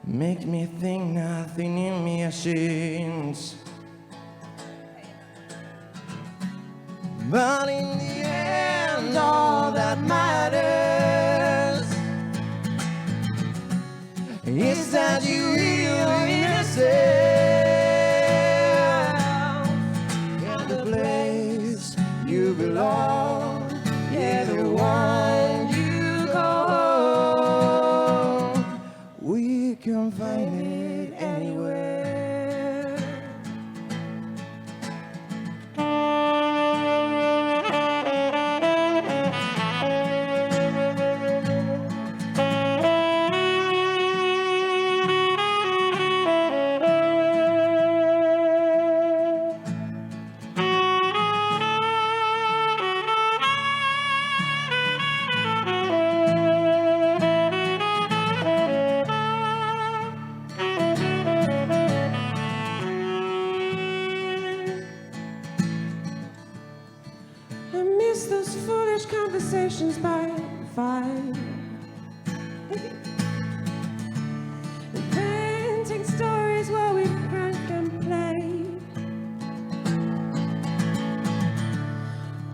Make me think nothing in me ashames. But in the end, all that matters is that you heal yourself in the place you belong. Yeah, the one you call home. We can find it anywhere. I miss those foolish conversations by fire. Inventing stories while we drank and played.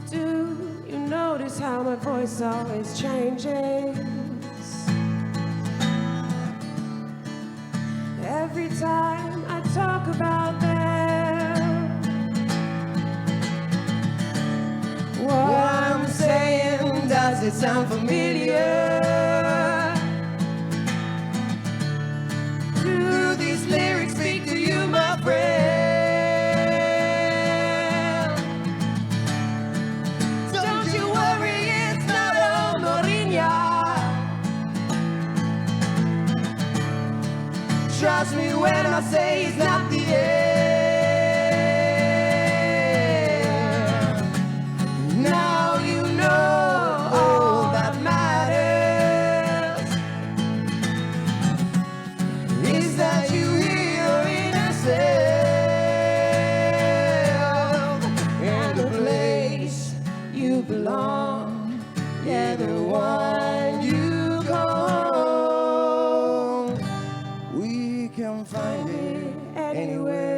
Do you notice how my voice always changes? Every time I talk about them. What I'm saying, does it sound familiar? Do these lyrics speak to you, my friend? Don't you worry, it's not a Moriña. Trust me when I say it's not the end. Now you know all that matters is that you heal yourself in the place you belong. Yeah, the one you call home. We can find it anywhere.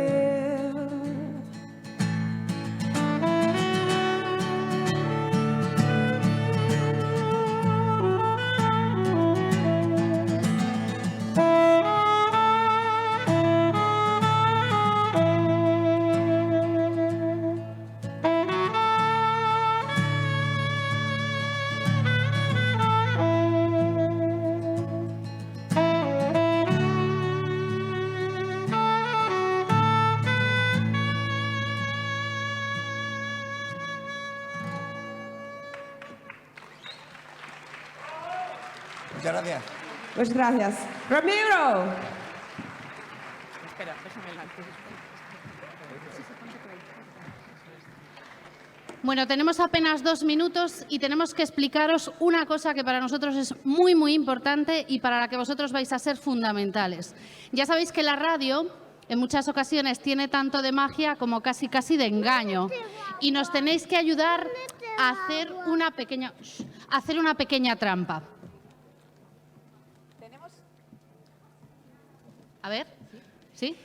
Muchas gracias. Pues gracias. Ramiro. Espera, déjame la antes. Bueno, tenemos apenas 2 minutos y tenemos que explicaros una cosa que para nosotros es muy, muy importante y para la que vosotros vais a ser fundamentales. Ya sabéis que la radio en muchas ocasiones tiene tanto de magia como casi de engaño y nos tenéis que ayudar a hacer una pequeña trampa. A ver, ¿sí?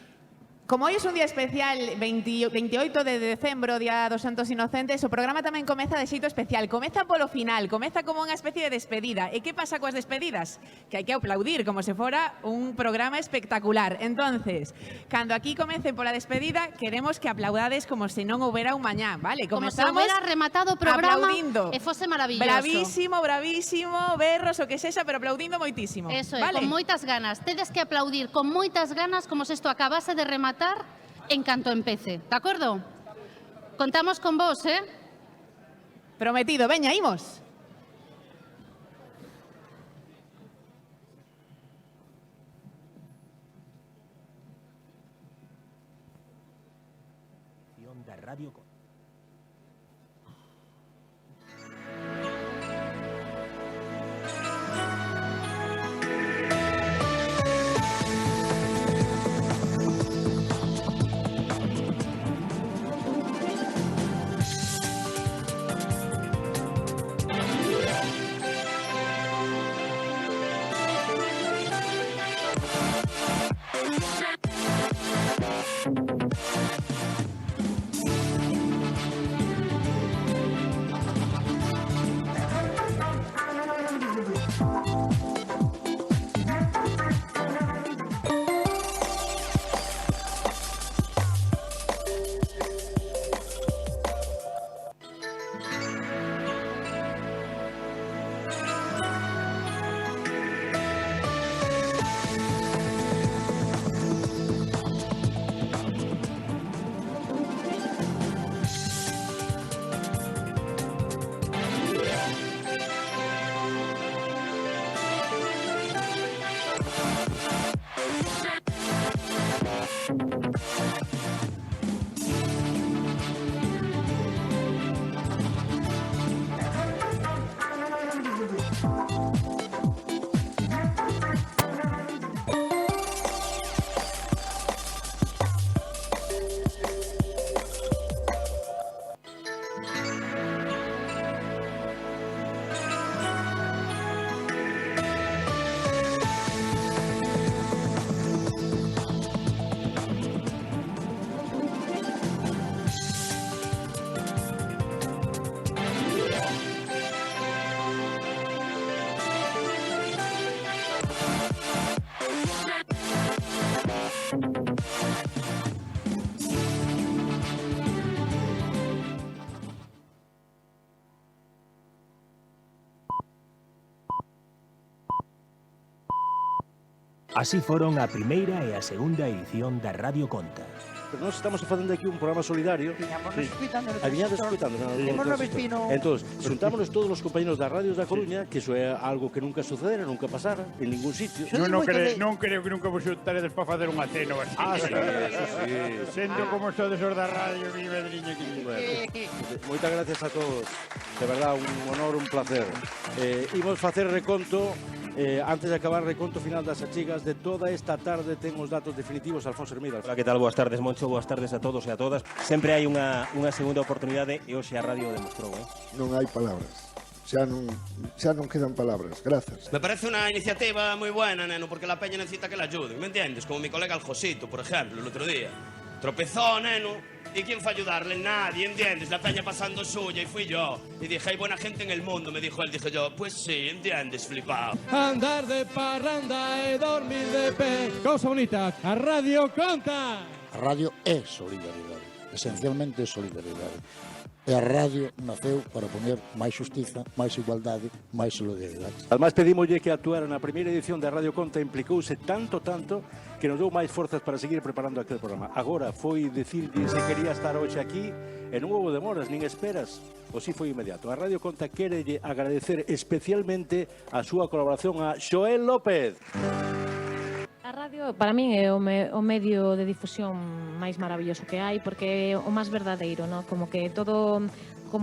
Como hoy es un día especial, 28 de decembro, Día dos Santos Inocentes, o programa tamén comeza de xeito especial. Comeza polo final, comeza como unha especie de despedida. E que pasa coas despedidas? Que hai que aplaudir como se fora un programa espectacular. Entonces, cando aquí comece pola despedida, queremos que aplaudades como se non houbera un mañá, vale? Como se Comezamos hubiera rematado o programa aplaudindo. e fose maravilloso. Bravísimo, bravísimo, berros, o que sexa, pero aplaudindo moitísimo. Eso é, vale? con moitas ganas. Tedes que aplaudir con moitas ganas como se isto acabase de rematar en canto empece, de acordo? Contamos con vos, eh? Prometido, veña, imos. Da Radio Con. Así foron a primeira e a segunda edición da Radio Conta. Pero nós estamos facendo aquí un programa solidario. Viñámonos escuitando. Viñades escuitando. Temos no vecino. Entón, xuntámonos todos os compañeros das radios da Coruña, que iso é algo que nunca sucedera, nunca pasara, en ningún sitio. Non creo que nunca vos xuntaredes para facer unha cena ou así. Sí. Sendo como sodes os da radio, mi madriña que Moitas gracias a todos. De verdad, un honor, un placer. Imos facer reconto. Antes de acabar, reconto final das achegas de toda esta tarde. Ten os datos definitivos, Alfonso Hermida. Hola, que tal? Boas tardes, Moncho. Boas tardes a todos e a todas. Sempre hai unha segunda oportunidade e hoxe a radio demostrou, Non hai palabras. Xa non quedan palabras. Grazas. Me parece una iniciativa muy buena, neno, porque la peña necesita que la ayuden, ¿me entiendes? Como mi colega el Josito, por ejemplo, el otro día. Tropezó, neno. ¿Y quién fue a ayudarle? Nadie, ¿entiendes? La peña pasando suya y fui yo. Y dije, hay buena gente en el mundo, me dijo él. Dije yo, pues sí, ¿entiendes? Flipado. Andar de parranda e dormir de pé. Cousa bonita, a Radio Conta. A radio é solidaridade, esencialmente é solidaridade. E a radio naceu para poner máis xustiza, máis igualdade, máis solidaridade. Además, pedimoslle que actuara na primeira edición da Radio Conta, implicouse tanto que nos dou máis forzas para seguir preparando aquel programa. Agora foi dicirlle se quería estar hoxe aquí e non houve demoras, nin esperas. O si foi inmediato. A Radio Conta querelle agradecer especialmente a súa colaboración a Xoel López. A radio, para min, é o medio de difusión máis maravilloso que hai, porque é o máis verdadeiro, ¿no? Como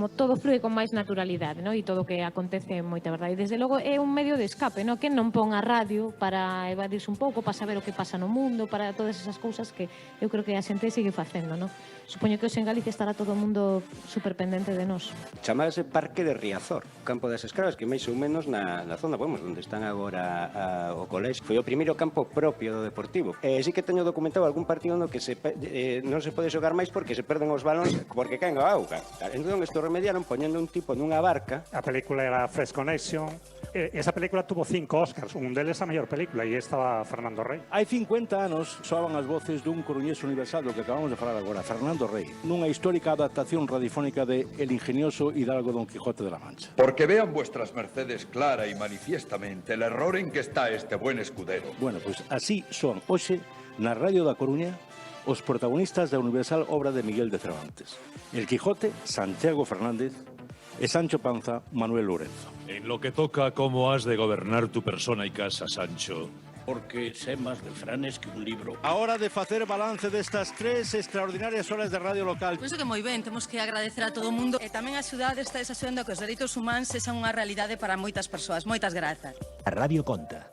todo flúe con máis naturalidade, ¿no? E todo o que acontece é moita verdade. E, desde logo, é un medio de escape, ¿no? Que non pon a radio para evadirse un pouco, para saber o que pasa no mundo, para todas esas cousas que eu creo que a xente sigue facendo, ¿no? Supoño que hoxe en Galicia estará todo o mundo superpendente de nós. Chamase Parque de Riazor, campo das Escravas, que máis ou menos na zona, onde están agora o colexio. Foi o primeiro campo propio do Deportivo. Sí que teño documentado algún partido no que non se pode xogar máis porque se perden os balóns porque caen a auga. Entón, isto remediaron poñendo un tipo nunha barca. A película era Fresh Connection. Esa película tuvo 5 Oscars, un deles a mellor película, e estaba Fernando Rey. Hai 50 anos soaban as voces dun coruñés universal do que acabamos de falar agora, Fernando Rey, nunha histórica adaptación radiofónica de El ingenioso hidalgo Don Quijote de la Mancha. Porque vean vuestras mercedes clara y manifiestamente el error en que está este buen escudero. Bueno, pues así son hoxe na Radio da Coruña os protagonistas da universal obra de Miguel de Cervantes. El Quijote, Santiago Fernández, e Sancho Panza, Manuel Lorenzo. En lo que toca cómo has de gobernar tu persona y casa, Sancho. Porque sé más refranes que un libro. A hora de facer balance destas 3 extraordinarias horas de radio local. Penso que moi ben, temos que agradecer a todo o mundo e tamén a xudade está desaxendo que os dereitos humanos sexan unha realidade para moitas persoas. Moitas grazas. A Radio Conta.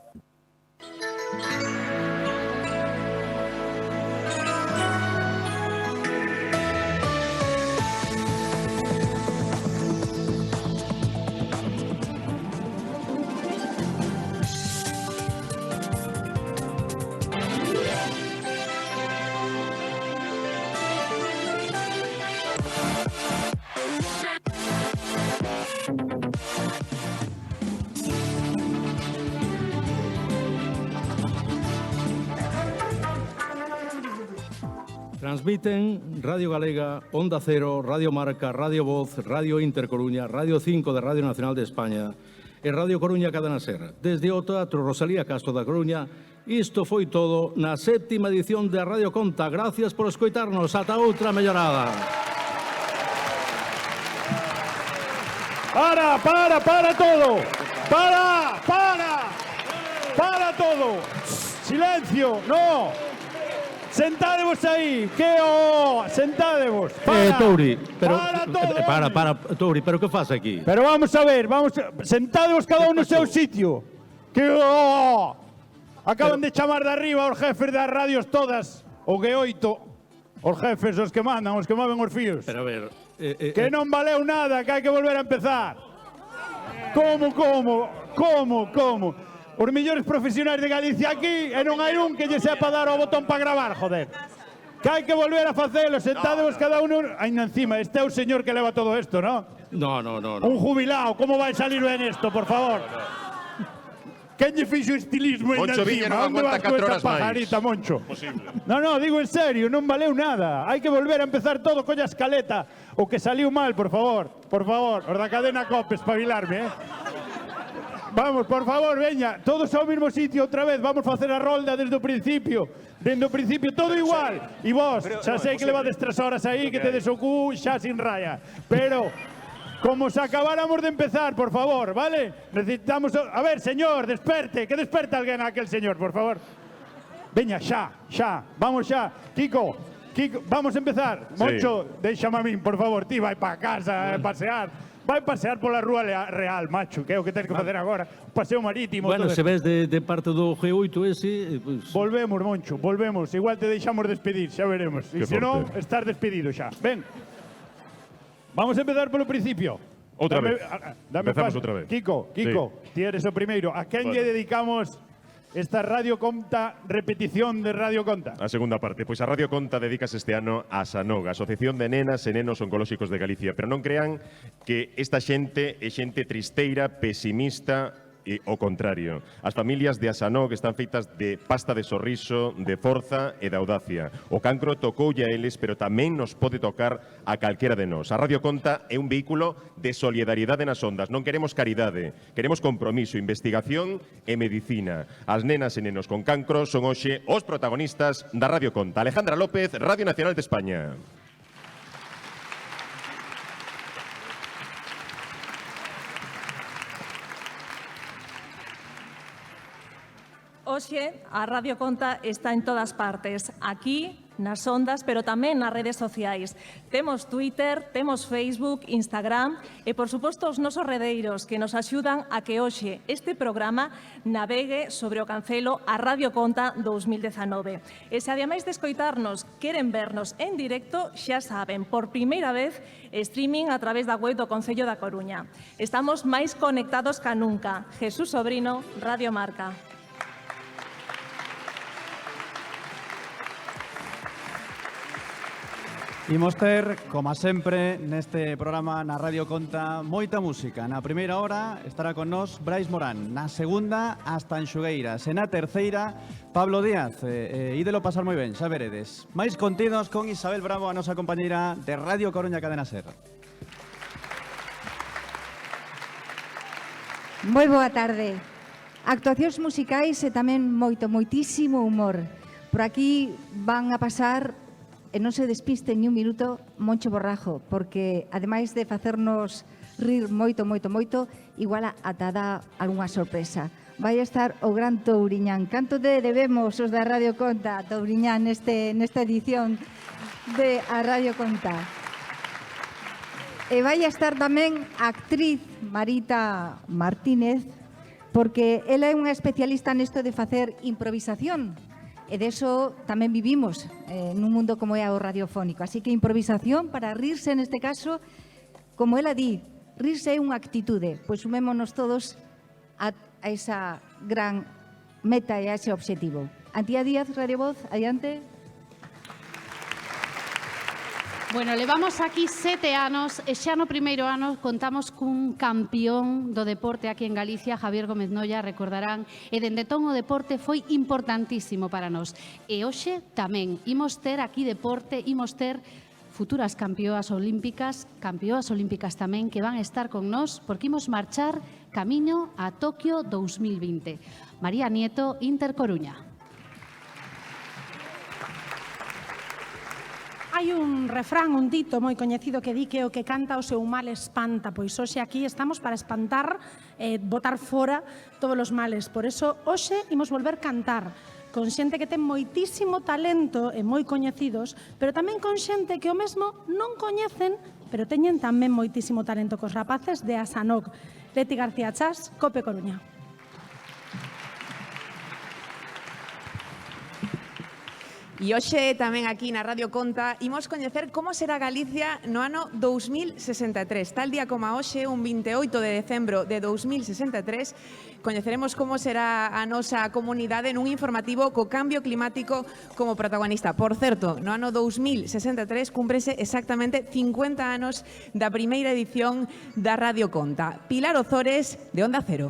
Transmiten Radio Galega, Onda Cero, Radio Marca, Radio Voz, Radio Intercoruña, Radio 5 de Radio Nacional de España e Radio Coruña Cadena Ser. Desde o Teatro Rosalía Castro da Coruña, isto foi todo na 7ª edición de Radio Conta. Gracias por escoitarnos. Ata outra mellorada. Para todo! Para todo! Silencio, no! Sentádevos aí, sentádevos. Touri, pero para todo. Touri, pero que faz aquí? Pero vamos a ver, sentádevos cada un no seu sitio. Acaban de chamar de arriba os jefes das radios todas, o G8, os jefes, os que mandan, os que moven os fíos. Pero a ver, que non valeu nada, que hai que volver a empezar. Como? Os millores profesionais de Galicia aquí e non hai un que lle sepa dar o botón para gravar, joder. Que hai que volver a facelo, sentádevos cada uno... Ainda encima, este é o señor que leva todo isto, ¿no? No. Un jubilado, como vai salir ben isto, por favor? Quen lle fixo estilismo ainda encima? Onde vas con esa pajarita, Moncho? No, digo en serio, non valeu nada. Hai que volver a empezar todo colla escaleta. O que saliu mal, por favor. Por favor, os da cadena COPE, espabilarme, Vamos, por favor, veña, todos ao mesmo sitio outra vez, vamos facer a rolda desde o principio. Dende o principio todo igual. E vos, xa sei que levades 3 horas aí, que tedes o cu xa sin raya. Pero, como se acabáramos de empezar, por favor, vale? Necesitamos... A ver, señor, desperte, que desperte alguén a aquel señor, por favor. Veña, xa, vamos xa. Kiko, vamos a empezar. Moncho, déxame a min, por favor, ti vai pa casa a pasear. Vai pasear pola Rúa Real, macho, que é o que tens que facer agora. Paseo marítimo. Bueno, se ves de parte do G8 ese... Pues... Volvemos, Moncho, volvemos. Igual te deixamos despedir, xa veremos. E se non, estás despedido xa. Ven. Vamos a empezar polo principio. Outra vez. Empezamos outra vez. Kiko, ti eres o primeiro. A quen lle dedicamos esta Radio Conta, repetición de Radio Conta? A segunda parte. Pois a Radio Conta dedicas este ano a ASANOG, Asociación de Nenas e Nenos Oncolóxicos de Galicia. Pero non crean que esta xente é xente tristeira, pesimista e o contrario. As familias de ASANOG están feitas de pasta de sorriso, de forza e de audacia. O cancro tocoulle a eles, pero tamén nos pode tocar a calquera de nós. A Radio Conta é un vehículo de solidariedade nas ondas. Non queremos caridade, queremos compromiso, investigación e medicina. As nenas e nenos con cancro son hoxe os protagonistas da Radio Conta. Alejandra López, Radio Nacional de España. Hoxe a Radio Conta está en todas partes, aquí, nas ondas, pero tamén nas redes sociais. Temos Twitter, temos Facebook, Instagram e, por suposto, os nosos redeiros que nos axudan a que hoxe este programa navegue sobre o cancelo a Radio Conta 2019. E se ademais de escoitarnos queren vernos en directo, xa saben, por primeira vez, streaming a través da web do Concello da Coruña. Estamos máis conectados ca nunca. Jesús Sobrino, Radio Marca. Imos ter, como sempre, neste programa na Radio Conta, moita música. Na primeira hora estará con nós Brais Morán, na segunda as Tanxugueiras e na terceira Pablo Díaz. Ídelo pasar moi ben, xa veredes. Máis contidos con Isabel Bravo, a nosa compañeira de Radio Coruña Cadena Ser. Moi boa tarde. Actuacións musicais e tamén moitísimo humor. Por aquí van a pasar... E non se despiste ni un minuto Moncho Borrajo, porque ademais de facernos rir moito, igual ata dá algunha sorpresa. Vai estar o gran Touriñán. Canto de debemos os da Radio Conta, Touriñán, nesta edición de a Radio Conta. E vai estar tamén a actriz Marita Martínez, porque ela é unha especialista nesto de facer improvisación. E deso tamén vivimos nun mundo como é o radiofónico. Así que improvisación para rirse neste caso, como ela di, rirse é unha actitude. Pois sumémonos todos a esa gran meta e a ese objetivo. Antía Díaz, Radio Voz, adiante. Bueno, levamos aquí 7 anos e xa no primeiro ano contamos cun campeón do deporte aquí en Galicia, Javier Gómez Noya, recordarán, e dende entón o deporte foi importantísimo para nós. E hoxe tamén imos ter aquí deporte, imos ter futuras campeoas olímpicas tamén que van a estar con nós porque imos marchar camiño a Tokio 2020. María Nieto, Inter Coruña. Hai un refrán, un dito moi coñecido que di que o que canta o seu mal espanta. Pois hoxe aquí estamos para espantar, botar fora todos os males. Por eso hoxe imos volver cantar con xente que ten moitísimo talento e moi coñecidos, pero tamén con xente que o mesmo non coñecen, pero teñen tamén moitísimo talento, cos rapaces de ASANOG. Leti García Chas, Cope Coruña. E hoxe tamén aquí na Radio Conta imos coñecer como será Galicia no ano 2063. Tal día como hoxe, un 28 de decembro de 2063, coñeceremos como será a nosa comunidade nun informativo co cambio climático como protagonista. Por certo, no ano 2063 cúmprese exactamente 50 anos da primeira edición da Radio Conta. Pilar Ozores, de Onda Cero.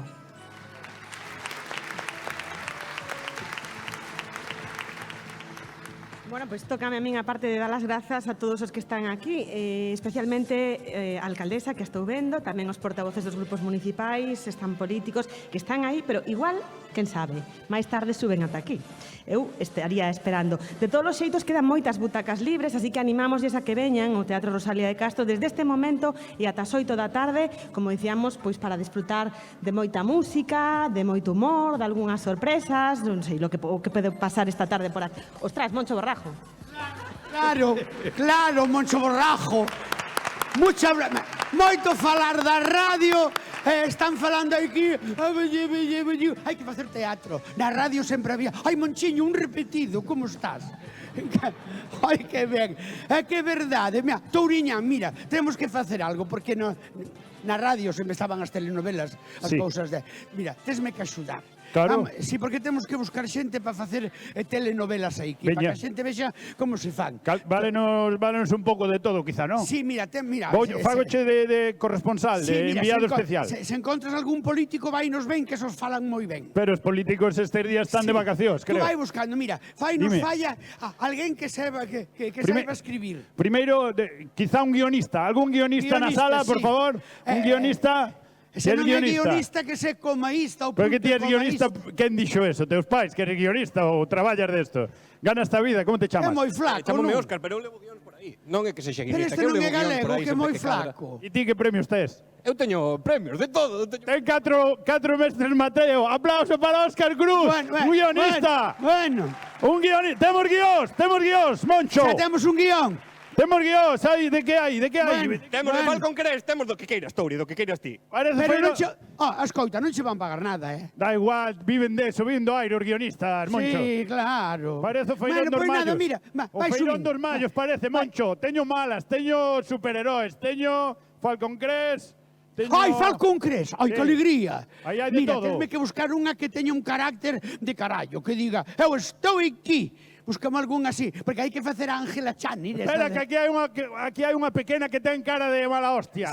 Bueno, pues tócame a min a parte de dar as grazas a todos os que están aquí, especialmente a alcaldesa que estou vendo, tamén os portavoces dos grupos municipais, están políticos que están aí, pero igual, quen sabe, máis tarde suben ata aquí. Eu estaría esperando. De todos os xeitos quedan moitas butacas libres, así que animámosles a que veñan ao Teatro Rosalía de Castro desde este momento e ata as 8 da tarde, como dicíamos, pois para disfrutar de moita música, de moito humor, de algunhas sorpresas, non sei, o que pode pasar esta tarde por aquí. Ostras, Moncho Borrajo. Claro, claro, Moncho Borrajo. Moito falar da radio, están falando aquí, hai que facer teatro. Na radio sempre había, ai Monchiño, un repetido, como estás? Ai, que ben, é que é verdade. Mira, Touriñán, mira, temos que facer algo, porque na radio sempre estaban as telenovelas, as cousas de... Mira, tesme que axudar. Claro. Sí, porque temos que buscar xente para facer telenovelas aí, para que a xente vexa como se fan. Válenos un pouco de todo, quizá, non? Sí, mira, Fagoche de corresponsal, de enviado especial. Se encontras algún político, vai nos ben, que esos falan moi ben. Pero os políticos estes días están de vacacións, creo. Tú vai buscando, mira, nos falla alguén que saiba escribir. Primeiro, quizá un guionista. Algún guionista na sala, por favor? Un guionista... Se non é guionista, que se comaísta ou pero que ti és guionista, quen dixo eso? Teus pais, que eres guionista ou traballas desto? Ganas esta vida, como te chamas? É moi flaco, non? Chamome Óscar, pero eu levo guión por aí. Non é que sexa guionista, pero este non é galego, que é moi flaco. E ti que premios tes? Eu teño premios, de todo. Ten 4 mestres Mateo. Aplauso para Óscar Cruz, un guionista. Bueno. Un guionista. Temos guións, Moncho. Xa temos un guión. Temos guións, hai, de que hai? Temos de Falcon Crest, temos do que queiras, Touri, do que queiras ti. Pero non che... escoita, non che van pagar nada, Da igual, viven deso, viven do aire os guionistas, Moncho. Sí, claro. Parece o Feirón dos Mallos. Nada, mira, o Feirón dos Mallos parece, Moncho. Teño malas, teño superheróis, teño Falcon Crest... Ai, Falcon Crest, ai, que alegría. Aí hai de todo. Mira, tenme que buscar unha que teña un carácter de carallo, que diga, eu estou aquí. Buscamos algún así, porque hai que facer a Ángela Chani. Espera, que aquí hai unha pequena que ten cara de mala hostia.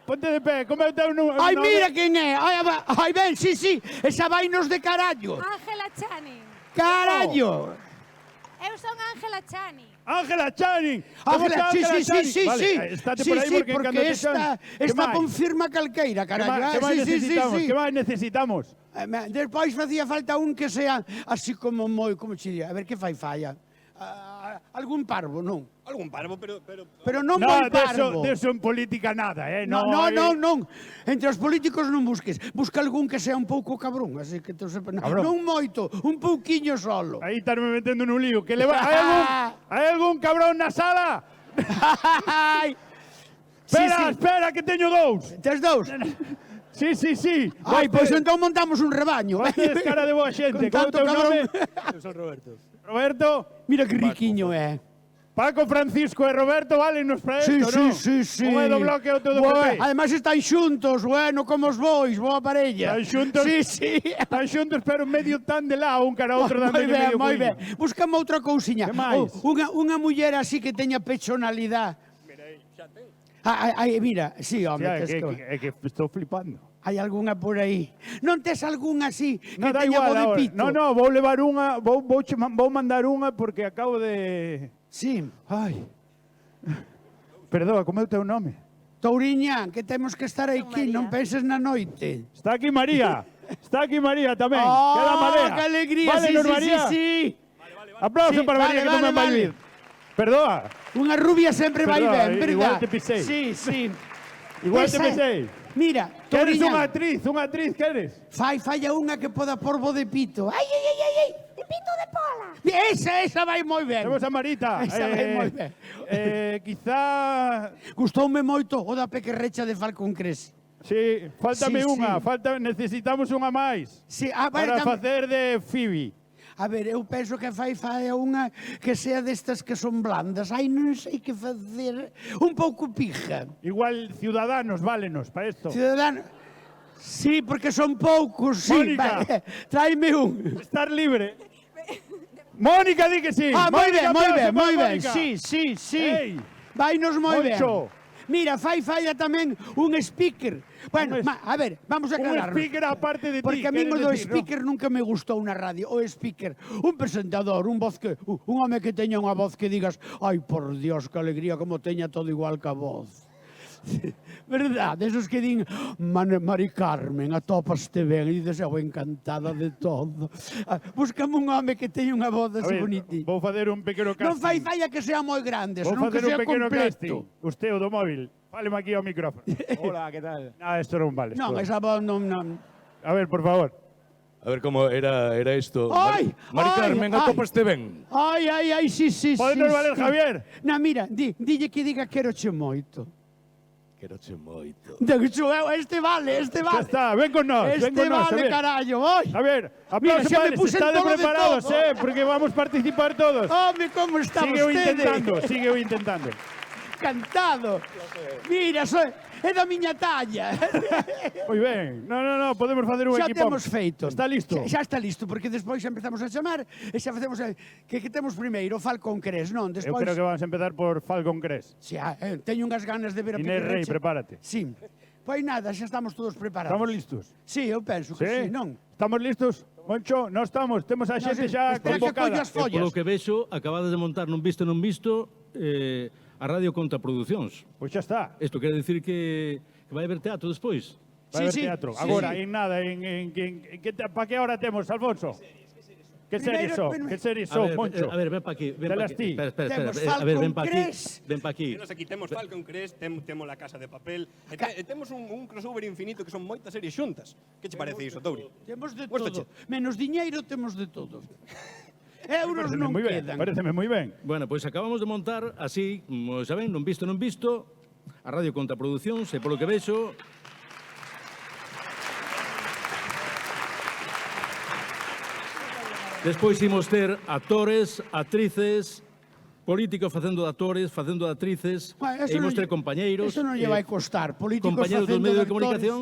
Ponte de pé, como é o teu número? Ai, mira quen é. Ai, ben, sí, esa vainos de carallo. Ángela Chani. Carallo. Eu son Ángela Chani. Ángela Chani. Sí. Estate por aí porque esta confirma calqueira, carallo. Que máis necesitamos? Despois facía falta un que sea así como moi, como che diría, a ver que falla. Algún parvo, non? Algún parvo, pero non moi parvo. Deso en política nada, Non. Entre os políticos non busques. Busca algún que sea un pouco cabrón, así que non moito, un pouquiño solo. Aí estás me metendo nun lío. Hai algún cabrón na sala? Espera, que teño dous. Tes dous? Sí. Ai, pois entón montamos un rebaño. Tes cara de boa xente. Qual é o teu nome? Eu son Roberto. Roberto? Mira que riquiño é. Paco, Francisco e Roberto valenos para isto, non? Sí. Un é do Bloque e outro do PP. Ademais están xuntos, bueno, como os bois, boa parella. Están xuntos? Sí. Están xuntos, pero medio tan de lado, un cara a outro dando medio moi ben. Búscame outra cousiña. Que máis? Unha muller así que teña personalidade. Mira aí, xa ten. Mira, sí, home. É que estou flipando. Hai algunha por aí. Non tes algunha así que da teña igual, bo de pito? No, vou levar unha, vou mandar unha porque acabo de... Sí. Ai. Perdoa, como é o teu nome? Touriñán, que temos que estar aquí, non penses na noite. Está aquí María. Está aquí María tamén. Que da Marea. Que alegría, sí. Aplauso para María, que non me vai vir. Perdoa. Unha rubia sempre vai ben, verdad? Igual te pisei. Sí. Igual te pisei. Mira, Queres unha actriz, queres? Falla unha que poda por bo de pito. Ai. De pito de pola. Esa vai moi ben. Temos a Marita. Esa vai moi ben. Quizá... Gustoume moito o da pequerrecha de Falcon Crest. Sí, faltame unha. Necesitamos unha máis. Sí, para facer de Phoebe. A ver, eu penso que falla unha que sea destas que son blandas. Ai, non sei que facer. Un pouco pija. Igual Ciudadanos, válenos para isto. Ciudadanos. Sí, porque son poucos, sí. Mónica. Tráeme un. Estar libre. Mónica, di que sí. Moi ben. Mónica. Sí. Vainos moi ben. Mira, falla tamén un speaker. Bueno, a ver, vamos a aclararnos. Un speaker aparte de ti, porque a mí queres do decir, speaker nunca me gustou na radio. O speaker, un presentador, un home que teña unha voz que digas ai, por Dios, que alegría, como teña todo igual que a voz. Verdad, esos que din Mari Carmen, atópaste ben e dices, eu encantada de todo. Búscame un home que teña unha voz así bonita. Vou fazer un pequeno casting. Non falla que sea moi grande, Vou senón que facer sea un pequeno completo. casting. Usted, o do móvil, fáleme aquí ao micrófono. Hola, que tal? Nada, esto non vale. Non, esa voz non... A ver, por favor. A ver como era isto. Ai, Mari Carmen, atopaste ben. Ai, sí. Podenos valer, Javier? Na, mira, dille que diga queroche moito. Queroche moito. Este vale. Ya está, ven con nos. Este vale, carallo, voy. A ver, Mira, aplausos xa para me eles. pusen Estade todo de preparados, todo. porque vamos a participar todos. Home, como está vostede? Sígueo intentando. Cantado. Mira, é da miña talla. Moi ben. No, podemos facer un Xa equipo. temos feito. Está listo? Xa está listo, porque despois xa empezamos a chamar e xa facemos... Que temos primeiro? Falcon Cres, non? Eu Despois... creo que vamos a empezar por Falcon Cres. Xa, teño unhas ganas de ver a Inés Rey, Pequerreche. prepárate. Sí. Pois nada, xa estamos todos preparados. Estamos listos? Sí, eu penso que sí, non? Estamos listos? Moncho, non estamos. Temos a xente xa convocada. Polo que vexo, acabades de montar nun visto a Radio Conta Producións. Pois xa está. Isto quere dicir que vai haber teatro despois. Vai haber teatro. Agora, en nada, para que hora temos, Alfonso? Que series son? Que series son, Moncho? A ver, ven pa aquí. Delas ti. Espera. A ver, ven pa aquí. Ven pa aquí. Aquí temos Falcon Crest, temos La Casa de Papel, e temos un crossover infinito que son moitas series xuntas. Que che parece iso, Touri? Temos de todo. Menos diñeiro temos de todo. Euros non quedan. Pareceme moi ben. Bueno, pois acabamos de montar así, como xa ven, non visto, a Radio Conta Producións, e polo que vexo... Despois imos ter actores, actrices, políticos facendo de actores, facendo de actrices, e imos ter compañeiros... Eso non lle vai costar. Políticos compañeiros dos facendo medios de de comunicación...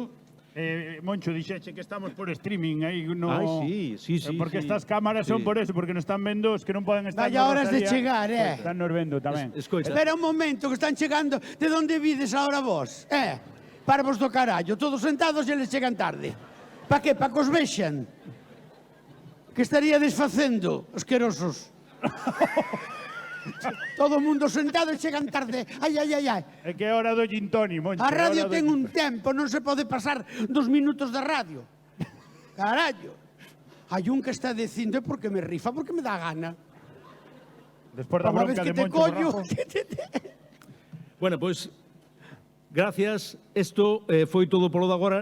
Moncho, dixeche que estamos por streaming aí no... Ai, sí. Porque estas cámaras son por eso, porque nos están vendo os que non poden estar... Vaya horas de chegar, Están nos vendo tamén. Espera un momento, que están chegando. De onde vides ahora vos? Parvos do carallo, todos sentados e eles chegan tarde. Pa que? Pa que os vexan? Que estaría desfacendo, asquerosos. Todo o mundo sentado e chegan tarde. Ai. É que é hora do gin toni, Moncho. A radio ten un tempo, non se pode pasar 2 minutos da radio. Carallo. Hai un que está dicindo porque me rifa, porque me dá gana. Despois da bronca de Moncho Borrajo. Bueno, pois, gracias. Isto foi todo polo de agora.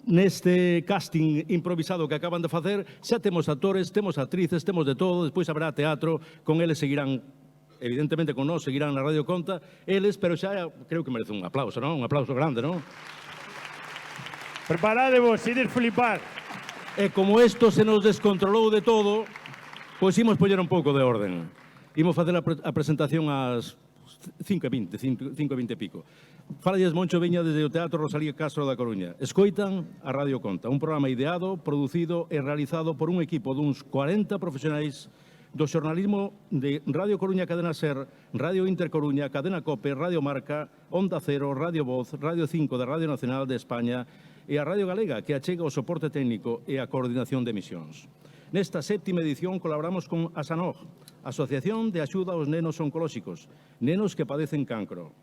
Neste casting improvisado que acaban de facer, xa temos actores, temos actrices, temos de todo, despois habrá teatro, con eles seguirán, evidentemente con nós, seguirán na Radio Conta, eles, pero xa creo que merece un aplauso, non? Un aplauso grande, non? Preparadevos, ides flipar. E como isto se nos descontrolou de todo, pois imos poñer un pouco de orden. Imos facer a presentación ás 5:20 e pico. Falalles Moncho Viña desde o Teatro Rosalía Castro da Coruña. Escoitan a Radio Conta, un programa ideado, producido e realizado por un equipo duns 40 profesionais do xornalismo de Radio Coruña Cadena Ser, Radio Intercoruña, Cadena Cope, Radio Marca, Onda Cero, Radio Voz, Radio 5 da Radio Nacional de España e a Radio Galega, que achega o soporte técnico e a coordinación de emisións. Nesta 7ª edición colaboramos con ASANOG, Asociación de Axuda aos Nenos Oncolóxicos, nenos que padecen cancro.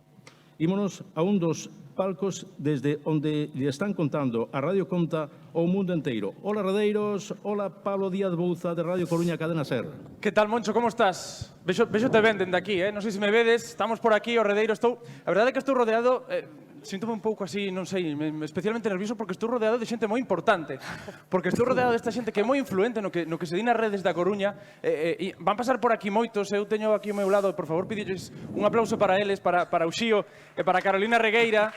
Ímonos a un dos palcos desde onde lle están contando a Radio Conta ao mundo inteiro. Hola, Redeiros. Hola, Pablo Díaz Bouza, de Radio Coruña Cadena Ser. Que tal, Moncho, como estás? Vexo te ven dende aquí, non sei se me vedes. Estamos por aquí, o Redeiro. A verdade é que estou rodeado... Síntome un pouco así, non sei, especialmente nervioso porque estou rodeado de xente moi importante. Porque estou rodeado desta xente que é moi influente no que se di nas redes da Coruña. E van pasar por aquí moitos, eu teño aquí ao meu lado, por favor, pidilles un aplauso para eles, para o Xío e para Carolina Regueira.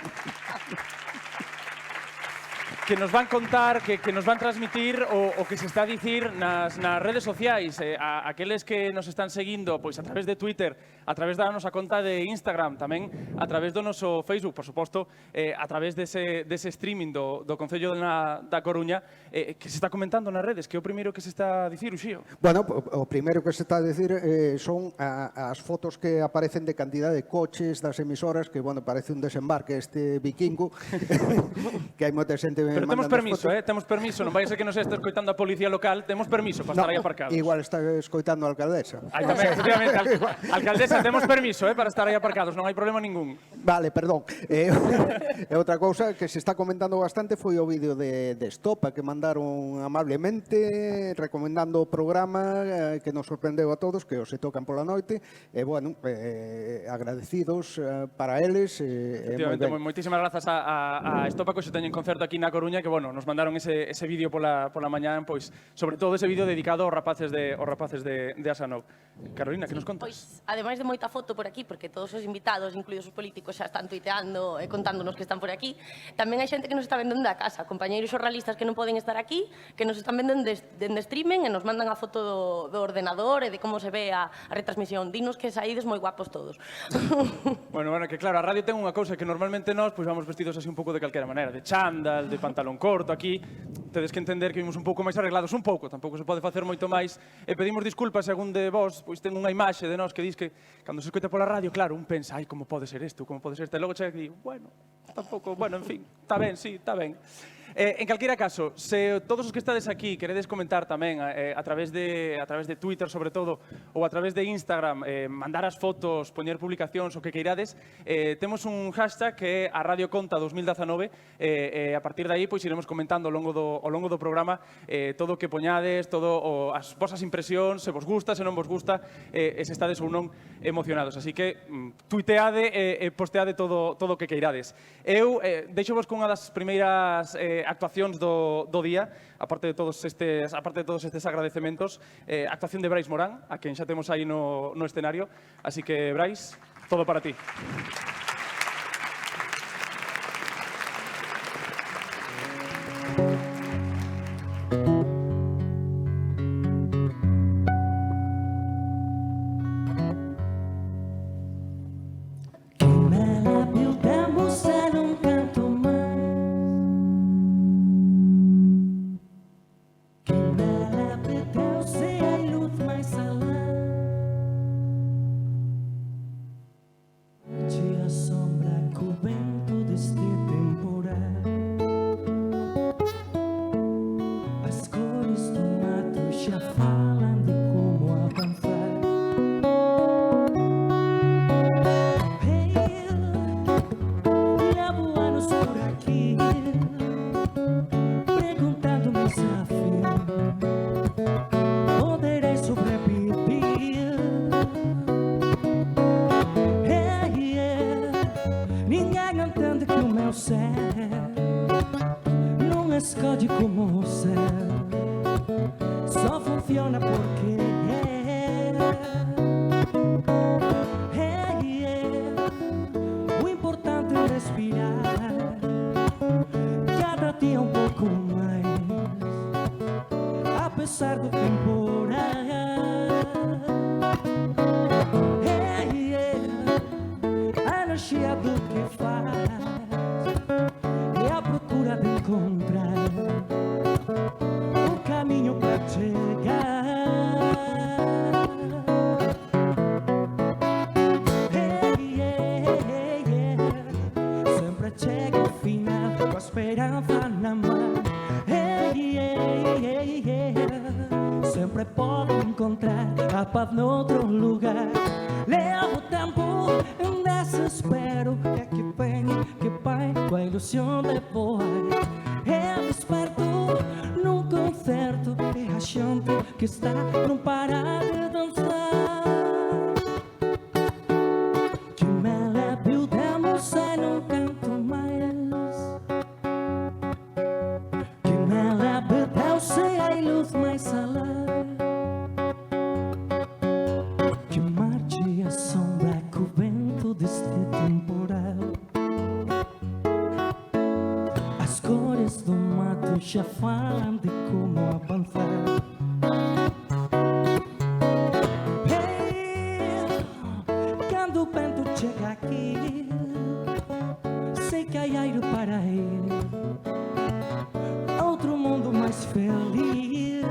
que nos van contar, que nos van transmitir o que se está a dicir nas redes sociais, a aqueles que nos están seguindo pois a través de Twitter, a través da nosa conta de Instagram, tamén a través do noso Facebook, por suposto, a través dese streaming do Concello da Coruña, que se está comentando nas redes, que é o primeiro que se está a dicir, Uxío. Bueno, o primeiro que se está a dicir son as fotos que aparecen de cantidad de coches das emisoras, que, bueno, parece un desembarque este vikingo, que hai moita xente Pero temos permiso, temos permiso, non vai ser que nos este escoitando a policía local, temos permiso para estar aí aparcados. Igual está escoitando a alcaldesa. Aí tamén, efectivamente, alcaldesa, temos permiso para estar aí aparcados, non hai problema ningún. Vale, perdón. E outra cousa que se está comentando bastante foi o vídeo de Estopa, que mandaron amablemente, recomendando o programa que nos sorprendeu a todos, que os se tocan pola noite, e, bueno, agradecidos para eles. Efectivamente, moitísimas grazas a Estopa, que hoxe teñen concerto aquí na Coruña, que, bueno, nos mandaron ese vídeo pola mañá, pois, sobre todo ese vídeo dedicado aos rapaces de Asanov. Carolina, que nos contas? Pois, ademais de moita foto por aquí, porque todos os invitados, incluídos os políticos, xa están tuiteando e contándonos que están por aquí, tamén hai xente que nos está vendo da casa, compañeiros xornalistas que non poden estar aquí, que nos están vendo dende streaming e nos mandan a foto do ordenador e de como se ve a retransmisión. Dinos que saídes moi guapos todos. Bueno, que claro, a radio ten unha cousa que normalmente nós pois vamos vestidos así un pouco de calquera maneira, de chándal, de pantalón corto, aquí tedes que entender que vimos un pouco máis arreglados, un pouco, tampouco se pode facer moito máis, e pedimos disculpas según de vos, pois ten unha imaxe de nós que dis que cando se escoita pola radio, claro, un pensa, ai, como pode ser isto, como pode ser isto, e logo chega e di, bueno, tampouco, bueno, en fin, está ben, sí, está ben. En calquera caso, se todos os que estades aquí queredes comentar tamén a través de Twitter, sobre todo, ou a través de Instagram, mandar as fotos, poñer publicacións, o que queirades, temos un hashtag que é a Radio Conta 2019, e a partir de aí pois iremos comentando ao longo do programa todo o que poñades, todo as vosas impresións, se vos gusta, se non vos gusta, e se estades ou non emocionados. Así que tuiteade e posteade todo o que queirades. Eu deixo-vos con unha das primeiras actuacións do día, aparte de todos estes agradecementos, actuación de Brais Morán, a quen xa temos aí no escenario. Así que, Brais, todo para ti. As cores do mar. já falam de como avançar. Quando o vento chega aqui, sei que há aire para ir, outro mundo mais feliz.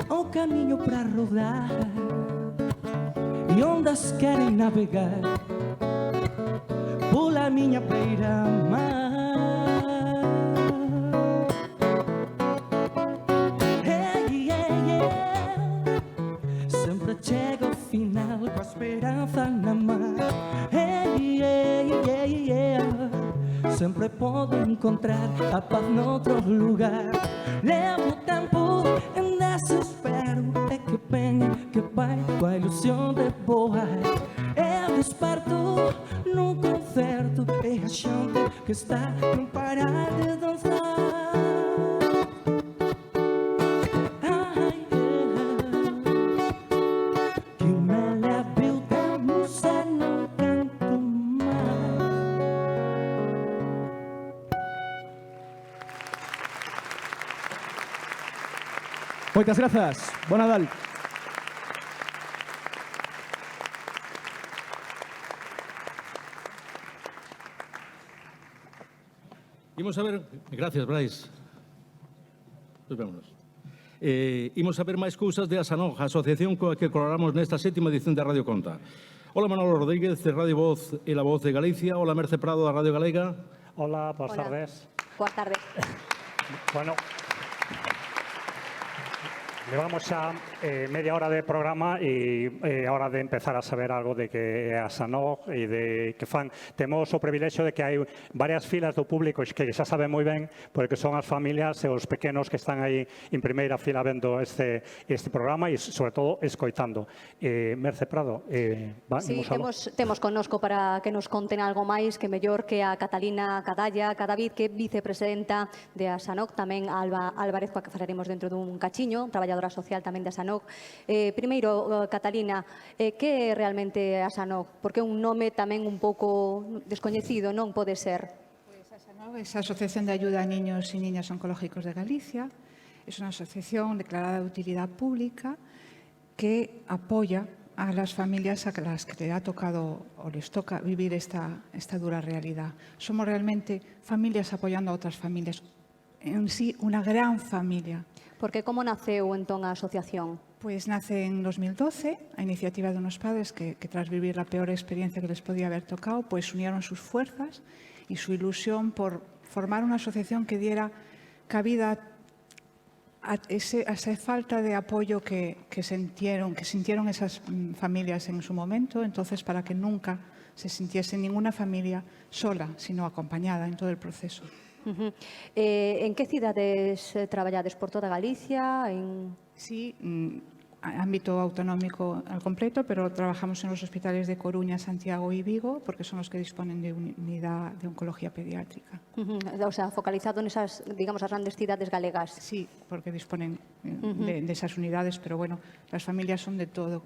O caminho para rodar e ondas querem navegar pela minha beira-mar. Sempre chega ao final com a esperança na mão. Sempre posso encontrar a paz noutro lugar. Levo tempo em desespero, é que venha, que vai com a ilusão de voar. Eu desperto num concerto, é a gente que está não parar de dançar. Que me leve o tempo, se não canto mais. Moitas grazas. Bo Nadal. Imos a ver... Gracias, Brais. Pois vémonos. Imos a ver máis cousas de Asanog, a asociación coa que colaboramos nesta 7ª edición da Radio Conta. Hola, Manolo Rodríguez, de Radio Voz e La Voz de Galicia. Hola, Merce Prado, da Radio Galega. Hola, boas Hola. tardes. Boas tardes. Bueno, levamos xa media hora de programa e é hora de empezar a saber algo de que é a Asanog e de que fan. Temos o privilexio de que hai varias filas do público que xa saben moi ben porque son as familias e os pequenos que están aí en primeira fila vendo este programa e, sobre todo, escoitando. Merce Prado, Sí, temos connosco para que nos conten algo máis que mellor que a Catalina Cadavid, que é vicepresidenta de Asanog, tamén a Alba Álvarez, coa que falaremos dentro dun cachiño, traballadora social tamén de Asanog. Primeiro, Catalina, que é realmente Asanog? Porque é un nome tamén un pouco descoñecido, non pode ser? Asanog é a Asociación de Ayuda a Niños y Niñas Oncológicos de Galicia. Es una asociación declarada de utilidad pública que apoya a las familias a las que le ha tocado o les toca vivir esta dura realidad. Somos realmente familias apoyando a otras familias. En sí, una gran familia. Porque como naceu entón a asociación? Pues nace en 2012 a iniciativa de unos padres que tras vivir la peor experiencia que les podía haber tocado, pues unieron sus fuerzas y su ilusión por formar una asociación que diera cabida a esa falta de apoyo que sintieron esas familias en su momento, entonces para que nunca se sintiese ninguna familia sola, sino acompañada en todo el proceso. En que cidades traballades? Por toda Galicia? Sí, ámbito autonómico al completo, pero trabajamos en los hospitales de Coruña, Santiago y Vigo, porque son los que disponen de unidad de oncología pediátrica. O sea, focalizado nesas, digamos, as grandes cidades galegas. Sí, porque disponen de esas unidades, pero bueno, las familias son de todo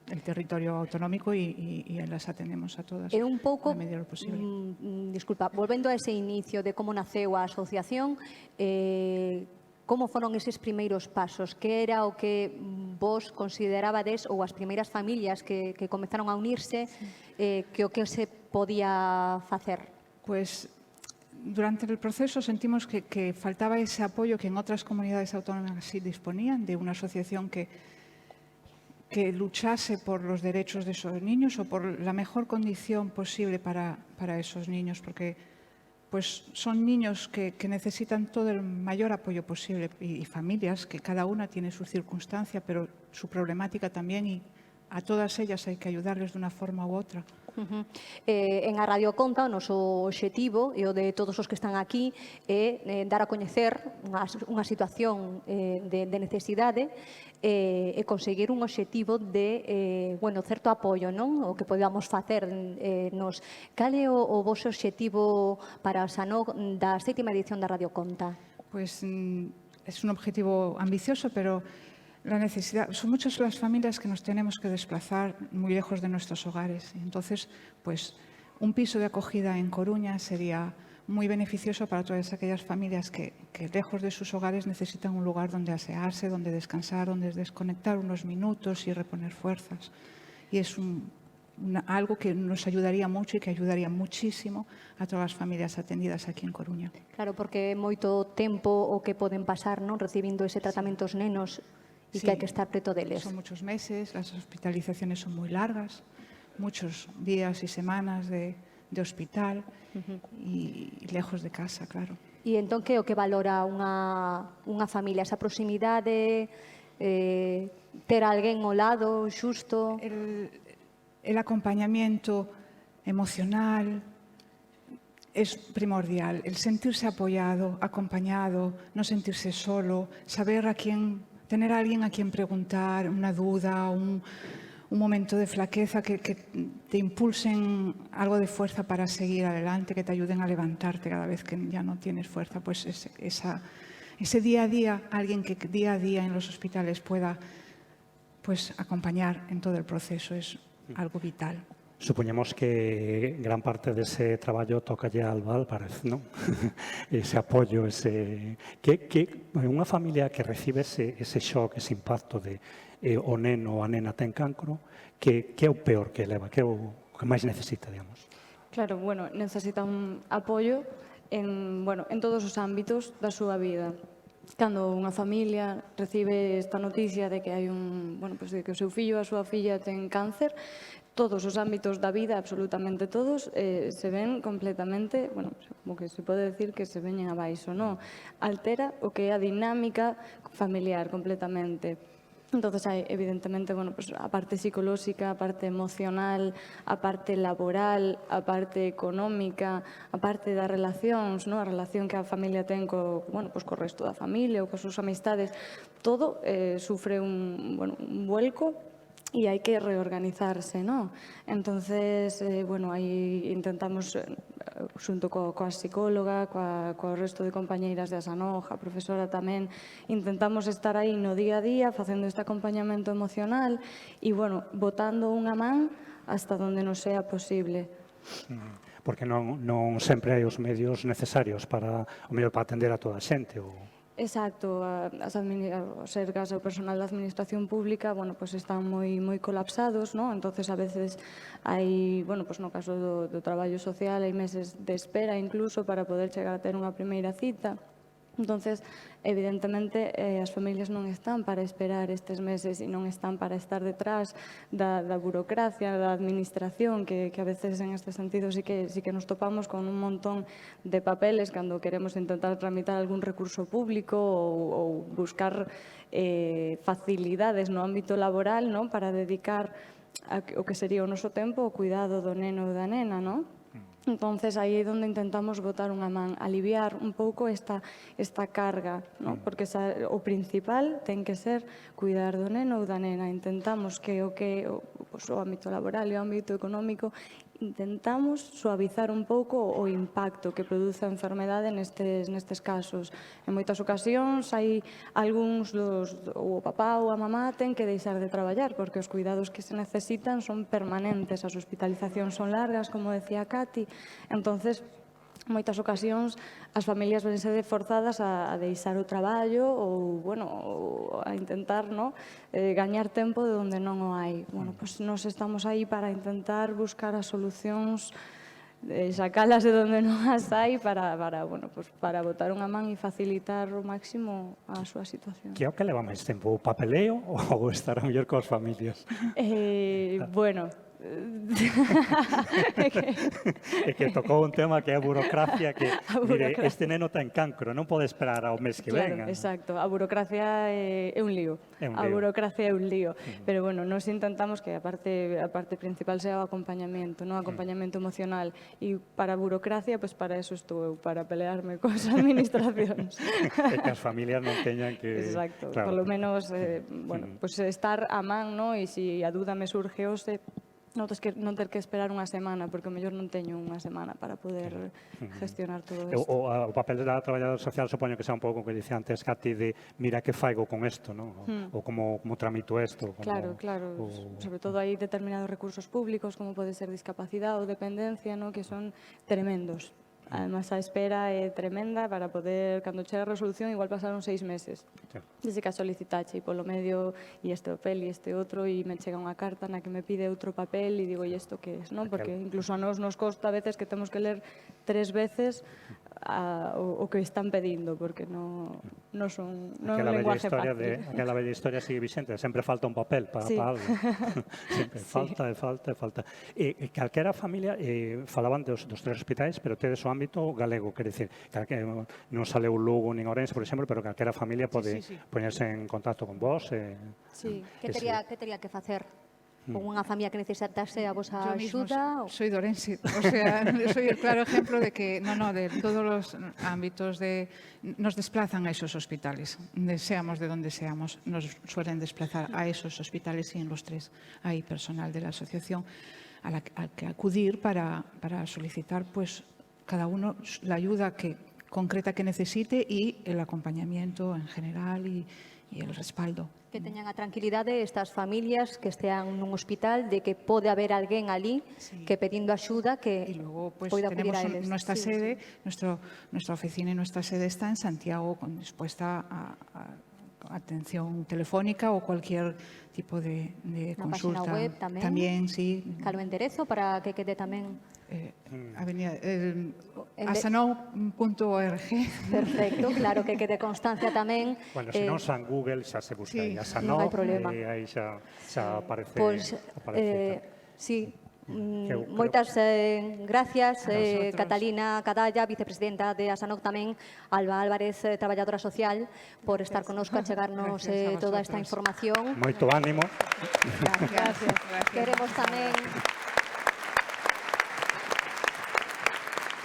el territorio autonómico y las atendemos a todas un pouco, a medida lo posible. Disculpa, volvendo a ese inicio de como naceu a asociación, como foron eses primeiros pasos? Que era o que vos considerabades, ou as primeiras familias que comezaron a unirse, que o que se podía facer? Pues durante el proceso sentimos que faltaba ese apoyo que en otras comunidades autónomas sí disponían, de una asociación que luchase por los derechos de esos niños o por la mejor condición posible para esos niños, porque pues son niños que necesitan todo el mayor apoyo posible y familias que cada una tiene su circunstancia, pero su problemática también, y a todas ellas hay que ayudarles de una forma u otra. En a Radio Conta, o noso obxectivo e o de todos os que están aquí é dar a coñecer unha situación de necesidade e conseguir un obxectivo de certo apoio, non? O que podamos facer nos. Cal é o vosso obxectivo para a Asanog da 7ª edición da Radio Conta? Pues es un objetivo ambicioso, pero la necesidad, son muchas las familias que nos tenemos que desplazar muy lejos de nuestros hogares. Entonces, pues un piso de acogida en Coruña sería muy beneficioso para todas aquellas familias que lejos de sus hogares necesitan un lugar donde asearse, donde descansar, donde desconectar unos minutos y reponer fuerzas. Y es algo que nos ayudaría mucho y que ayudaría muchísimo a todas as familias atendidas aquí en Coruña. Claro, porque é moito tempo o que poden pasar, non, recibindo ese tratamento os nenos e que hai que estar preto deles. Son muchos meses, las hospitalizaciones son muy largas, muchos días y semanas de hospital y lejos de casa, claro. E entón, que é o que valora unha familia? Esa proximidade, ter alguén ao lado, xusto? El acompañamiento emocional es primordial. El sentirse apoyado, acompañado, no sentirse solo, saber tener a alguien a quien preguntar, una duda, un momento de flaqueza que te impulsen algo de fuerza para seguir adelante, que te ayuden a levantarte cada vez que ya no tienes fuerza. Pues ese día a día, alguien que día a día en los hospitales pueda pues acompañar en todo el proceso es algo vital. Supoñemos que gran parte dese traballo toca ya al Álvarez, non? Ese apoio, unha familia que recibe ese shock, ese impacto de o neno ou a nena ten cancro, que é o peor que leva, que é o que máis necesita, digamos? Claro, necesita un apoio en todos os ámbitos da súa vida. Cando unha familia recibe esta noticia de que hai de que o seu fillo ou a súa filla ten cáncer, todos os ámbitos da vida, absolutamente todos, se ven completamente, como que se pode decir que se veñen abaixo, non? Altera o que é a dinámica familiar completamente. Entonces hai, evidentemente, a parte psicolóxica, a parte emocional, a parte laboral, a parte económica, a parte das relacións, a relación que a familia ten co resto da familia ou coas súas amistades, todo sufre un vuelco e hai que reorganizarse, non? Entonces, aí intentamos, xunto coa psicóloga, co resto de compañeiras de Asanoj, a profesora tamén, intentamos estar aí no día a día, facendo este acompañamento emocional e, botando unha man hasta onde nos sea posible. Porque non sempre hai os medios necesarios para atender a toda a xente, ou... Exacto, os sergas e o personal da administración pública, están moi colapsados, non? Entonces, a veces hai, no caso do traballo social, hai meses de espera incluso para poder chegar a ter unha primeira cita. Entonces, evidentemente, as familias non están para esperar estes meses e non están para estar detrás da burocracia, da administración, que a veces en este sentido sí que nos topamos con un montón de papeles cando queremos intentar tramitar algún recurso público ou buscar facilidades no ámbito laboral, non, para dedicar o que sería o noso tempo ao cuidado do neno ou da nena, non? Entonces, aí é onde intentamos botar unha man, aliviar un pouco esta carga, ¿no? Porque o principal ten que ser cuidar do neno ou da nena. Intentamos que o ámbito laboral e o ámbito económico intentamos suavizar un pouco o impacto que produce a enfermedade nestes casos. En moitas ocasións hai algúns o papá ou a mamá ten que deixar de traballar porque os cuidados que se necesitan son permanentes, as hospitalizacións son largas, como decía Cati. Entonces, en moitas ocasións as familias vense forzadas a deixar o traballo ou a intentar gañar tempo de onde non o hai. Nos estamos aí para intentar buscar as solucións, sacalas de onde non as hai para botar unha man e facilitar o máximo a súa situación. Que é o que leva máis tempo, o papeleo ou estar a mellor coas familias? É que tocou un tema que é a burocracia, que, mire, este neno ten cancro, non pode esperar ao mes que venga. Claro, exacto. A burocracia é un lío. A burocracia é un lío. Pero, nos intentamos que a parte principal sea o acompañamento, o acompañamento emocional. E para a burocracia, para eso estou eu, para pelearme coas administracións. E que as familias non teñan que... Exacto. Por lo menos, estar a man, e se a dúda me surge hoxe, non ter que esperar unha semana, porque o mellor non teño unha semana para poder gestionar todo isto. O papel da traballadora social supoño que sea un pouco que dice antes Cati de mira que faigo con isto, non? Ou como tramito isto. Claro, sobre todo hai determinados recursos públicos como pode ser discapacidade ou dependencia, que son tremendos. Además, a espera é tremenda para poder, cando chega a resolución, igual pasaron 6 meses. Desde que a solicitache, e polo medio, e este papel e este outro, e me chega unha carta na que me pide outro papel, e digo, e isto que é? Porque incluso a nos costa a veces que temos que ler 3 veces o que están pedindo, porque non son non é un lenguaje fácil. Aquela bella historia sigue vixente, sempre falta un papel para algo. Sempre falta. E calquera familia, falaban dos 3 hospitais, pero tedes o ámbito galego, quer dicir, non saleu Lugo nin Ourense, por exemplo, pero calquera familia pode poñerse en contacto con vos. Sí, que tería que facer? Con unha familia que necesitase a vosa axuda? Soy de Ourense, o sea, soy el claro ejemplo de que, de todos los ámbitos nos desplazan a esos hospitales, seamos de donde seamos, nos suelen desplazar a esos hospitales y en los 3 hay personal de la asociación al que acudir para solicitar, pues, cada uno la ayuda concreta que necesite y el acompañamiento en general y el respaldo. Que teñan a tranquilidade estas familias que estean nun hospital de que pode haber alguén ali que pedindo axuda que poida acudir a eles. Nuestra sede, nuestra oficina y nuestra sede está en Santiago, dispuesta a atención telefónica o cualquier tipo de consulta. Na página web tamén, sí. Calo enderezo para que quede tamén asanou.org. Perfecto, claro que quede constancia tamén. Bueno, se non San Google xa se busca aí Asanou, e aí xa aparece. Pois, sí, moitas gracias, Catalina Cadalla, vicepresidenta de Asanov, tamén Alba Álvarez, traballadora social, por estar connosco a chegarnos toda esta información. Moito ánimo. Gracias.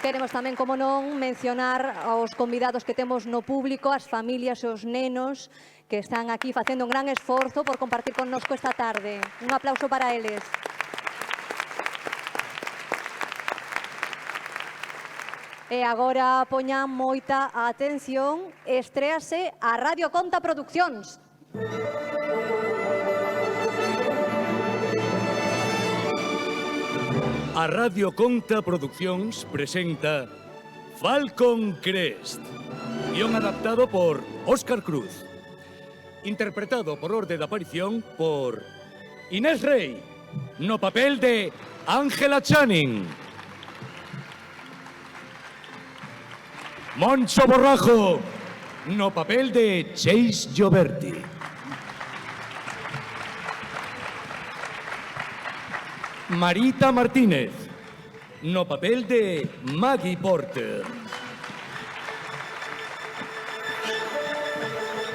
Queremos tamén, como non, mencionar aos convidados que temos no público, as familias e os nenos que están aquí facendo un gran esforzo por compartir connosco esta tarde. Un aplauso para eles. E agora poñan moita atención, estréase a Radio Conta Produccións. A Radio Conta Produccións presenta Falcon Crest, guión adaptado por Óscar Cruz, interpretado por orde de aparición por Inés Rey, no papel de Ángela Channing, Moncho Borrajo, no papel de Chase Gioberti, Marita Martínez, no papel de Maggie Porter.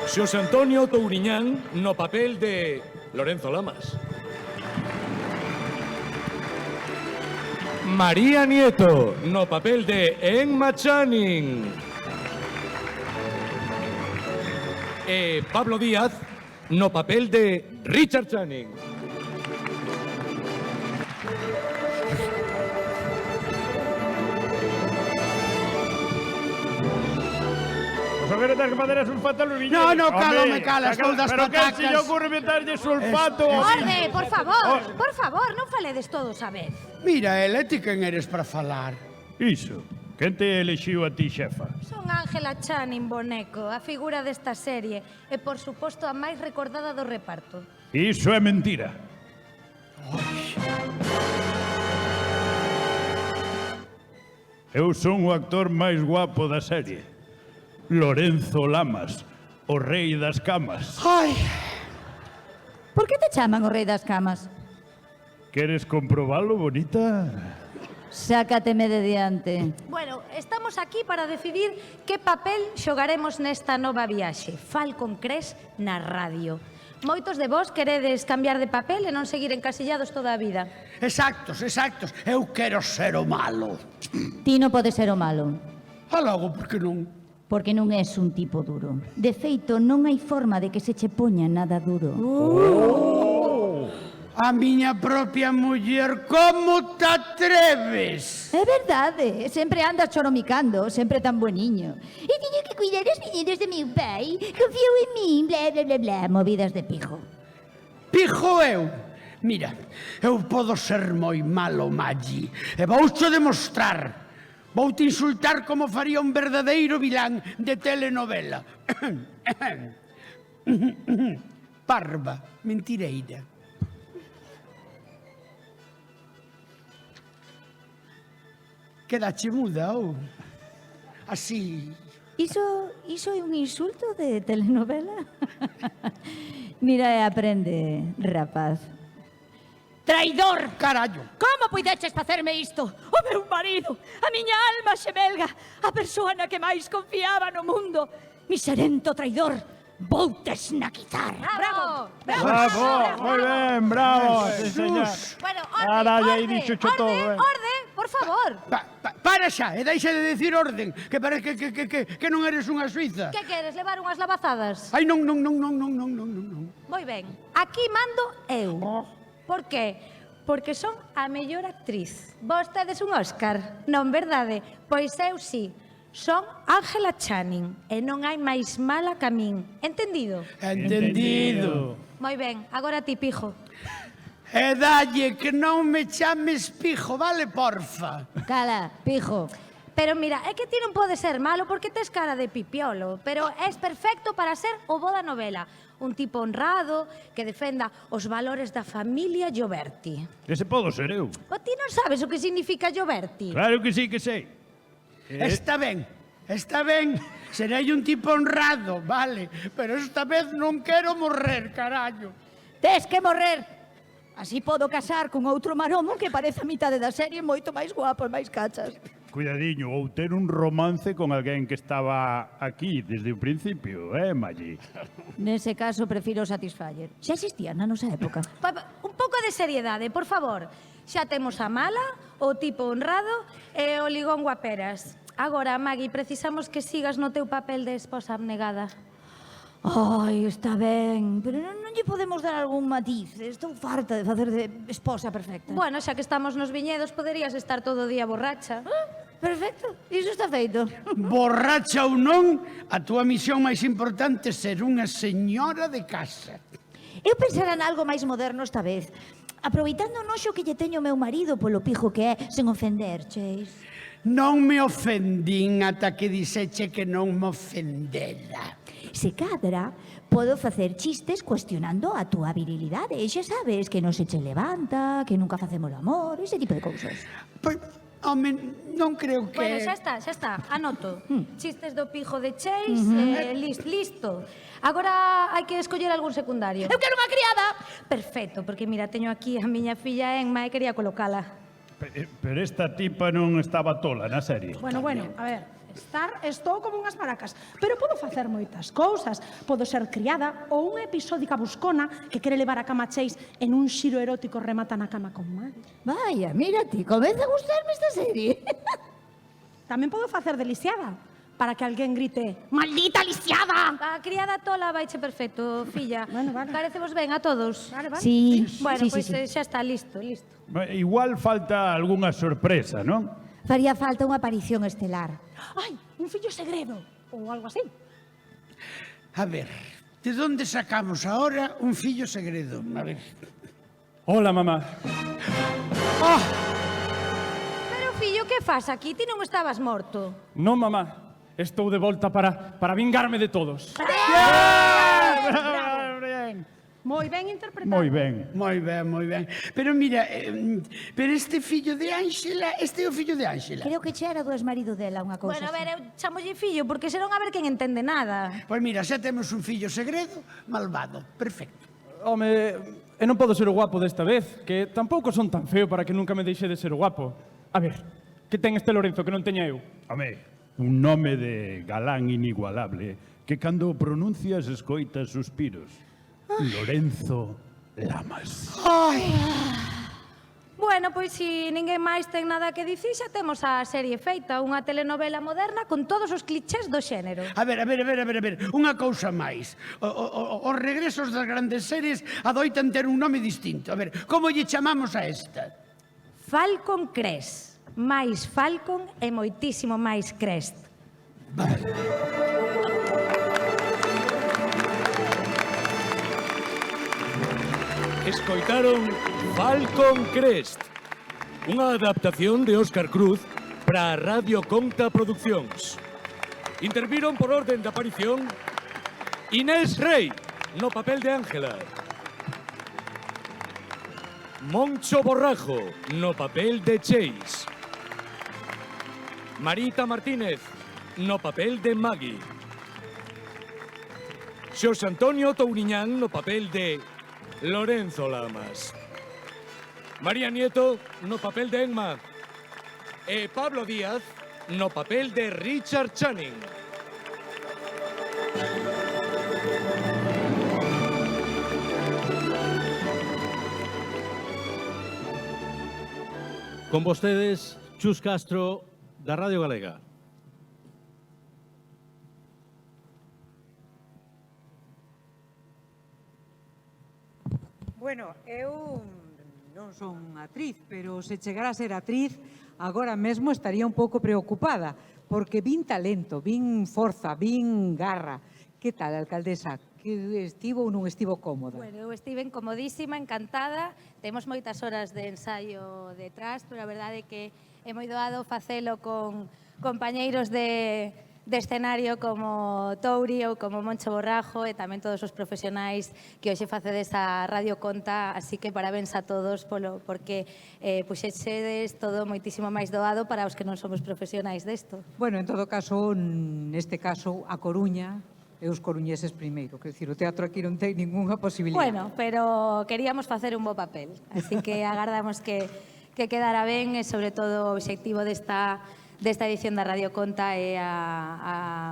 Xosé Antonio Touriñán, no papel de Lorenzo Lamas. María Nieto, no papel de Emma Channing. E Pablo Díaz, no papel de Richard Channing. Pero tens que facer sulfato a Luviñeira. No, cala, estou das patacas. Pero que se lle ocurre meterlle sulfato? Orde, por favor, non faledes todos a vez. Mira, Ela, ti quen eres para falar? Iso, quen te elixiu a ti, xefa? Son Ángela Channing Boneco, a figura desta serie e, por suposto, a máis recordada do reparto. Iso é mentira. Eu son o actor máis guapo da serie. Lorenzo Lamas, o rei das camas. Ai! Por que te chaman o rei das camas? Queres comprobalo, bonita? Sácateme de diante. Bueno, estamos aquí para decidir que papel xogaremos nesta nova viaxe. Falcon Crest na radio. Moitos de vós queredes cambiar de papel e non seguir encasillados toda a vida. Exactos. Eu quero ser o malo. Ti non podes ser o malo. Logo, por que non? Porque non és un tipo duro. De feito, non hai forma de que se che poña nada duro. A miña propia muller, como te atreves? É verdade, sempre andas choromicando, sempre tan bueniño. E teño que cuidar os viñedos de meu pai, confiou en min, bla, bla, bla, bla, movidas de pijo. Pijo eu? Mira, eu podo ser moi malo, Maggi, e voucho demostrar. Voute insultar como faría un verdadeiro vilán de telenovela. Parva, mentireira. Quedache muda, ou? Así... Iso é un insulto de telenovela? Mira e aprende, rapaz. Traidor! Carallo! Como puideches facerme isto? O meu marido, a miña alma xemelga, a persoa na que máis confiaba no mundo. Miserento traidor, voute esnaquizar. Bravo! Bravo, moi ben, bravo. Sí, señor. Bueno, Carallo, aí dixo todo, orde, por favor. Para xa, e deixa de decir orden, que parece que non eres unha suiza. Que queres, levar unhas lavazadas? Ai, non. Moi ben, aquí mando eu. Por que? Porque son a mellor actriz. Vos tedes un Óscar, non verdade? Pois eu sí. Son Ángela Channing e non hai máis mala que a min. Entendido? Entendido. Moi ben, agora ti, pijo. E dalle que non me chames pijo, vale, porfa? Cala, pijo. Pero mira, é que ti non podes ser malo porque tes cara de pipiolo, pero és perfecto para ser o bo da novela. Un tipo honrado que defenda os valores da familia Gioberti. Ese podo ser eu. O ti non sabes o que significa Gioberti? Claro que sí que sei. Está ben. Serei un tipo honrado, vale, pero esta vez non quero morrer, carallo. Tes que morrer. Así podo casar con outro maromo que parece a mitade da serie moito máis guapo e máis cachas. Cuidadiño, ou ter un romance con alguén que estaba aquí desde o principio, Maggi? Nese caso, prefiro o Satisfyer. Xa existía na nosa época. Un pouco de seriedade, por favor. Xa temos a mala, o tipo honrado e o ligón guaperas. Agora, Maggie, precisamos que sigas no teu papel de esposa abnegada. Ai, está ben, pero non lle podemos dar algún matiz. Estou farta de facer de esposa perfecta. Bueno, xa que estamos nos viñedos, poderías estar todo o día borracha. Perfecto, iso está feito. Borracha ou non, a túa misión máis importante é ser unha señora de casa. Eu pensara en algo máis moderno esta vez. Aproveitando o noxo que lle teño o meu marido polo pijo que é, sen ofender, cheis. Non me ofendín ata que dixeche que non me ofendera. Se cadra, podo facer chistes cuestionando a túa virilidade. E xa sabes que non se che levanta, que nunca facemos o amor, ese tipo de cousas. Pois, home, non creo que... Bueno, xa está, anoto. Chistes do pijo de Cheis, listo. Agora hai que escoller algún secundario. Eu quero unha criada! Perfecto, porque mira, teño aquí a miña filla Emma e quería colocala. Pero esta tipa non estaba tola na serie. Bueno, a ver, estou como unhas maracas, pero podo facer moitas cousas. Podo ser criada ou unha episódica buscona que quere levar a cama a Cheis en un xiro erótico remata na cama con Maggie. Vaya, mira ti, comeza a gustarme esta serie. Tamén podo facer de lisiada, para que alguén grite «Maldita lisiada!». A criada tola vaiche perfecto, filla. Vale. Parecevos ben a todos? Vale. Sí. Bueno, pois xa está, listo. Igual falta algunha sorpresa, non? Faría falta unha aparición estelar. Ai, un fillo segredo, ou algo así. A ver, de onde sacamos ahora un fillo segredo? A ver. Hola, mamá. Oh! Pero, fillo, que fas aquí? Ti non estabas morto. Non, mamá. Estou de volta para vingarme de todos. Moi ben interpretado. Moi ben. Pero mira, pero este fillo de Ángela, este é o fillo de Ángela. Creo que xa era do exmarido dela unha cousa. Bueno, a ver, eu chamolle fillo, porque senón a ver quen entende nada. Pois mira, xa temos un fillo segredo, malvado, perfecto. Home, eu non podo ser o guapo desta vez, que tampouco son tan feo para que nunca me deixe de ser o guapo. A ver, que ten este Lorenzo que non teña eu? Home, un nome de galán inigualable que cando pronuncias escoitas suspiros. Lorenzo Lamas. Bueno, Bueno, pois se ninguén máis ten nada que dicir, xa temos a serie feita, unha telenovela moderna con todos os clichés do xénero. A ver, unha cousa máis. Os regresos das grandes series adoitan ter un nome distinto. A ver, como lle chamamos a esta? Falcon Crest. Máis Falcon e moitísimo máis Crest. Escoitaron Falcon Crest, unha adaptación de Óscar Cruz para a Radio Conta Produccións. Interviron por orden de aparición Inés Rey, no papel de Ángela. Moncho Borrajo, no papel de Chase. Marita Martínez, no papel de Maggie. Xosé Antonio Touriñán, no papel de Lorenzo Lamas. María Nieto, no papel de Emma. E Pablo Díaz, no papel de Richard Channing. Con vostedes, Chus Castro, da Radio Galega. Bueno, eu non son actriz, pero se chegara a ser actriz, agora mesmo estaría un pouco preocupada, porque vin talento, vin forza, vin garra. Que tal, alcaldesa? Que estivo ou non estivo cómoda? Bueno, eu estive comodísima, encantada. Temos moitas horas de ensaio detrás, pero a verdade é que é moi doado facelo con compañeiros de escenario como Touri ou como Moncho Borrajo e tamén todos os profesionais que hoxe facedes a Radio Conta, así que parabéns a todos porque puxedes todo moitísimo máis doado para os que non somos profesionais desto. Bueno, en todo caso, neste caso, a Coruña e os coruñeses primeiro, que decir, o teatro aquí non ten ningunha posibilidade. Bueno, pero queríamos facer un bo papel, así que agardamos que quedara ben e sobre todo o obxectivo desta edición da Radio Conta é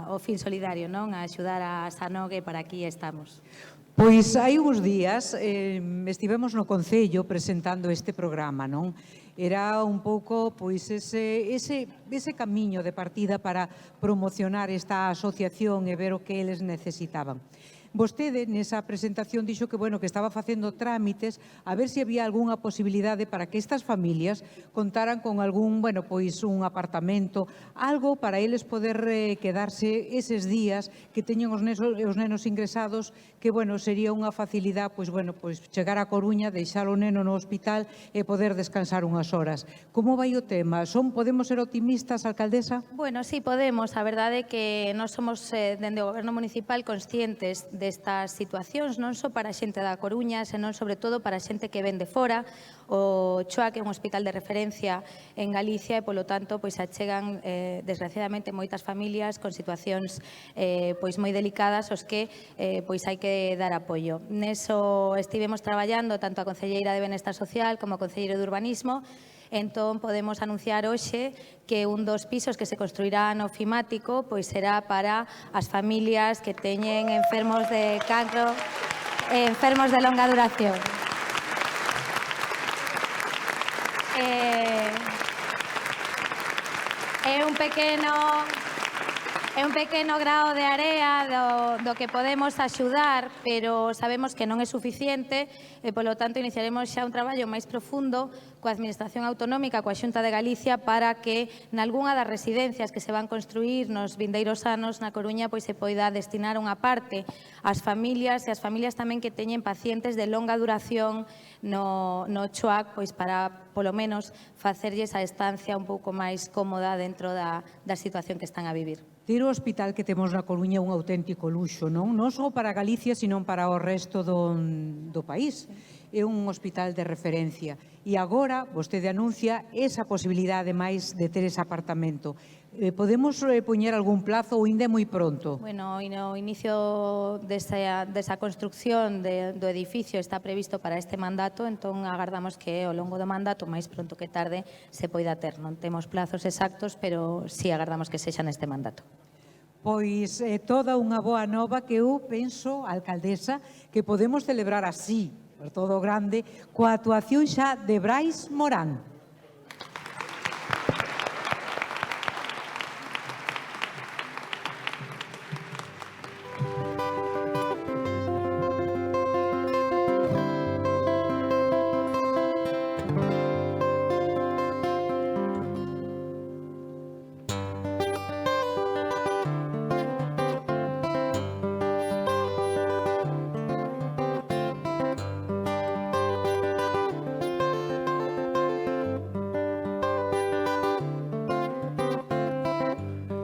o fin solidario, non? A axudar a Sanogue, para aquí estamos. Pois hai uns días estivemos no Concello presentando este programa, non? Era un pouco pois ese camiño de partida para promocionar esta asociación e ver o que eles necesitaban. Vostede, nesa presentación, dixo que, bueno, que estaba facendo trámites a ver se había algunha posibilidade para que estas familias contaran con algún, bueno, pois un apartamento, algo para eles poder quedarse eses días que teñen os nenos ingresados, que, bueno, sería unha facilidade, pois, bueno, pois chegar a Coruña, deixar o neno no hospital e poder descansar unhas horas. Como vai o tema? Podemos ser optimistas, alcaldesa? Bueno, sí, podemos. A verdade é que nós somos, dende o Goberno Municipal, conscientes destas situacións, non só para a xente da Coruña, senón sobre todo para a xente que ven de fora. O CHOAC é un hospital de referencia en Galicia e, polo tanto, pois achegan, desgraciadamente, moitas familias con situacións pois moi delicadas aos que pois hai que dar apoio. Neso estivemos traballando tanto a Concelleira de Benestar Social como a Concelleiro de Urbanismo. Entón, podemos anunciar hoxe que un dos pisos que se construirá no Fimático pois será para as familias que teñen enfermos de cancro e enfermos de longa duración. É un pequeno grao de area do que podemos axudar, pero sabemos que non é suficiente e, polo tanto, iniciaremos xa un traballo máis profundo coa Administración Autonómica, coa Xunta de Galicia, para que nalgúnha das residencias que se van construir nos vindeiros anos na Coruña pois se poida destinar unha parte ás familias e as familias tamén que teñen pacientes de longa duración no CHOAC, pois para, polo menos, facerlles a estancia un pouco máis cómoda dentro da situación que están a vivir. Ter o hospital que temos na Coruña é un auténtico luxo, non só para Galicia, sino para o resto do país. É un hospital de referencia. E agora, vostede anuncia esa posibilidade máis de ter ese apartamento. Podemos poñer algún plazo ou ainda é moi pronto? Bueno, o inicio desa construcción do edificio está previsto para este mandato, entón agardamos que ao longo do mandato, máis pronto que tarde, se poida ter. Non temos plazos exactos, pero sí agardamos que sexa neste mandato. Pois toda unha boa nova que eu penso, alcaldesa, que podemos celebrar así, todo grande, coa actuación xa de Brais Morán.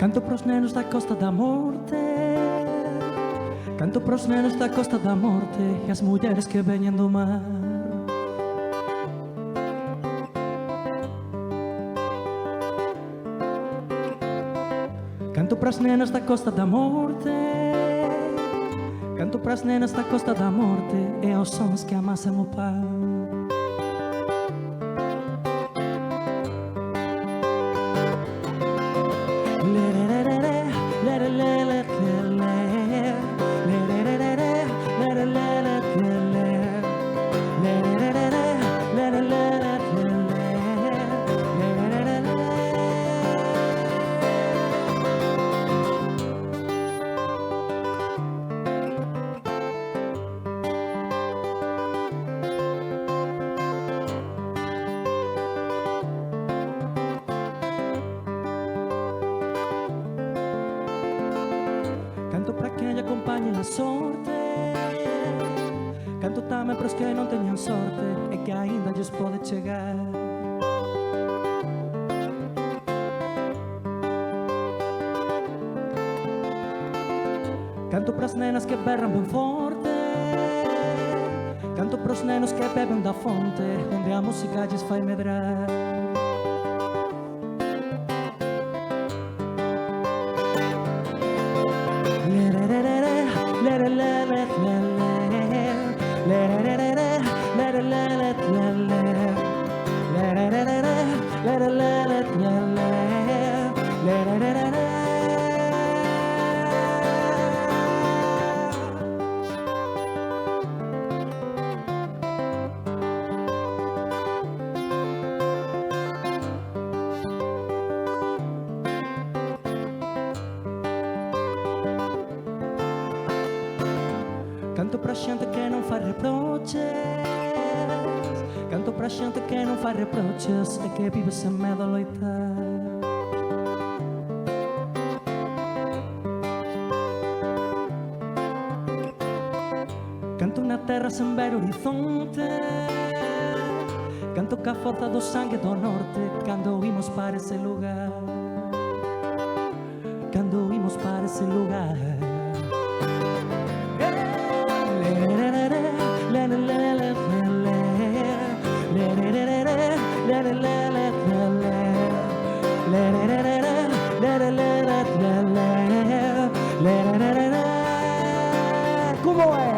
Canto pros nenos da Costa da Morte, canto pros nenos da Costa da Morte e as mulleres que veñen do mar. Canto pras nenas da Costa da Morte, canto pras nenas da Costa da Morte e aos sons que amasan o pan. Canto para que lle acompañe a sorte, canto tamén pros que non teñan sorte e que aínda lles pode chegar. Canto pras nenas que berran ben forte, canto pros nenos que beben da fonte onde a música lles fai medrar. Canto pra xente que non fai reproches, canto pra xente que non fai reproches e que vive sen medo a loitar. Canto na terra sen ver horizonte, canto ca forza do sangue do norte cando imos para ese lugar, cando imos para ese lugar. Como é?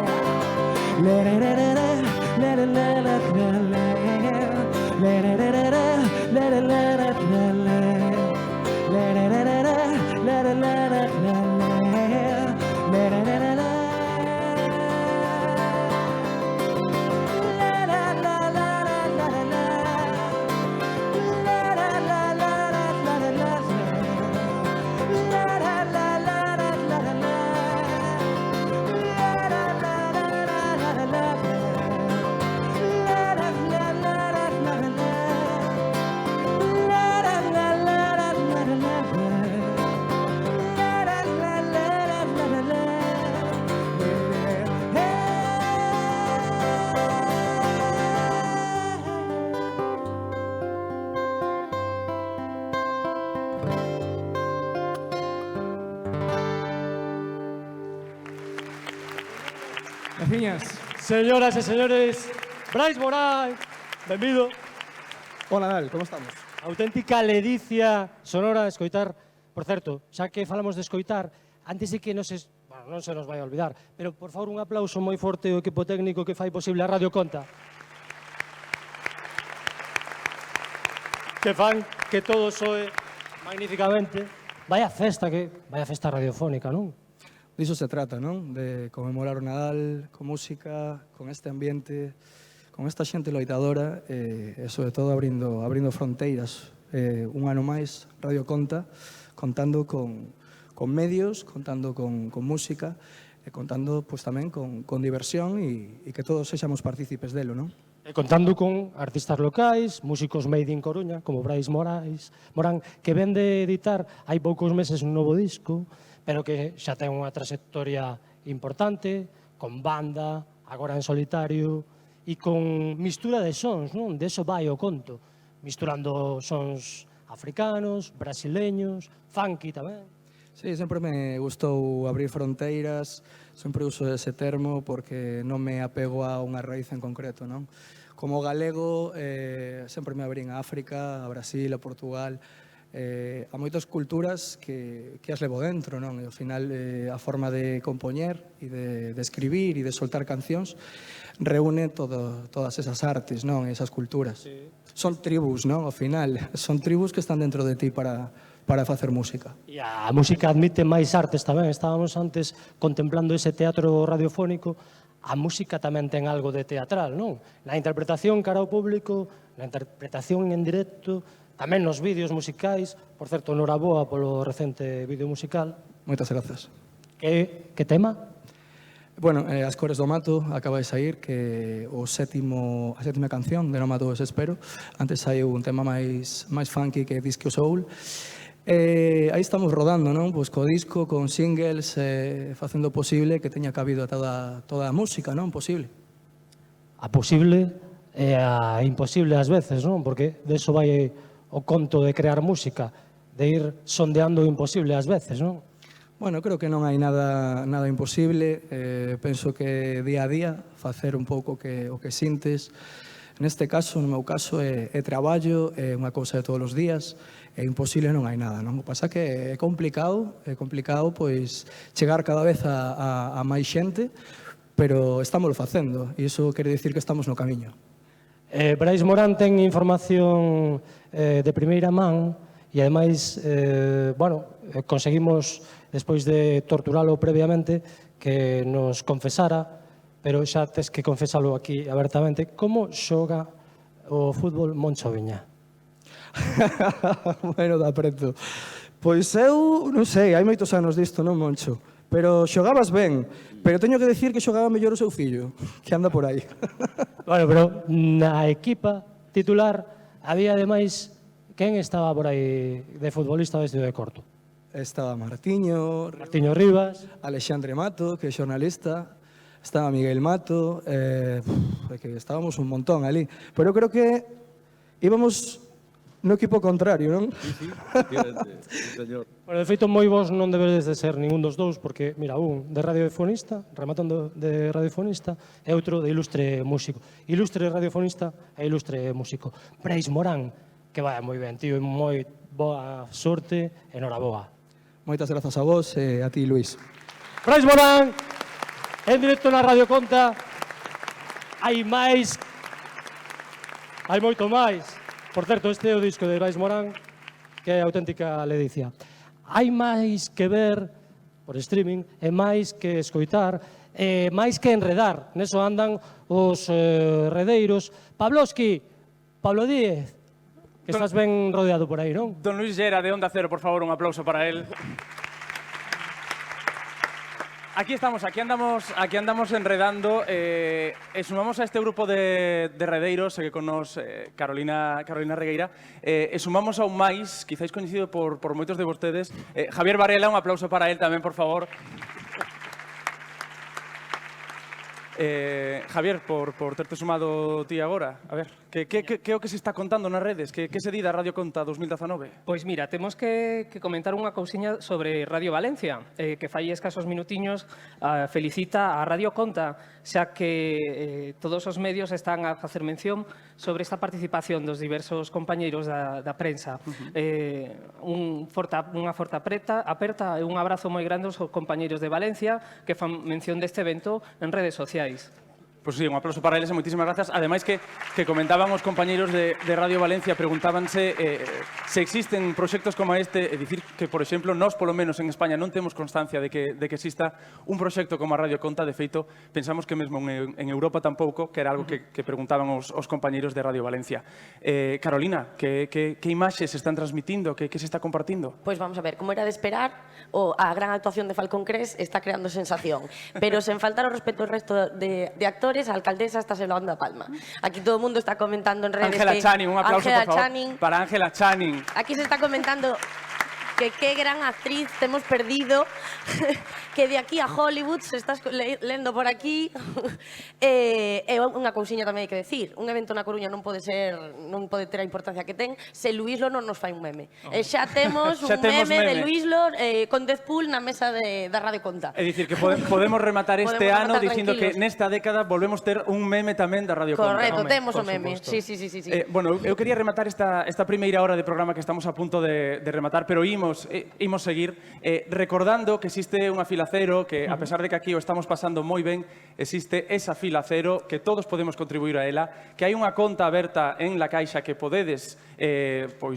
Señoras e señores, Brais Morán, benvido. Hola, Dal, como estamos? Auténtica ledicia sonora escoitar. Por certo, xa que falamos de escoitar, antes de que non se nos vai a olvidar, pero por favor un aplauso moi forte ao equipo técnico que fai posible a Radio Conta. Que fan que todo soe magníficamente. Vaya festa radiofónica, non? diso se trata, non? De conmemorar o Nadal con música, con este ambiente, con esta xente loitadora e sobre todo abrindo fronteiras. Un ano máis, Radio Conta, contando con medios, contando con música e contando tamén con diversión e que todos sexamos partícipes delo, non? E contando con artistas locais, músicos made in Coruña, como Brais Morán, que ven de editar hai poucos meses un novo disco, pero que xa ten unha trayectoria importante, con banda, agora en solitario, e con mistura de sons, non? De eso vai o conto, misturando sons africanos, brasileños, funky tamén. Sí, sempre me gustou abrir fronteiras, sempre uso ese termo porque non me apego a unha raíz en concreto, non? Como galego, sempre me abrín a África, a Brasil, a Portugal, a moitas culturas que as levo dentro, non? E ao final a forma de compoñer e de escribir e de soltar cancións reúne todas esas artes, non? Esas culturas. Son tribus, non? Ao final, son tribus que están dentro de ti para facer música. E a música admite máis artes tamén. Estábamos antes contemplando ese teatro radiofónico. A música tamén ten algo de teatral, non? Na interpretación cara ao público, na interpretación en directo, tamén nos vídeos musicais. Por certo, noraboa polo recente vídeo musical. Moitas grazas. Que tema? Bueno, As cores do mato acaba de sair, que a sétima canción de No mato desespero. Antes saiu un tema máis funky que Disque o Soul. Aí estamos rodando, non? Pois co disco, con singles, facendo posible que teña cabido toda a música, non? Posible. A posible e a imposible ás veces, non? Porque deso vai o conto de crear música, de ir sondeando o imposible ás veces, non? Bueno, creo que non hai nada imposible. Penso que día a día facer un pouco o que sintes. Neste caso, no meu caso, é traballo, é unha cousa de todos os días, é imposible non hai nada, non? O que pasa que é complicado pois chegar cada vez a máis xente, pero estámoslo facendo, e iso quere dicir que estamos no camiño. Brais Morán ten información de primeira man e ademais, conseguimos, despois de torturalo previamente, que nos confesara, pero xa tes que confesalo aquí abertamente, como xoga o fútbol Moncho Viña? Bueno, dá preto. Pois eu, non sei, hai moitos anos disto, non, Moncho? Pero xogabas ben, pero teño que decir que xogaba mellor o seu fillo, que anda por aí. Bueno, pero na equipa titular había ademais quen estaba por aí de futbolista vestido de corto? Estaba Martiño Rivas, Alexandre Mato, que é xornalista, estaba Miguel Mato, que estábamos un montón ali. Pero creo que íbamos no equipo contrario, non? Sí, efectivamente, señor. Bueno, de feito, moi vos non debedes de ser ningún dos dous, porque, mira, un de radiofonista, rematando de radiofonista, e outro de ilustre músico. Ilustre radiofonista e ilustre músico. Brais Morán, que vai moi ben, tío, moi boa sorte, enhoraboa. Moitas grazas a vos e a ti, Luís. Brais Morán, en directo na Radio Conta. Hai máis, hai moito máis. Por certo, este é o disco de Brais Morán, que é auténtica ledicia. Hai máis que ver por streaming, e máis que escoitar, e máis que enredar. Neso andan os redeiros. Pabloski, Pablo Díez, que estás ben rodeado por aí, non? Don Luis Llera, de Onda Cero, por favor, un aplauso para él. Aquí andamos enredando e sumamos a este grupo de redeiros que con nos Carolina Regueira e sumamos a un máis, quizáis coñecido por moitos de vostedes, Javier Varela, un aplauso para él tamén, por favor. Javier, por terte sumado ti agora, a ver, que é o que se está contando nas redes? Que se di da Radio Conta 2019? Pois mira, temos que comentar unha cousiña sobre Radio Valencia, que fai escasos minutiños felicita a Radio Conta, xa que todos os medios están a facer mención sobre esta participación dos diversos compañeiros da prensa. Unha forte aperta e un abrazo moi grande aos compañeiros de Valencia que fan mención deste evento en redes sociais. Pois sí, un aplauso para eles e moitísimas grazas. Ademais que comentaban os compañeiros de Radio Valencia, preguntábanse se existen proxectos como este, é dicir que, por exemplo, nós, polo menos en España, non temos constancia de que exista un proxecto como a Radio Conta. De feito, pensamos que mesmo en Europa tampouco, que era algo que preguntaban os compañeiros de Radio Valencia. Carolina, que imaxes se están transmitindo, que se está compartindo? Pois vamos a ver, como era de esperar, a gran actuación de Falcón Cres está creando sensación, pero sen faltar o respeto ao resto de actores, a alcaldesa está se dando a palma. Aquí todo o mundo está comentando en redes Ángela Channing, un aplauso, Ángela por favor, Channing. para Ángela Channing. Aquí se está comentando que qué gran actriz te hemos perdido, que de aquí a Hollywood se estás lendo por aquí. E unha cousiña tamén hai que decir, un evento na Coruña non pode ter a importancia que ten se Luislo non nos fai un meme. Xa temos un meme de Luislo con Deadpool na mesa da Radio Conta. É dicir, que podemos rematar este ano dicindo que nesta década volvemos ter un meme tamén da Radio Conta. Correcto, temos o meme. Sí. Bueno, eu quería rematar esta primeira hora de programa que estamos a punto de rematar, pero imos seguir recordando que existe unha fila cero, que a pesar de que aquí o estamos pasando moi ben, existe esa fila cero, que todos podemos contribuir a ela, que hai unha conta aberta en la Caixa que podedes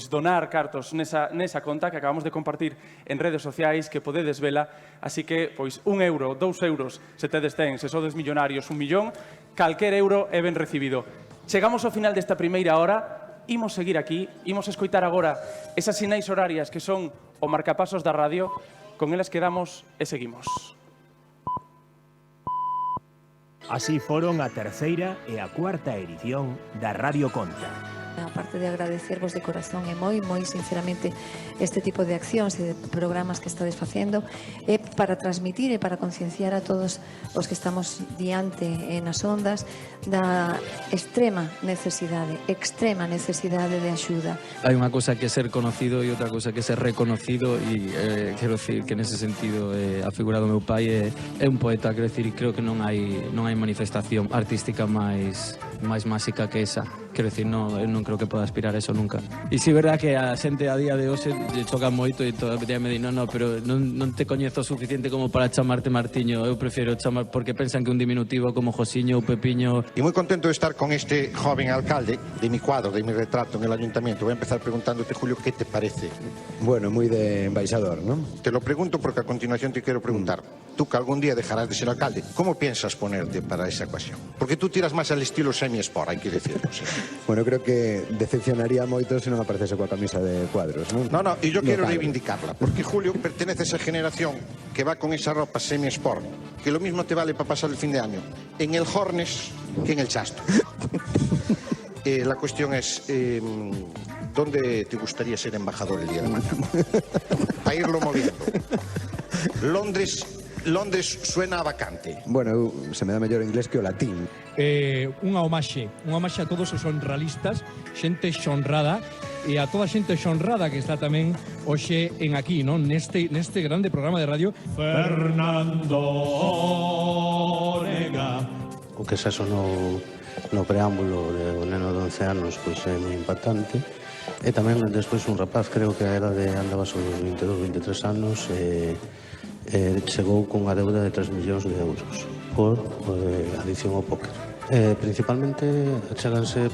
donar cartos nesa conta que acabamos de compartir en redes sociais, que podedes vela, así que 1 euro, 2 euros, se tedes ten, se sodes millonarios, 1 millón, calquer euro é ben recibido. Chegamos ao final desta primeira hora. Imos seguir aquí, imos escoitar agora esas sinais horarias que son o marcapasos da radio, con elas quedamos e seguimos. Así foron a terceira e a cuarta edición da Radio Conta. Aparte de agradecervos de corazón e moi sinceramente este tipo de accións e de programas que estades facendo é para transmitir e para concienciar a todos os que estamos diante nas ondas da extrema necesidade de axuda. Hai unha cosa que é ser conocido e outra cosa que é ser reconocido e quero decir que nese sentido a figura do meu pai é un poeta, quero decir, creo que non hai manifestación artística máis máxica que esa. Quero decir, non creo que poda aspirar a eso nunca. E si é verdad que a xente a día de hoxe lle choca moito e todavía me di, pero non te coñezo suficiente como para chamarte Martiño. Eu prefiro chamar porque pensan que un diminutivo como Josiño ou Pepiño. Y muy contento de estar con este joven alcalde de mi cuadro, de mi retrato en el ayuntamiento. Voy a empezar preguntándote, Julio, ¿qué te parece? Bueno, muy de embajador, ¿no? Te lo pregunto porque a continuación te quiero preguntar. Tú que algún día dejarás de ser alcalde, ¿cómo piensas ponerte para esa ocasión? Porque tú tiras más al estilo semi-sport, hay que decirlo. ¿Sí? Bueno, creo que decepcionaría moito se non aparecese coa camisa de cuadros, non? No, y yo quiero reivindicarla, porque Julio pertenece a esa generación que va con esa ropa semi-sport, que lo mismo te vale para pasar el fin de año en el Hornes que en el Chasto. La cuestión es, ¿dónde te gustaría ser embajador el día de mañana? Para irlo moviendo. Londres suena a vacante. Bueno, se me dá mellor inglés que o latín. Unha homaxe a todos os honralistas, xente xonrada, e a toda a xente xonrada que está tamén hoxe en aquí, non? Neste grande programa de radio. Fernando Onega. O que xa sonou no preámbulo de un neno de 11 anos, pois é moi impactante. E tamén despois un rapaz, creo que era andaba sobre os 22, 23 anos, chegou con a deuda de 3 millóns de euros por adicción ao póker. Principalmente cheganse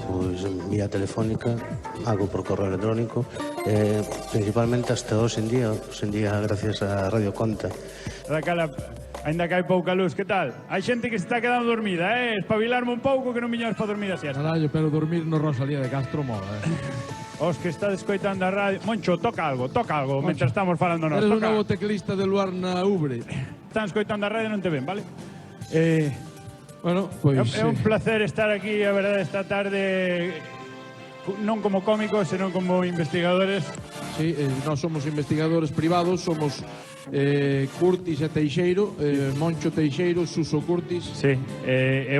vía telefónica, algo por correo electrónico, principalmente hasta hoxe en día gracias a Radio Conta. Racala, ainda que hai pouca luz, que tal? Hai xente que se está quedando dormida, espabilarme un pouco que non viñamos para dormir así. Carallo, pero dormir no Rosalía de Castro mola, Os que está escoitando a radio... Moncho, toca algo, mentre estamos falando nós. Eres un novo teclista de Luar na Ubre. Están escoitando a radio e non te ven, vale? Bueno, pois... É un placer estar aquí, a verdade, esta tarde, non como cómicos, senón como investigadores. Sí, nós somos investigadores privados, somos Curtis e Teixeiro, Moncho Teixeiro, Suso Curtis. Sí,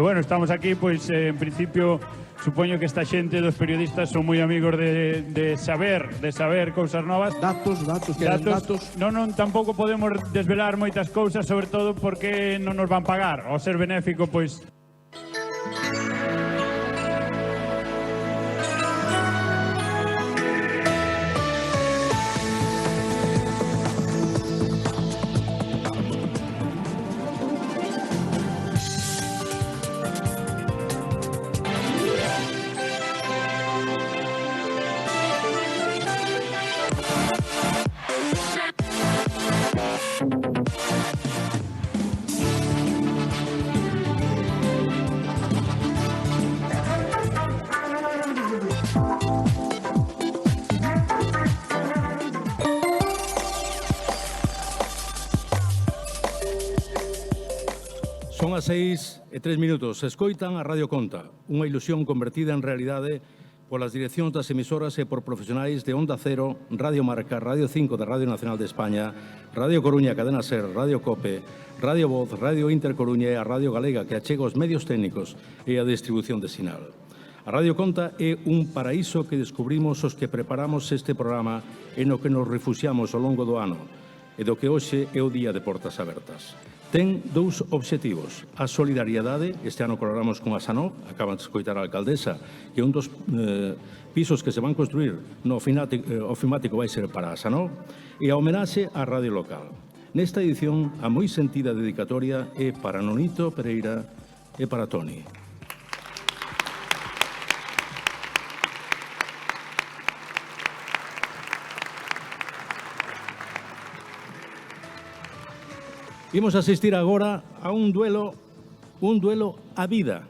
bueno, estamos aquí, pois, en principio... Supoño que esta xente dos periodistas son moi amigos de saber cousas novas. Datos. Non, tampouco podemos desvelar moitas cousas, sobre todo porque non nos van pagar. Ao ser benéfico, pois... Son as 6:03. Escoitan a Radio Conta, unha ilusión convertida en realidade polas direccións das emisoras e por profesionais de Onda Cero, Radio Marca, Radio 5 da Radio Nacional de España, Radio Coruña, Cadena Ser, Radio Cope, Radio Voz, Radio Intercoruña e a Radio Galega que achega os medios técnicos e a distribución de sinal. A Radio Conta é un paraíso que descubrimos os que preparamos este programa e no que nos refuxiamos ao longo do ano e do que hoxe é o Día de Portas Abertas. Ten dous obxectivos. A solidariedade, este ano colaboramos con a Sanó, acaban de escoitar a alcaldesa, que un dos pisos que se van construir no ofimático vai ser para a Sanó, e a homenaxe á radio local. Nesta edición, a moi sentida dedicatoria é para Nonito Pereira e para Toni. Imos asistir agora a un duelo a vida.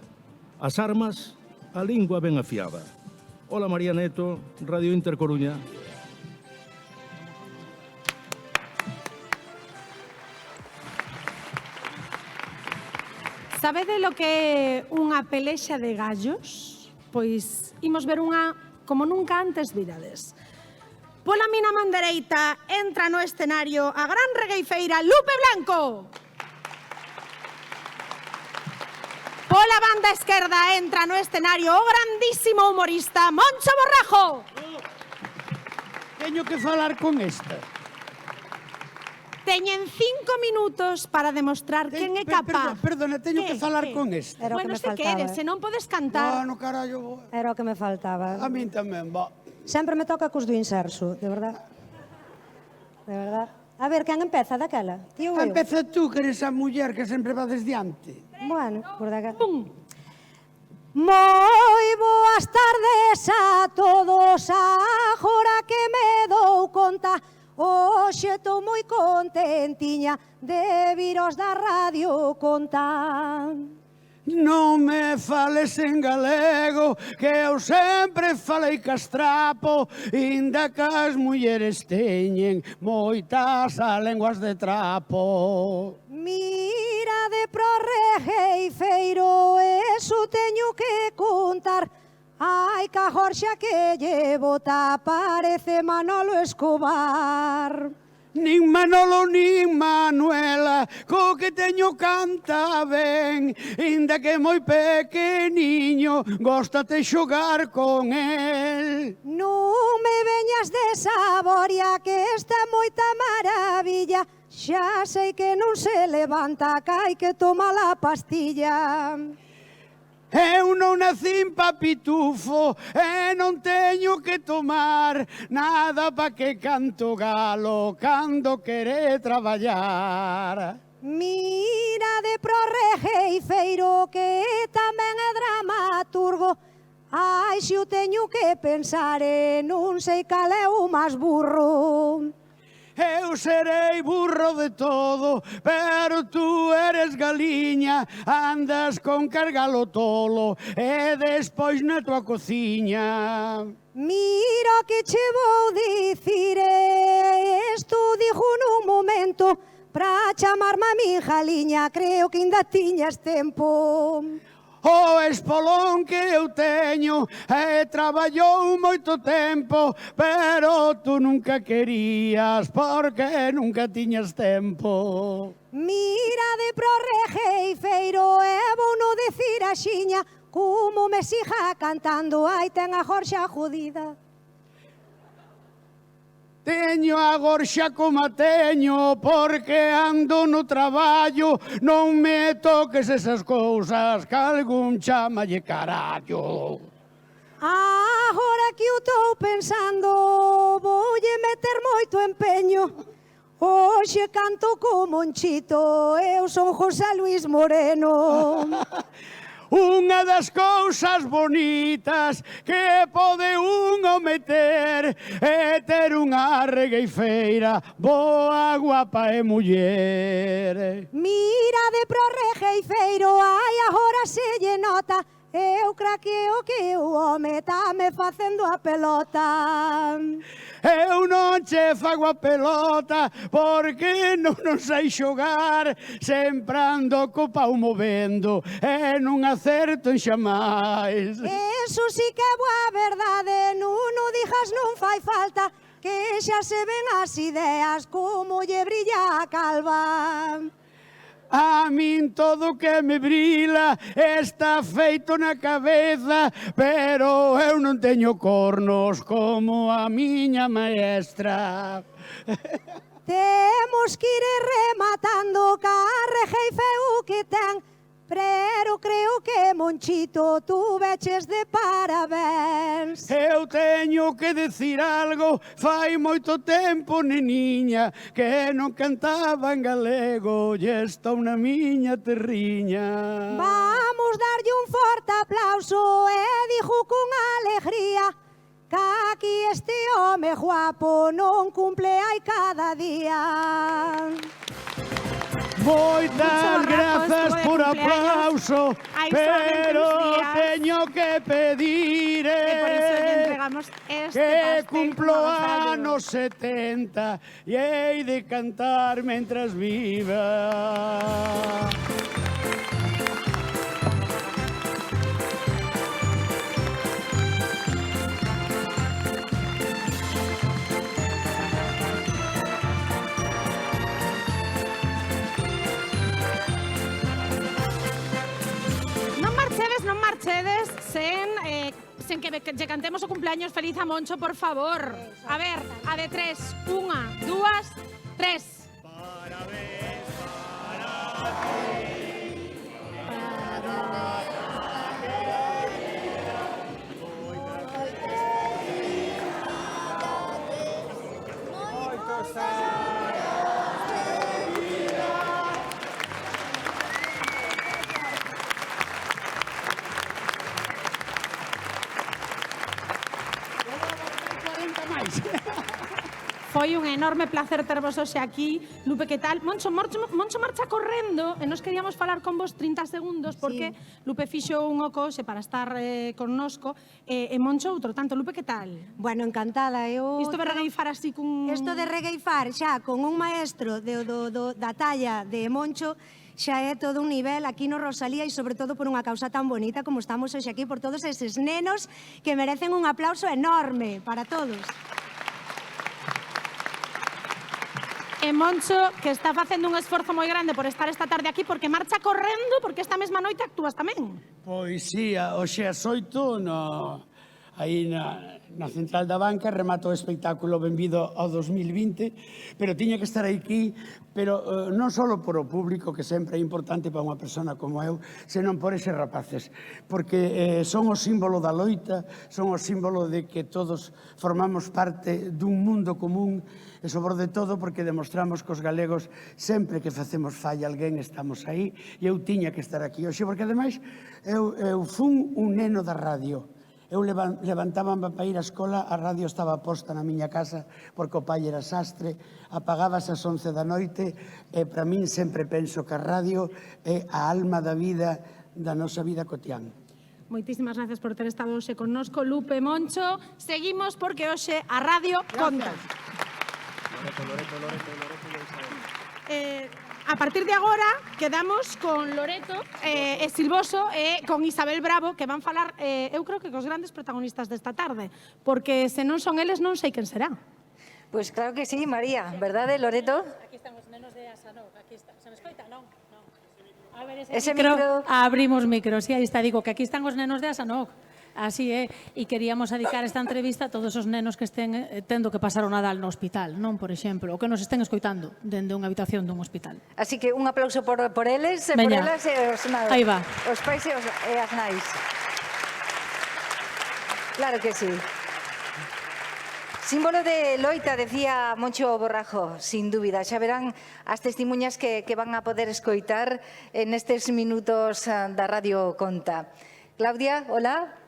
As armas, a lingua ben afiada. Hola, María Neto, Radio Intercoruña. Sabede lo que é unha pelexa de gallos? Pois imos ver unha como nunca antes virades. Pola mina man dereita entra no escenario a gran regueifeira Lupe Blanco. Pola banda esquerda entra no escenario o grandísimo humorista Moncho Borrajo. Teño que falar con esta. Teñen 5 minutos para demostrar quen é capaz. Perdona, teño que falar con esta. Bueno, se queres, se non podes cantar. Bueno, carallo. Era o que me faltaba. A min tamén, va. Sempre me toca cos do inserso, de verdad. De verdad. A ver, quen empeza daquela? Ti ou eu? Empeza tú, que eres a muller que sempre va desdiante. Bueno, por daquela. Moi boas tardes a todos, agora que me dou conta, hoxe estou moi contentiña de viros da Radio Conta. Non me fales en galego, que eu sempre falei castrapo, inda que as mulleres teñen moitas a lenguas de trapo. Mira de pro regueifeiro, eso teño que contar. Ai, que a Jorxa que lle bota parece Manolo Escobar. Nin Manolo, nin Manuela, co que teño canta ben, inda que moi pequeniño, góstate xogar con el. Non me veñas de Saboria, que esta é moita maravilla, xa sei que non se levanta, que hai que tomar a pastilla. Eu non nacín pa pitufo e non teño que tomar nada pa que canto galo cando quere traballar. Mira de pro regueifeiro, que tamén é dramaturgo. Ai, se o teño que pensar e non sei cal é o máis burro. Eu serei burro de todo, pero tú eres galiña, andas con cargalo tolo e despois na tua cociña. Mira que che vou dicir, isto dixo nun momento, pra chamarme a mi galiña, creo que ainda tiñas tempo. O espolón que eu teño traballou moito tempo, pero tú nunca querías porque nunca tiñas tempo. Mira de pro regueifeiro, e vou no dicir a xiña, como me siga cantando, ai ten a Jorxa jodida. Teño a gorxa como a teño, porque ando no traballo, non me toques esas cousas, que algún chamalle carallo. Agora que eu estou pensando, voulle meter moito empeño. Hoxe canto como Monchito, eu son José Luis Moreno. Unha das cousas bonitas que pode unha meter é ter unha regueifeira boa, guapa e muller. Mira de pro regueifeiro, ai, agora se lle nota, Eu craqueo que o home tá me facendo a pelota. Eu non che fago a pelota porque non sei xogar, sempre ando co pau movendo e non acerto en xamais. Eso sí que é boa verdade, non o dijas non fai falta, que xa se ven as ideas como lle brilla a calva. A min todo que me brila está feito na cabeza, pero eu non teño cornos como a miña maestra. Temos que ir rematando carreje o que ten, pero creo que, Monchito, tú veches de parabéns. Eu teño que decir algo, fai moito tempo, neniña, que non cantaba en galego e estou na miña terriña. Vamos darlle un forte aplauso e dixo con alegría que aquí este home guapo non cumple hai cada día. Moitas grazas por aplauso, pero teño que pedir que cumplo anos 70 e hei de cantar mentras viva. Non marchedes sen que lle cantemos o cumpleaños feliz a Moncho, por favor. A ver, a de 3, 1, 2, 3. Parabéns para ti. Moitos Foi un enorme placer tervos hoxe aquí. Lupe, que tal? Moncho marcha correndo e nos queríamos falar con vos 30 segundos porque Lupe fixo un oco hoxe para estar connosco e Moncho outro tanto. Lupe, que tal? Bueno, encantada. Isto de regueifar así cun... Isto de regueifar xa con un maestro da talla de Moncho xa é todo un nivel aquí no Rosalía e sobre todo por unha causa tan bonita como estamos hoxe aquí, por todos eses nenos que merecen un aplauso enorme para todos. E Moncho, que está facendo un esforzo moi grande por estar esta tarde aquí, porque marcha correndo, porque esta mesma noite actúas tamén. Pois sí, hoxe as 8 aí na Central da Banca remato o espectáculo Benvido ao 2020, pero tiña que estar aquí, pero non só por o público, que sempre é importante para unha persona como eu, senón por eses rapaces, porque son o símbolo da loita, son o símbolo de que todos formamos parte dun mundo común, e sobre de todo porque demostramos que os galegos sempre que facemos falla alguén estamos aí, e eu tiña que estar aquí hoxe, porque ademais eu fun un neno da radio. Eu levantábame para ir á escola, a radio estaba posta na miña casa porque o pai era sastre, apagábase ás 11 da noite e para min sempre penso que a radio é a alma da vida, da nosa vida cotián. Moitísimas gracias por ter estado hoxe connosco, Lupe, Moncho. Seguimos porque hoxe a radio conta. A partir de agora quedamos con Loreto e Silvoso e con Isabel Bravo, que van falar, eu creo que cos grandes protagonistas desta tarde, porque se non son eles non sei quen será. Pues claro que sí, María, verdade, Loreto? Aquí estamos nenos de Asanov, aquí está. Se me escoita? Non. A ver, ese micro. Abrimos micros, e aí está, digo que aquí están os nenos de Asanov. Así é, e queríamos dedicar esta entrevista a todos os nenos que estén tendo que pasar o Nadal no hospital, non, por exemplo, ou que nos estén escoitando dende unha habitación dun hospital. Así que un aplauso por eles, por elas e os nais. Aí va. Os pais e as nais. Claro que sí. Símbolo de loita, decía Moncho Borrajo, sin dúbida. Xa verán as testimuñas que van a poder escoitar nestes minutos da Radio Conta. Claudia, hola.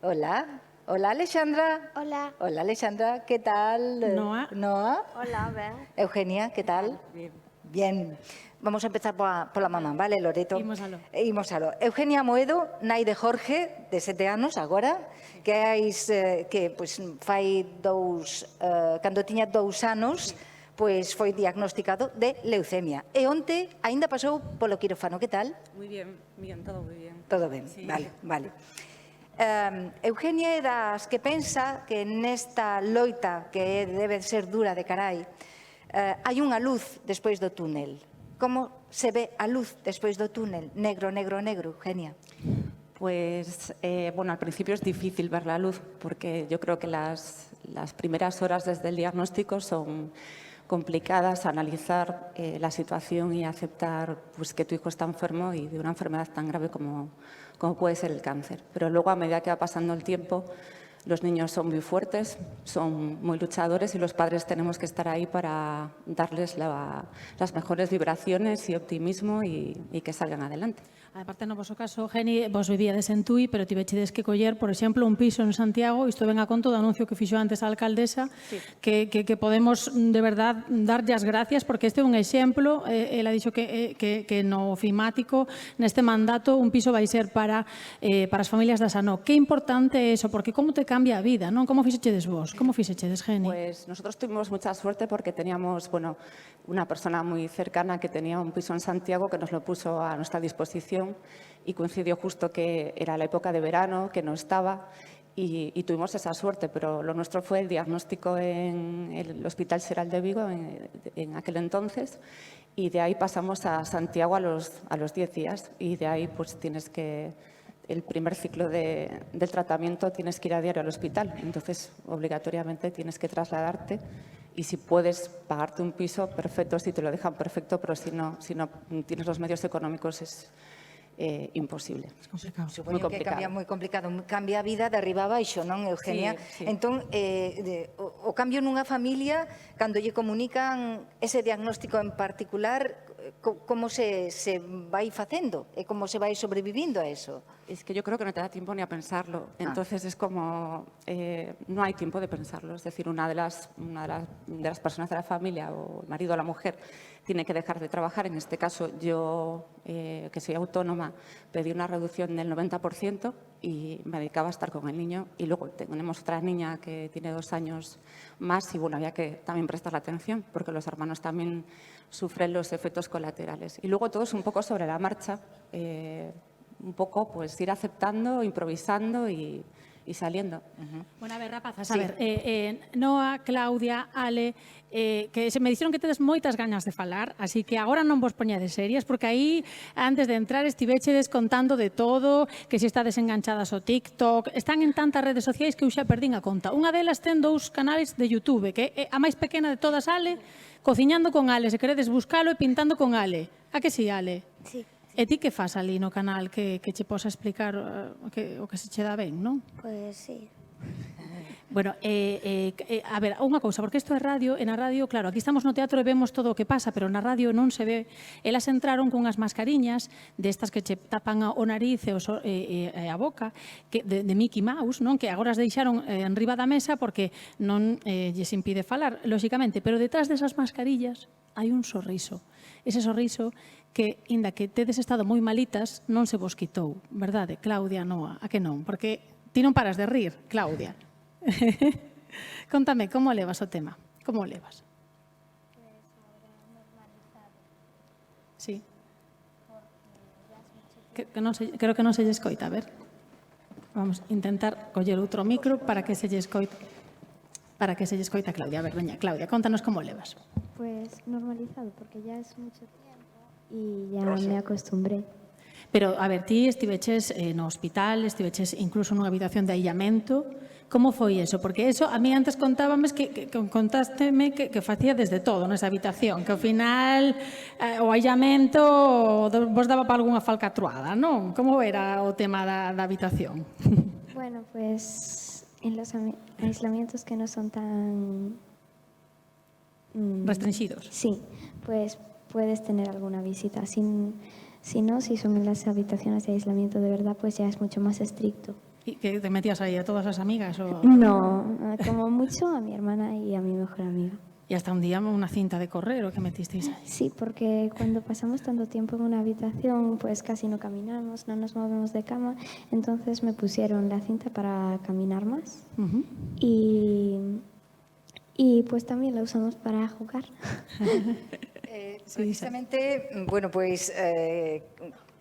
Hola. Hola, Alexandra. Hola. Hola, Alexandra. ¿Qué tal? Noa. Noa. Hola, ben. Eugenia, ¿qué tal? Bien. Bien. Vamos a empezar pola mamá, vale, Loreto? Imos aló. Imos aló. Eugenia Moedo, nai de Jorge, de 7 anos agora, que fai cando tiña 2 anos, pois foi diagnosticado de leucemia. E onte aínda pasou polo quirófano, que tal? Muy bien, todo muy bien. Todo ben, Sí. vale. Eugenia é das que pensa que nesta loita que debe ser dura de carai, hai unha luz despois do túnel. Como se ve a luz despois do túnel? Negro, negro, negro, Eugenia. Pues, bueno, al principio es difícil ver la luz porque yo creo que las primeras horas desde el diagnóstico son complicadas, analizar la situación y aceptar pues, que tu hijo está enfermo y de una enfermedad tan grave como puede ser el cáncer. Pero luego, a medida que va pasando el tiempo, los niños son muy fuertes, son muy luchadores y los padres tenemos que estar ahí para darles las mejores vibraciones y optimismo y que salgan adelante. Aparte, no voso caso, Geni, vos vivíades en Tui, pero tivechedes que coller, por exemplo, un piso en Santiago, isto ven a conto do anuncio que fixo antes a alcaldesa, que podemos, de verdad, darlle as gracias, porque este é un exemplo, ela dixo que no ofimático, neste mandato, un piso vai ser para as familias da Sanó. Que importante é eso, porque como te cambia a vida, non? Como fixechedes vos? Como fixechedes, Geni? Pues nosotros tuvimos mucha suerte porque teníamos, bueno, una persona muy cercana que tenía un piso en Santiago que nos lo puso a nuestra disposición y coincidió justo que era la época de verano, que no estaba y tuvimos esa suerte, pero lo nuestro fue el diagnóstico en el Hospital Xeral de Vigo en aquel entonces y de ahí pasamos a Santiago a los 10 días y de ahí pues tienes que... El primer ciclo del tratamiento tienes que ir a diario al hospital, entonces obligatoriamente tienes que trasladarte y si puedes pagarte un piso, perfecto, si te lo dejan, perfecto, pero si no tienes los medios económicos es imposible. Es complicado. Supoño que cambia moi complicado, cambia a vida de arriba a baixo, non, Eugenia? Sí. Entón, o cambio nunha familia, cando lle comunican ese diagnóstico en particular, como se vai facendo e como se vai sobrevivindo a eso? Es que yo creo que no te da tiempo ni a pensarlo. Entonces es como, no hay tiempo de pensarlo. Es decir, una de las personas de la familia, o el marido o la mujer, tiene que dejar de trabajar. En este caso, yo, que soy autónoma, pedí una reducción del 90% y me dedicaba a estar con el niño. Y luego tenemos otra niña que tiene 2 años más y bueno, había que también prestarle atención porque los hermanos también sufren los efectos colaterales. Y luego todo es un poco sobre la marcha, un poco pues ir aceptando, improvisando y saliendo. Bueno, a ver, rapazas, Sí. a ver, Noa, Claudia, Ale, que se me dixeron que tedes moitas gañas de falar, así que agora non vos poñades serias, porque aí, antes de entrar, estivechedes contando de todo, que se estades enganchadas ao TikTok, están en tantas redes sociais que eu xa perdín a conta. Unha delas ten 2 canales de YouTube, que é a máis pequena de todas, Ale, Cociñando con Ale, se queredes buscalo, e Pintando con Ale. A que si, Ale? Sí. E ti que fas ali no canal que che posa explicar o que se che dá ben, non? Pues sí. Bueno, a ver, unha cousa, porque isto é radio, e na radio, claro, aquí estamos no teatro e vemos todo o que pasa, pero na radio non se ve. Elas entraron cunhas mascariñas destas que che tapan o nariz e a boca, de Mickey Mouse, non? Que agora as deixaron enriba da mesa porque non lles impide falar, lóxicamente, pero detrás desas mascarillas hai un sorriso. Ese sorriso que, inda que tedes estado moi malitas, non se vos quitou, verdade, Claudia, Noa? A que non? Porque ti non paras de rir, Claudia. Contame, como levas o tema? Como o levas? Sí. Creo que non se lle escoita, a ver. Vamos a intentar coller outro micro para que se lle escoita. Para que se lle escoita a Claudia. A ver, veña, Claudia, contanos como levas. Pues normalizado, porque ya es mucho tiempo y ya me acostumbré. Pero, a ver, ti estiveches no hospital, estiveches incluso nunha habitación de aillamento. Como foi eso? Porque eso, a mí antes contábames contásteme que facía desde todo nesa habitación, que ao final o aillamento vos daba para algunha falcatruada, non? Como era o tema da habitación? Bueno, pues en los aislamientos que no son tan... restringidos. Sí, pues puedes tener alguna visita. Si no, si son en las habitaciones de aislamiento de verdad, pues ya es mucho más estricto. ¿Y que te metías ahí a todas las amigas? O... No, como mucho a mi hermana y a mi mejor amiga. Y hasta un día una cinta de correr o que metisteis ahí. Sí, porque cuando pasamos tanto tiempo en una habitación, pues casi no caminamos, no nos movemos de cama. Entonces me pusieron la cinta para caminar más. Y pues también la usamos para jugar. Precisamente, bueno, pois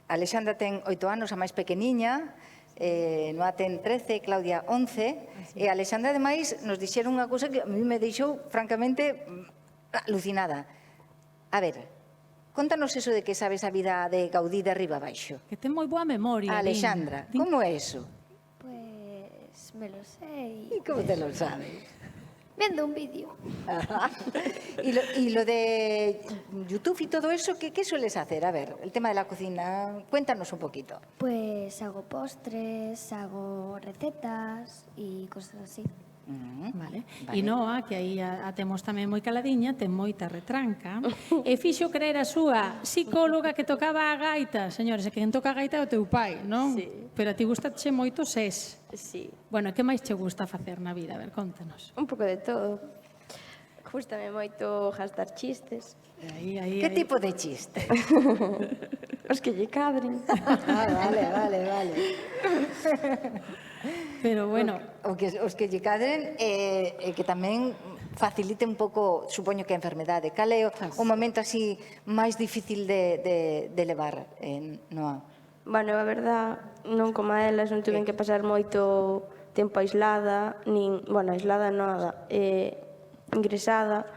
Alexandra ten 8 anos, a máis pequeniña, Noa ten 13, Claudia 11, e Alexandra, ademais, nos dixeron unha cousa que a mí me deixou, francamente, alucinada. A ver, contanos eso de que sabes a vida de Gaudí de arriba abaixo. Que ten moi boa memoria. Alexandra, como é eso? Pues me lo sé. E como te lo sabes? Viendo un vídeo. Y lo de YouTube y todo eso, ¿qué sueles hacer? A ver, el tema de la cocina, cuéntanos un poquito. Pues hago postres, hago recetas y cosas así. Vale. E Noa, que aí a temos tamén moi caladiña, ten moita retranca, e fixo creer a súa psicóloga que tocaba a gaita. Señores, é que quen toca a gaita é o teu pai, non? Sí. Pero a ti gustache moito SES. Sí. Bueno, que máis che gusta facer na vida? A ver, contanos. Un pouco de todo. Gústame moito gastar chistes. Que tipo de chiste? Os que lle cadren. Vale. Pero bueno, os que lle cadren que tamén facilite un pouco, supoño que a enfermedade. Cal é o momento así máis difícil de levar, Noa? Bueno, a verdad, non como a elas, non tuven que pasar moito tempo aislada, aislada nada, ingresada,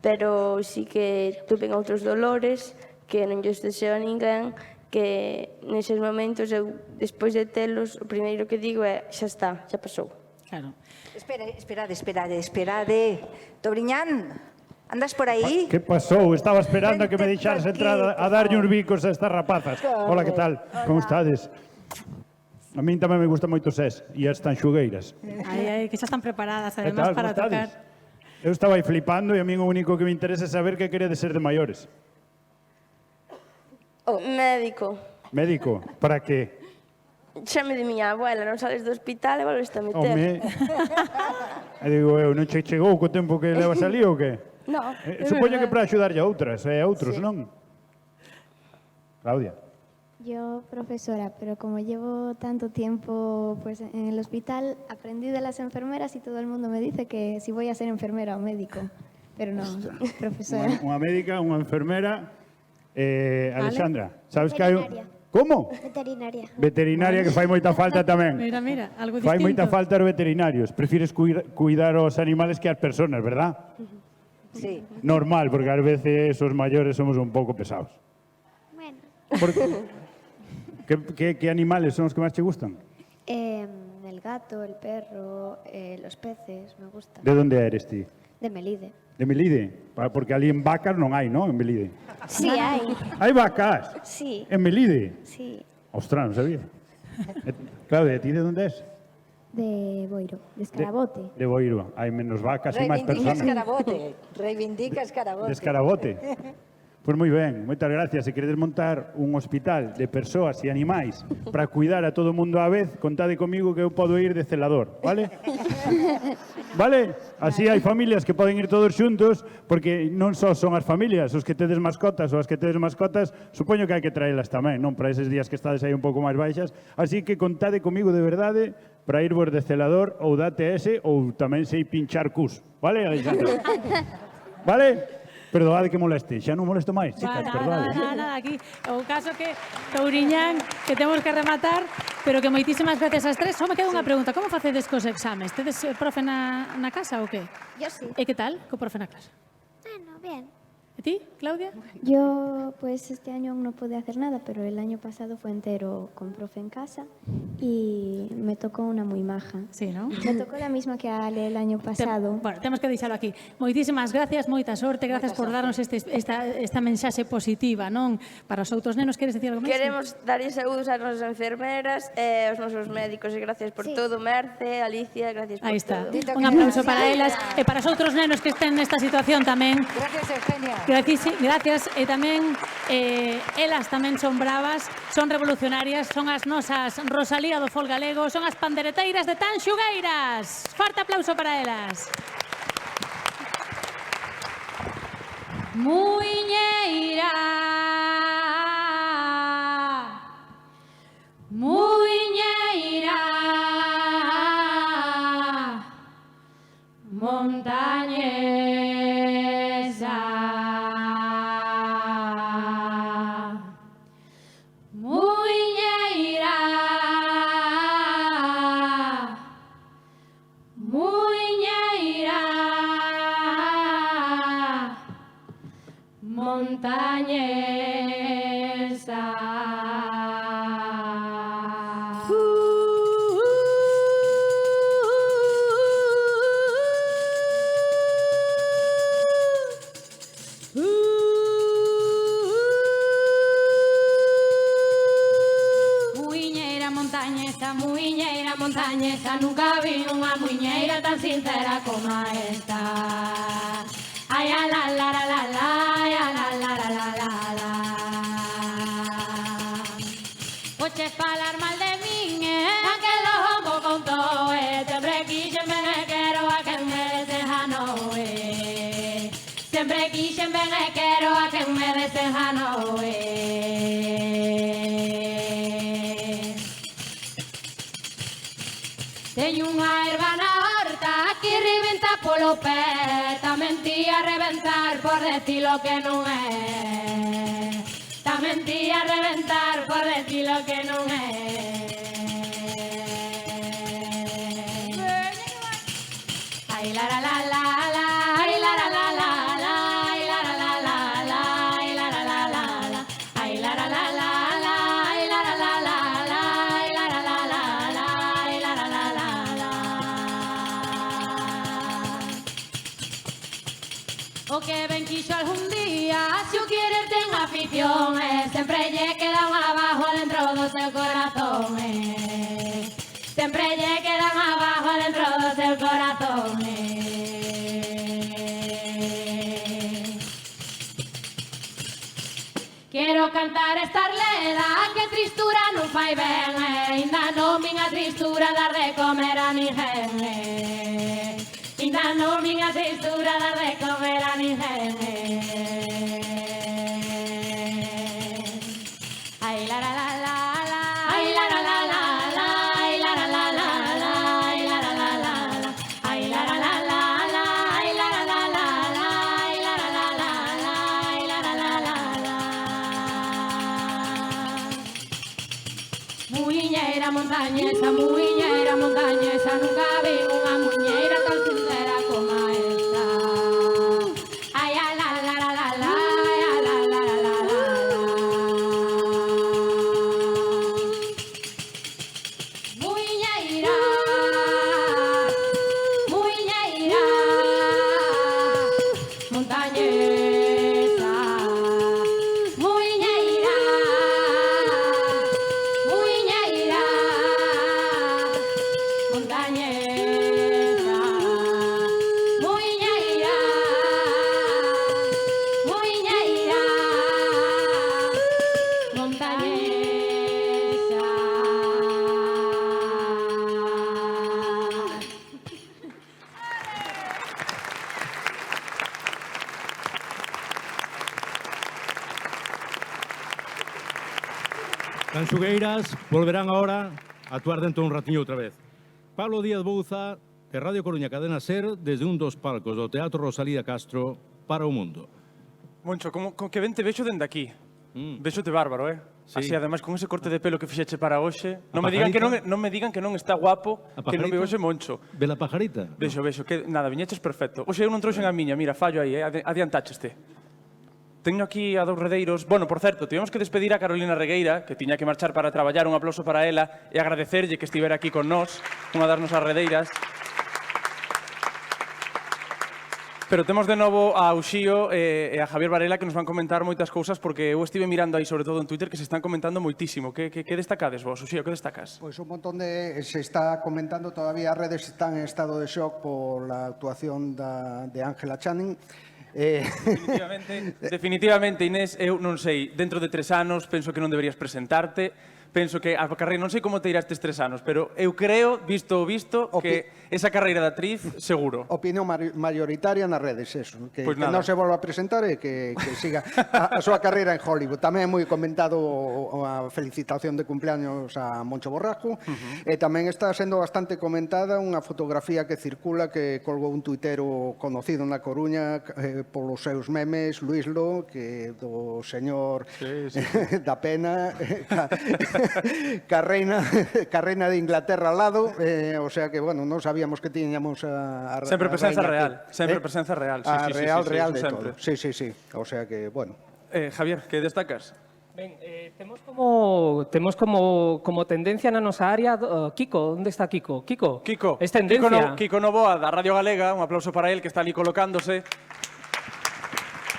pero sí que tuven outros dolores que non lles deseo a ninguén, que neses momentos eu, despois de telos, o primeiro que digo é xa está, xa pasou. Claro. Esperade. Tobriñán, andas por aí? Que pasou? Estaba esperando a que me deixaras entrar a darlle uns bicos a estas rapazas. Hola, que tal? Como estades? A min tamén me gusta moito SES e as tanxugueiras. Ai, que xa están preparadas, además, para tocar. Eu estaba aí flipando e a min o único que me interesa é saber que queredes ser de maiores. Médico. Médico? Para que? Xa me di miña abuela, non sales do hospital e volves a meter. Home. E digo eu, non che chegou co tempo que levas ali ou que? No, Supoño que para axudarlle a outras, e a outros, non? Claudia. Yo, profesora, pero como llevo tanto tiempo pues, en el hospital, aprendí de las enfermeras y todo el mundo me dice que si voy a ser enfermera o médico. Pero no, profesora. Unha médica, unha enfermera, Alexandra, sabes que hai... Veterinaria. Como? Veterinaria. Veterinaria, que fai moita falta tamén. Mira, algo distinto. Fai moita falta os veterinarios. Prefires cuidar os animales que as personas, verdad? Sí. Normal, porque ás veces os maiores somos un pouco pesados. Bueno. Que animales son os que máis te gustan? El gato, el perro, los peces, me gusta. De onde eres ti? De Melide. De Melide? Porque ali en vacas non hai, non? En Melide. Sí, hay. Hai vacas? Sí. En Melide? Sí. Ostras, non sabía. Claudia, ti de onde és? De Boiro, de Escarabote. De Boiro. Hai menos vacas e máis personas. Reivindica Escarabote. De Escarabote. Pois moi ben, moitas gracias. Se queredes montar un hospital de persoas e animais para cuidar a todo o mundo á vez, contade comigo que eu podo ir de celador, vale? Vale? Así hai familias que poden ir todos xuntos, porque non só son as familias, os que tedes mascotas ou as que tedes mascotas, supoño que hai que traelas tamén, non? Para eses días que estades aí un pouco máis baixas. Así que contade comigo de verdade para ir vos de celador ou da ATS ou tamén sei pinchar cus, vale, Alexandra? Vale? Perdoade que moleste, xa non molesto máis, chicas, perdoade. Nada, aquí. O caso que, Touriñán, que temos que rematar, pero que moitísimas gracias ás tres. Só me queda unha pregunta, como facedes cos exames? Tedes profe na casa ou que? Yo sí. E que tal co profe na clase? Bueno, bien. E ti, Claudia? Yo, pues este año aún no pude hacer nada, pero el año pasado fue entero con profe en casa y me tocó una muy maja. Sí, ¿no? Me tocó la misma que a Ale el año pasado. Bueno, temos que deixalo aquí. Moitísimas gracias, moita sorte, gracias por darnos esta mensaxe positiva, non? Para os outros nenos, queres dicir algo máis? Queremos darlle saúdos ás nosas enfermeras e aos nosos médicos, e gracias por todo, Merce, Alicia, gracias por Aí está. todo. Un aplauso para elas e para os outros nenos que estén nesta situación tamén. Gracias, Eugenia. Gracias, e tamén elas tamén son bravas, son revolucionarias, son as nosas Rosalía do Fol Galego, son as pandereteiras de Tanxugueiras. Forte aplauso para elas. Muiñeira, muiñeira, montañesa. Muiñeira, muiñeira, montañesa. Muiñeira, montañesa, muiñeira, montañesa, nunca vi unha muiñeira tan sincera como esta. Ay, a la la la la la, ay, a la la la la la la. Poches falar mal de min, que lo homo contou, sempre quixen ben e quero a quen me deseja no, sempre quixen ben e quero a quen me deseja no, Teño unha erva na horta que rebenta polo pé, tamén ti a reventar por decir lo que non é, tamén ti a reventar por decir lo que non é. Ay, la la la la la, ay, la la la la la, ay, la la la la la, ay, la la la la la, ay, la la la la la, ay, la la la la la, ay, la la la la la, ay, la la la la la. O que ben quixo algún día, se o querer ten afición, sempre lle quedan abajo dentro do seu corazón, sempre lle quedan abajo dentro do seu corazón, Quero cantar esta arleda que tristura non fai ben, ainda non min a tristura dar de comer a ninguén, ainda non min a tristura dar de comer a ninguén. Ay, la la la la la, ay, la la la la la, ay, la la la la la, ay, la la la la la, ay, la la la la la, ay, la la la la la, ay, la la la la la, ay, la la la la la. Muiñeira, montañesa, muiñeira, montañesa, nunca vi unha muiñeira tan sincera como esta. Ay, a la la la la la, ay, a la la la la la. Muiñeira, muiñeira, montañesa, muiñeira, muiñeira, montañesa, muiñeira, muiñeira, montañesa. Canxugueiras volverán ahora a actuar dentro un ratiño outra vez. Pablo Díaz Bouza, de Radio Coruña Cadena Ser, desde un dos palcos do Teatro Rosalía Castro para o mundo. Moncho, como que ben te vexo dende aquí. Vexote bárbaro, Sí. Así, ademais, con ese corte de pelo que fixeche para hoxe. Non me digan que non está guapo, que non me hoxe Moncho. Ve la pajarita? Vexo, que nada, viñeches perfecto. Hoxe eu non trouxen a miña, mira, fallo aí, adiantácheste. Teño aquí a dous redeiros. Bueno, por certo, tivemos que despedir a Carolina Regueira, que tiña que marchar para traballar. Un aplauso para ela e agradecerlle que estivera aquí con nós, unha das nosas redeiras. Pero temos de novo a Uxío e a Javier Varela que nos van comentar moitas cousas porque eu estive mirando aí, sobre todo en Twitter, que se están comentando moitísimo. Que destacades vos, Uxío, que destacas? Pois un montón se está comentando todavía, as redes están en estado de shock por la actuación de Ángela Channing. Definitivamente, Inés, eu non sei, dentro de 3 anos penso que non deberías presentarte, penso que a carreira, non sei como te irá estes 3 anos, pero eu creo, visto que esa carreira de actriz, seguro. Opinión mayoritaria nas redes, eso. Que Pois non se volva a presentar e que siga a súa carreira en Hollywood. Tamén é moi comentado a felicitación de cumpleaños a Moncho Borrajo. E tamén está sendo bastante comentada unha fotografía que circula que colgou un tuitero conocido na Coruña polos seus memes, Luislo, que do señor da pena, ca reina de Inglaterra ao lado, o sea que, bueno, non sabíamos que tiñamos a sempre presenza real, sempre presenza real. A real de todo. Sí. O sea que, bueno. Javier, que destacas? Ben, temos como tendencia na nosa área Kiko, onde está Kiko? Kiko, es tendencia. Kiko Novoa, da Radio Galega, un aplauso para él, que está ali colocándose.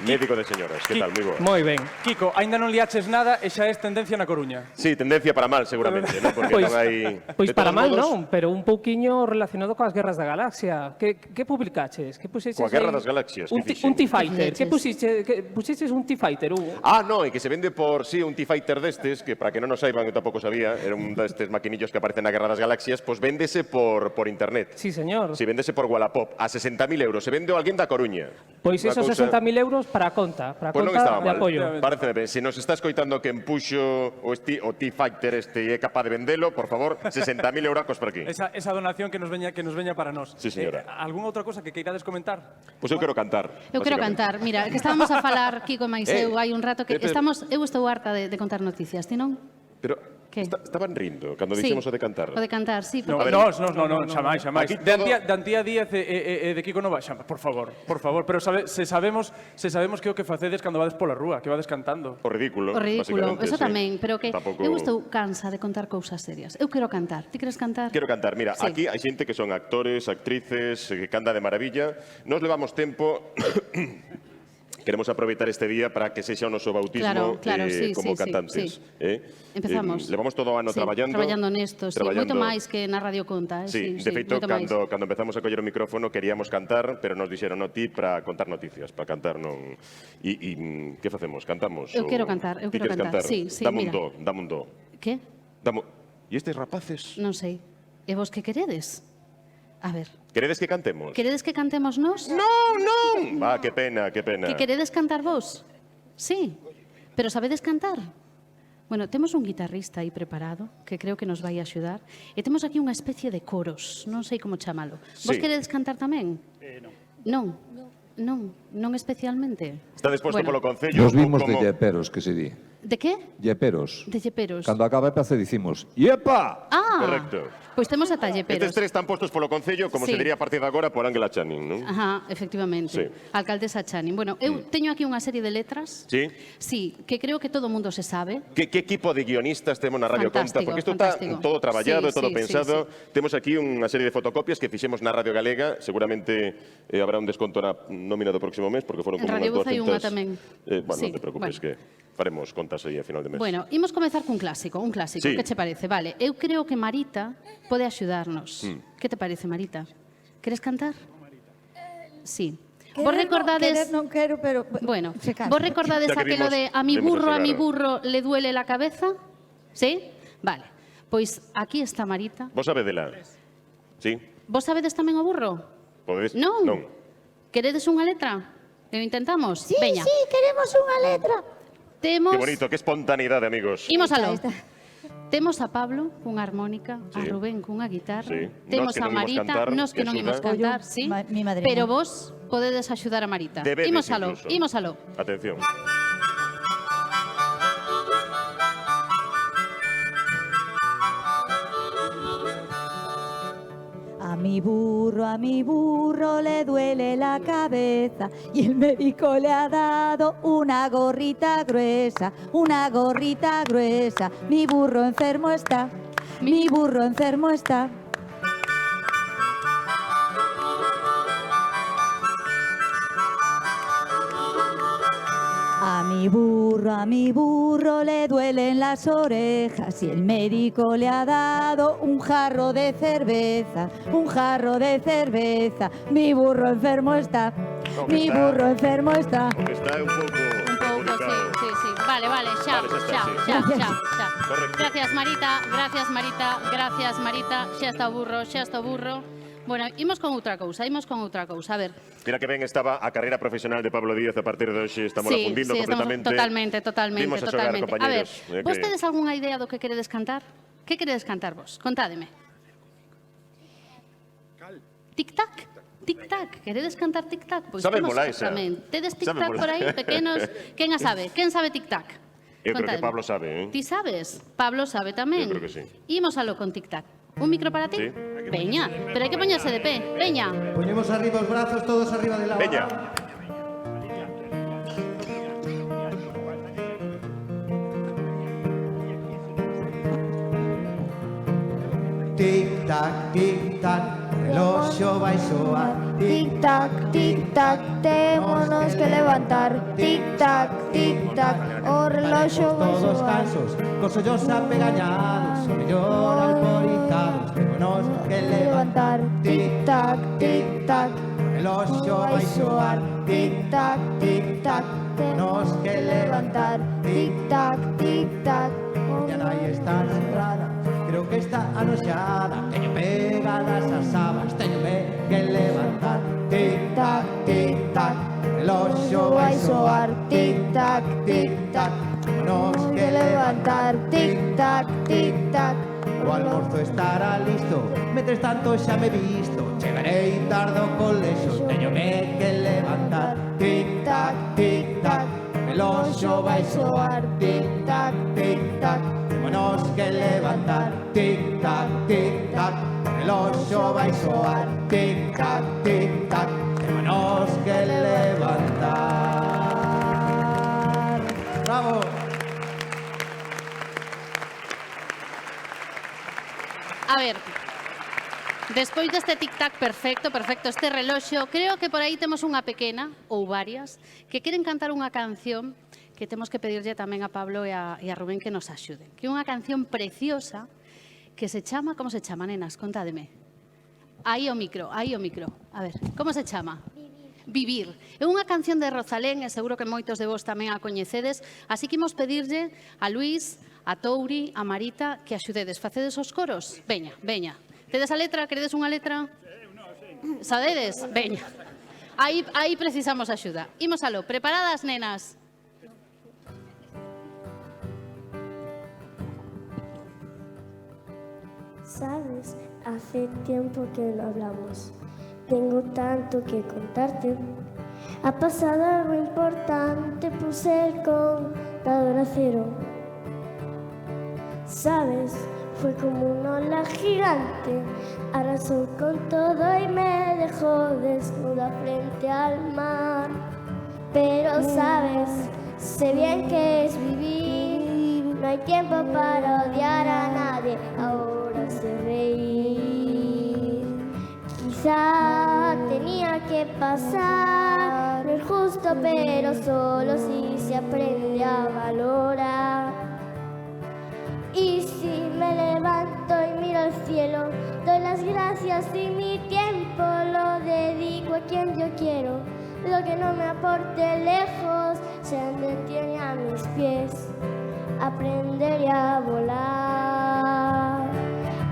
Médico de señoras, que tal? Moi boa. Moi ben. Kiko, aínda non liaches nada e xa es tendencia na Coruña. Sí, tendencia para mal, seguramente, ¿no? Porque non hai... Pois para mal non, pero un pouquiño relacionado coas guerras da galaxia. Que publicaches? Que puxeches? Coa guerra das galaxias, un T-Fighter. Que puxeches un T-Fighter, Hugo? No, e que se vende por, sí, un T-Fighter destes, que para que non o saiban, eu tampouco sabía, era un destes maquinillos que aparecen na guerra das galaxias, pois véndese por internet. Sí, señor. Si, véndese por Wallapop, a 60.000 euros. Se vende alguén da Coruña. Pois esos 60.000 euros para a conta de apoio. Pareceme ben. Se nos está escoitando que empuxo o T-Fighter é capaz de vendelo, por favor, 60.000 euracos por aquí. Esa donación que nos veña para nós. Sí, señora. Algúnha outra cosa que queirades comentar? Pois eu quero cantar. Eu quero cantar. Mira, que estábamos a falar, Kiko e máis eu, hai un rato que eu estou harta de contar noticias, ti non? Pero estaban rindo cando dixemos o de cantar. O de cantar, sí. Non, xamais. De Antía Díaz e de Kiko Nova, por favor. Pero se sabemos que o que facedes cando vades pola rúa, que vades cantando. O ridículo, eso tamén, pero que eu estou cansa de contar cousas serias. Eu quero cantar. Ti queres cantar? Quero cantar. Mira, aquí hai xente que son actores, actrices, que canta de maravilla. Nos levamos tempo... Queremos aproveitar este día para que sexa o noso bautismo como cantantes. Empezamos. Levamos todo o ano traballando nesto, moito máis que na Radio Conta. Sí, de feito, cando empezamos a coller o micrófono queríamos cantar, pero nos dixeron no ti para contar noticias, para cantar non... E que facemos? Cantamos? Eu quero cantar, sí, dame mira. Dame un do. Que? E estes rapaces? Non sei. E vos que queredes? A ver. Queredes que cantemos? Queredes que cantemos nós? Non! Que pena. Que queredes cantar vos? Sí. Pero sabedes cantar? Bueno, temos un guitarrista aí preparado que creo que nos vai axudar e temos aquí unha especie de coros, non sei como chamalo. Vos queredes cantar tamén? Non. Non especialmente. Está disposto polo Concello? Nos vimos de yeperos, que se di. De que? Yeperos. De yeperos. Cando acaba a peça dicimos ¡Yepa! Correcto. Pois temos ata yeperos. Estes tres están postos polo Concello, como se diría a partir de agora, por Ángela Channing, non? Ajá, efectivamente. Alcaldesa Channing. Bueno, eu teño aquí unha serie de letras. Sí? Sí, que creo que todo o mundo se sabe. Que equipo de guionistas temos na Radio Conta? Porque isto está todo traballado, todo pensado. Temos aquí unha serie de fotocopias que fixemos na Radio Galega. Seguramente habrá un desconto na nómina do próximo mes, porque foron como unhas 200... En Radio Voz hai unha tamén. Bueno, non te preocupes, que faremos contas aí a final de mes. Bueno, imos comezar cun clásico. Que che parece? Vale, eu creo que Marita pode axudarnos. Que te parece, Marita? Queres cantar? Sí. Vos recordades... Non quero, pero... Bueno, vos recordades aquelo de a mi burro le duele la cabeza? Sí? Vale. Pois aquí está Marita. Vos sabedela? Sí? Vos sabedes tamén o burro? Podedes? Non. Queredes unha letra? E o intentamos? Sí, Veña. sí, queremos unha letra. Temos... Que bonito, que espontaneidade, amigos. Imos aló. Temos a Pablo cunha armónica, a Rubén cunha guitarra, temos a Marita, nos que non imos cantar, sí, pero vos podedes axudar a Marita. Imos aló. Atención. A mi burro le duele la cabeza y el médico le ha dado una gorrita gruesa. Mi burro enfermo está. A mi burro le duelen las orejas y el médico le ha dado un jarro de cerveza. Mi burro enfermo está. Está un pouco sí. Vale, xa. Gracias, Marita, xa está o burro. Bueno, imos con outra cousa, a ver. Mira que ben estaba a carreira profesional de Pablo Díaz, a partir de hoxe estamos afundindo completamente. Totalmente. Vimos a xogar, A ver, compañeros. vos tedes algunha idea do que queredes cantar? Que queredes cantar vos? Contádeme. Tic-tac? Tic-tac, queredes cantar tic-tac? Pois Sabémola esa. Tedes tic-tac por aí, pequenos? Quen a sabe? Quen sabe tic-tac? Eu creo que Pablo sabe, Ti sabes? Pablo sabe tamén. Eu creo que sí. Imos aló con tic-tac. Un micro para ti? Sí. Veña, pero hai que poñerse de pé. Veña. Ponemos arriba os brazos, todos arriba de la Veña. Tic-tac, o reloxo vai soar. Tic-tac, tic-tac, témonos que levantar. Tic-tac, tic-tac, o reloxo vai Todos soar. cansos, cos ollos apegañados, o mellor alborizados, témonos que levantar. Tic-tac, tic-tac, o reloxo vai soar. tic-tac, tic-tac, témonos que levantar. Tic-tac, tic-tac, Miña nai está cerrada, creo que está anoxada. Teño pegadas as sabas, teño que levantar. Tic-tac, tic-tac, o reloxo vai soar. Tic-tac, tic-tac, témonos que levantar. Tic-tac, tic-tac, O almorzo estará listo, mentres tanto xa me visto. Chegarei tarde ao colexo, teñome que levantar. Tic-tac, tic-tac, o reloxo vai soar. Tic-tac, tic-tac, témonos que levantar. Tic-tac, tic-tac, o reloxo vai soar. Tic-tac, tic-tac, témonos que levantar. Bravo! A ver, despois deste tic-tac perfecto, este reloxo, creo que por aí temos unha pequena, ou varias, que queren cantar unha canción que temos que pedirlle tamén a Pablo e a Rubén que nos axuden. Que é unha canción preciosa que se chama, como se chama, nenas? Contádeme. Aí o micro. A ver, como se chama? Vivir. É unha canción de Rosalén e seguro que moitos de vos tamén a coñecedes, así que imos pedirlle a Luís, a Touri, a Marita, que axudedes. Facedes os coros? Veña. Tedes a letra? Queredes unha letra? Sabedes? Veña. Aí precisamos axuda. Imos aló. Preparadas, nenas? Sabes, hace tiempo que no hablamos. Tengo tanto que contarte. Ha pasado algo importante, puse el contador a cero. Sabes, fue como una ola gigante, arrasó con todo y me dejó desnuda frente al mar. Pero sabes, sé bien que es vivir, no hay tiempo para odiar a nadie, ahora sé reír. Quizá tenía que pasar, no es justo pero solo si se aprende a valorar. Y si me levanto y miro al cielo, doy las gracias y mi tiempo lo dedico a quien yo quiero. Lo que no me aporte lejos se detiene a mis pies, aprenderé a volar.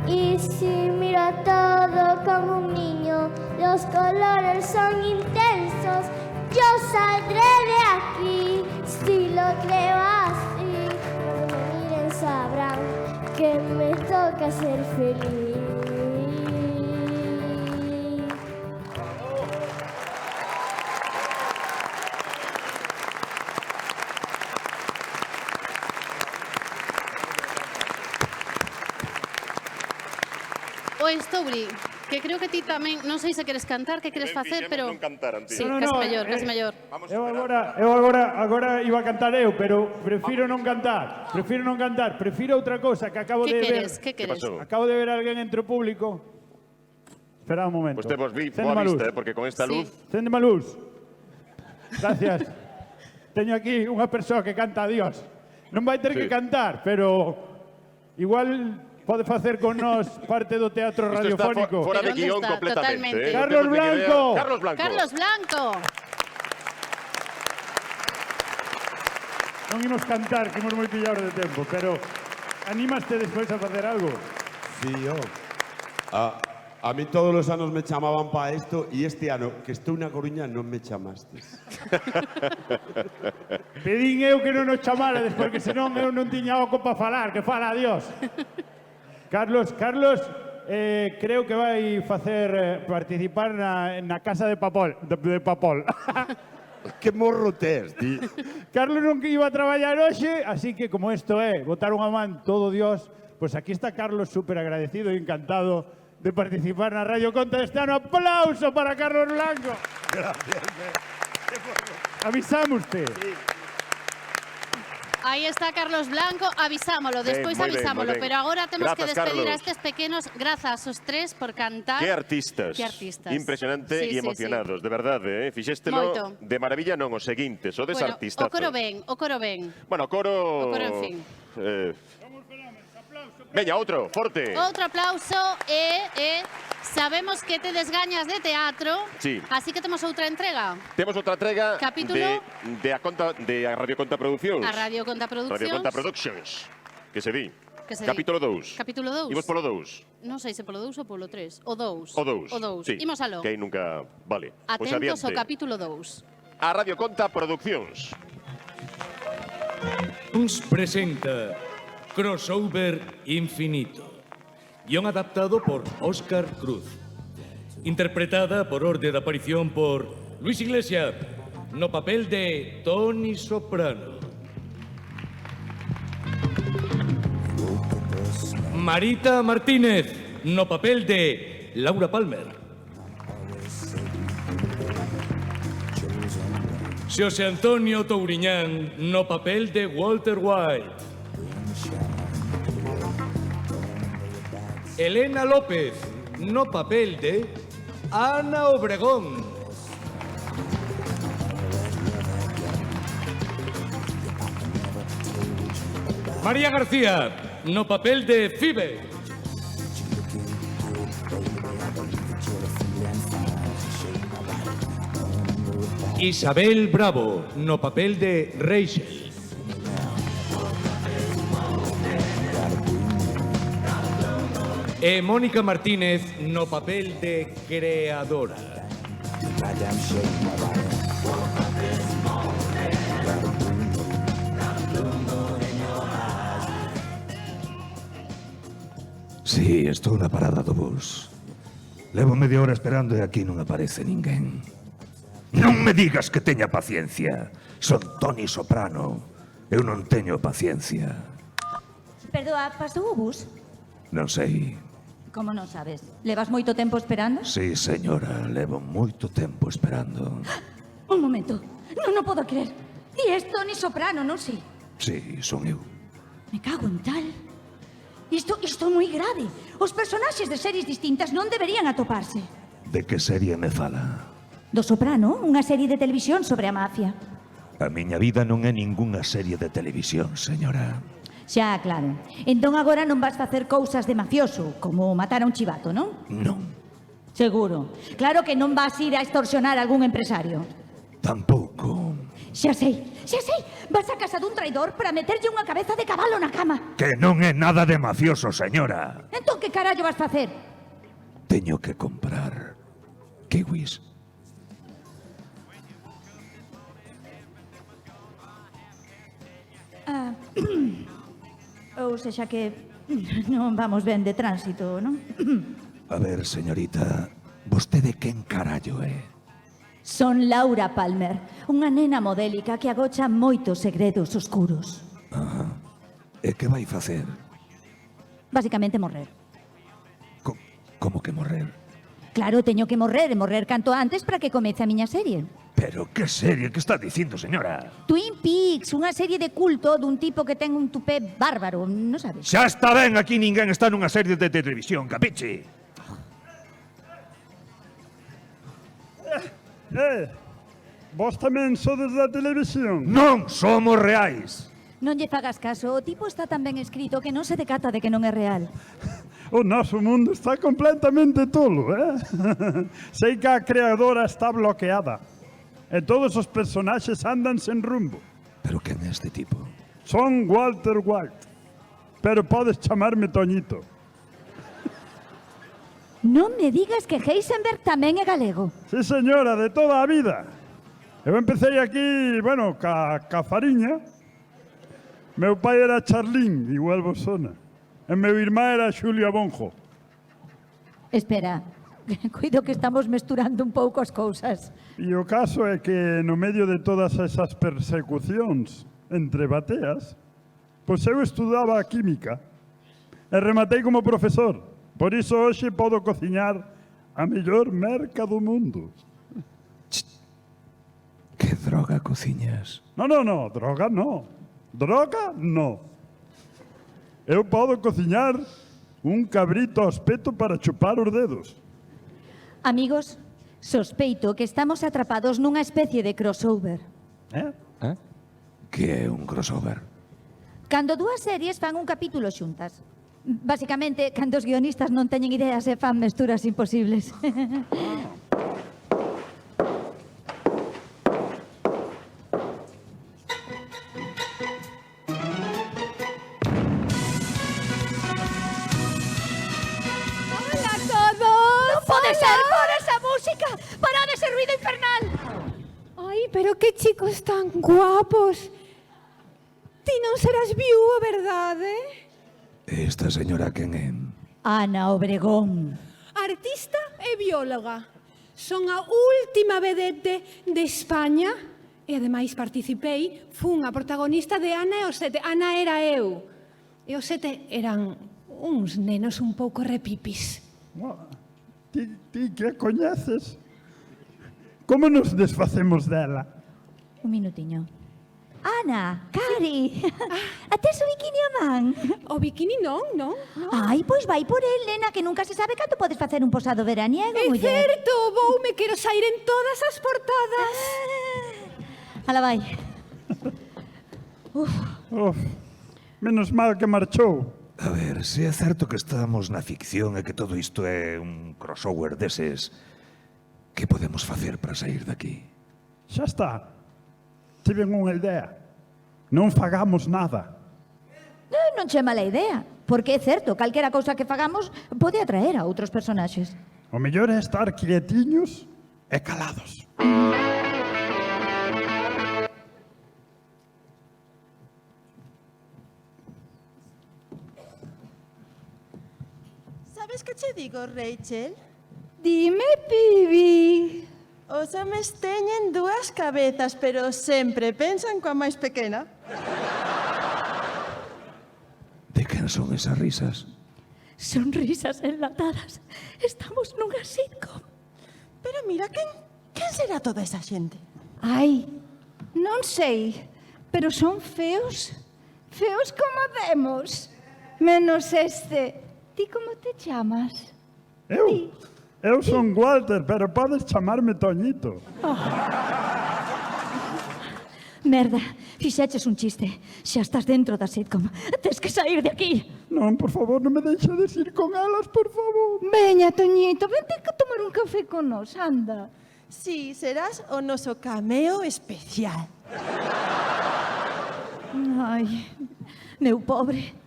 Y si miro a todo como un niño, los colores son intensos, yo saldré de aquí si lo creo así. Cuando me miren sabrán que me toca ser feliz. O Estouri, que creo que ti tamén, non sei se queres cantar, que queres facer, pero... Non cantar, Sí, casi mellor. Eu agora iba a cantar eu, pero prefiro non cantar. Prefiro outra cousa que acabo de ver. Que queres? Acabo de ver a alguén entre o público. Espera un momento. Pues temos boa vista, porque con esta luz... Céndeme a luz. Gracias. Teño aquí unha persoa que canta a Dios. Non vai ter que cantar, pero igual pode facer con nós parte do teatro radiofónico. Fora de guión completamente. Carlos Blanco. Carlos Blanco. Non imos cantar, que imos moi pillados de tempo, pero anímaste despois a facer algo? Sí, yo. A mí todos los anos me chamaban para esto y este ano, que estou na Coruña, non me chamastes. Pedín eu que non nos chamara despois, que senón eu non tiña oco para falar, que fala a Dios. Carlos, creo que vai facer participar na Casa de Papol. Que morro tes, ti? Carlos non que iba a traballar hoxe, así que como isto é botar unha man todo Dios, pues aquí está Carlos súper agradecido e encantado de participar na Radio Conta este ano. ¡Aplauso para Carlos Blanco! Gracias. Avisámoste. Sí. Aí está Carlos Blanco, avisámolo, despois avisámolo, pero agora temos que despedir a estes pequenos. Grazas aos tres por cantar. Que artistas. Impresionante e emocionados, de verdade, fixéstelo de maravilla, non, os seguintes, o desartistazo. O coro ben. Bueno, o coro... O coro, en fin. Veña, outro, forte. Outro aplauso e sabemos que tedes gañas de teatro, así que temos outra entrega. Temos outra entrega de a Radio Conta Produccións. A Radio Conta Produccións. Radio Conta Productions, que se di. Capítulo 2. Capítulo 2. Imos polo 2. Non sei se polo 2 ou polo 3. O 2. O 2. O 2. Sí. Imos aló. Que aí nunca... Vale. Atentos ao capítulo 2. A Radio Conta Produccións. Uns presenta Crossover Infinito. Guión adaptado por Óscar Cruz. Interpretada por orde de aparición por Luis Iglesias, no papel de Tony Soprano. Marita Martínez, no papel de Laura Palmer. Xosé Antonio Touriñán, no papel de Walter White. Elena López, no papel de Ana Obregón. María García, no papel de Fibe. Isabel Bravo, no papel de Rachel. E Mónica Martínez, no papel de creadora. Sí, estou na parada do bus. Levo media hora esperando e aquí non aparece ninguén. Non me digas que teña paciencia. Son Tony Soprano. Eu non teño paciencia. Perdoa, pasou o bus? Non sei. Como non sabes? Levas moito tempo esperando? Sí, señora, levo moito tempo esperando. Un momento. Non o podo creer. Ti és Tony Soprano, non si? Sí, son eu. Me cago en tal. Isto é moi grave. Os personaxes de series distintas non deberían atoparse. De que serie me fala? Do Soprano, unha serie de televisión sobre a mafia. A miña vida non é ningunha serie de televisión, señora. Xa, claro. Entón agora non vas facer cousas de mafioso, como matar a un chivato, non? Non. Seguro. Claro que non vas ir a extorsionar a algún empresario. Tampouco. Xa sei. Vas a casa dun traidor para meterlle unha cabeza de cabalo na cama. Que non é nada de mafioso, señora. Entón que carallo vas facer? Teño que comprar kiwis. Ou sexa que non vamos ben de tránsito, non? A ver, señorita, vostede quen carallo é? Son Laura Palmer, unha nena modélica que agocha moitos segredos oscuros. Ajá. E que vai facer? Basicamente morrer. Como que morrer? Claro, teño que morrer e morrer canto antes para que comece a miña serie. Pero que serie que está dicindo, señora? Twin Peaks, unha serie de culto dun tipo que ten un tupé bárbaro, non sabes? Xa está ben, aquí ninguén está nunha serie de televisión, capiche? Vos tamén sodes da televisión? Non, somos reais. Non lle fagas caso, o tipo está tan ben escrito que non se decata de que non é real. O noso mundo está completamente tolo, Sei que a creadora está bloqueada. E todos os personaxes andan sen rumbo. Pero quen é este tipo? Son Walter White, pero podes chamarme Toñito. Non me digas que Heisenberg tamén é galego. Sí, señora, de toda a vida. Eu empecé aquí, bueno, ca fariña. Meu pai era Charlín, igual vos sona. E meu irmá era Xulio Abonjo. Espera, cuido que estamos mesturando un pouco as cousas. E o caso é que no medio de todas esas persecucións entre bateas, pois eu estudaba química e rematei como profesor. Por iso hoxe podo cociñar a mellor merca do mundo. Que droga cociñas? No, droga no. Droga no. Eu podo cociñar un cabrito ao espeto para chupar os dedos. Amigos, sospeito que estamos atrapados nunha especie de crossover. Que é un crossover? Cando dúas series fan un capítulo xuntas. Basicamente, cando os guionistas non teñen ideas e fan mesturas imposibles. Hola a todos. Non pode ser por esa música. Parad ese ruido infernal. Ay, pero qué chicos tan guapos. Ti non serás viúva, verdade? Esta señora quen é? Ana Obregón. Artista e bióloga. Son a última vedette de España e ademais participei, fun a protagonista de Ana e os Sete. Ana era eu. E os Sete eran uns nenos un pouco repipis. Ti que a coñeces? Como nos desfacemos dela? Un minutiño. Ana, Cari, ates o bikini a man? O bikini non. Ai, pois vai por el, nena, que nunca se sabe canto podes facer un posado veraniego, É muller. certo, voume quero sair en todas as portadas. Ala vai. Menos mal que marchou. A ver, se é certo que estamos na ficción e que todo isto é un crossover deses, que podemos facer para sair daqui? Xa está. Tiven unha idea. Non fagamos nada. Non che mala idea, porque é certo, calquera cousa que fagamos pode atraer a outros personaxes. O mellor é estar quietiños e calados. Sabes que che digo, Rachel? Dime, Pibi. Os homes teñen dúas cabezas, pero sempre pensan coa máis pequena. De quen son esas risas? Son risas enlatadas. Estamos nunha sitcom. Pero mira, quen será toda esa xente? Ai, non sei, pero son feos. Feos como demos. Menos este. Ti como te chamas? Eu son Walter, pero podes chamarme Toñito. Merda, fixeches un chiste. Xa estás dentro da sitcom. Tes que sair de aquí. Non, por favor, non me deixades ir con elas, por favor. Veña, Toñito, vente que tomar un café con nos, anda. Sí, serás o noso cameo especial. Ai, meu pobre.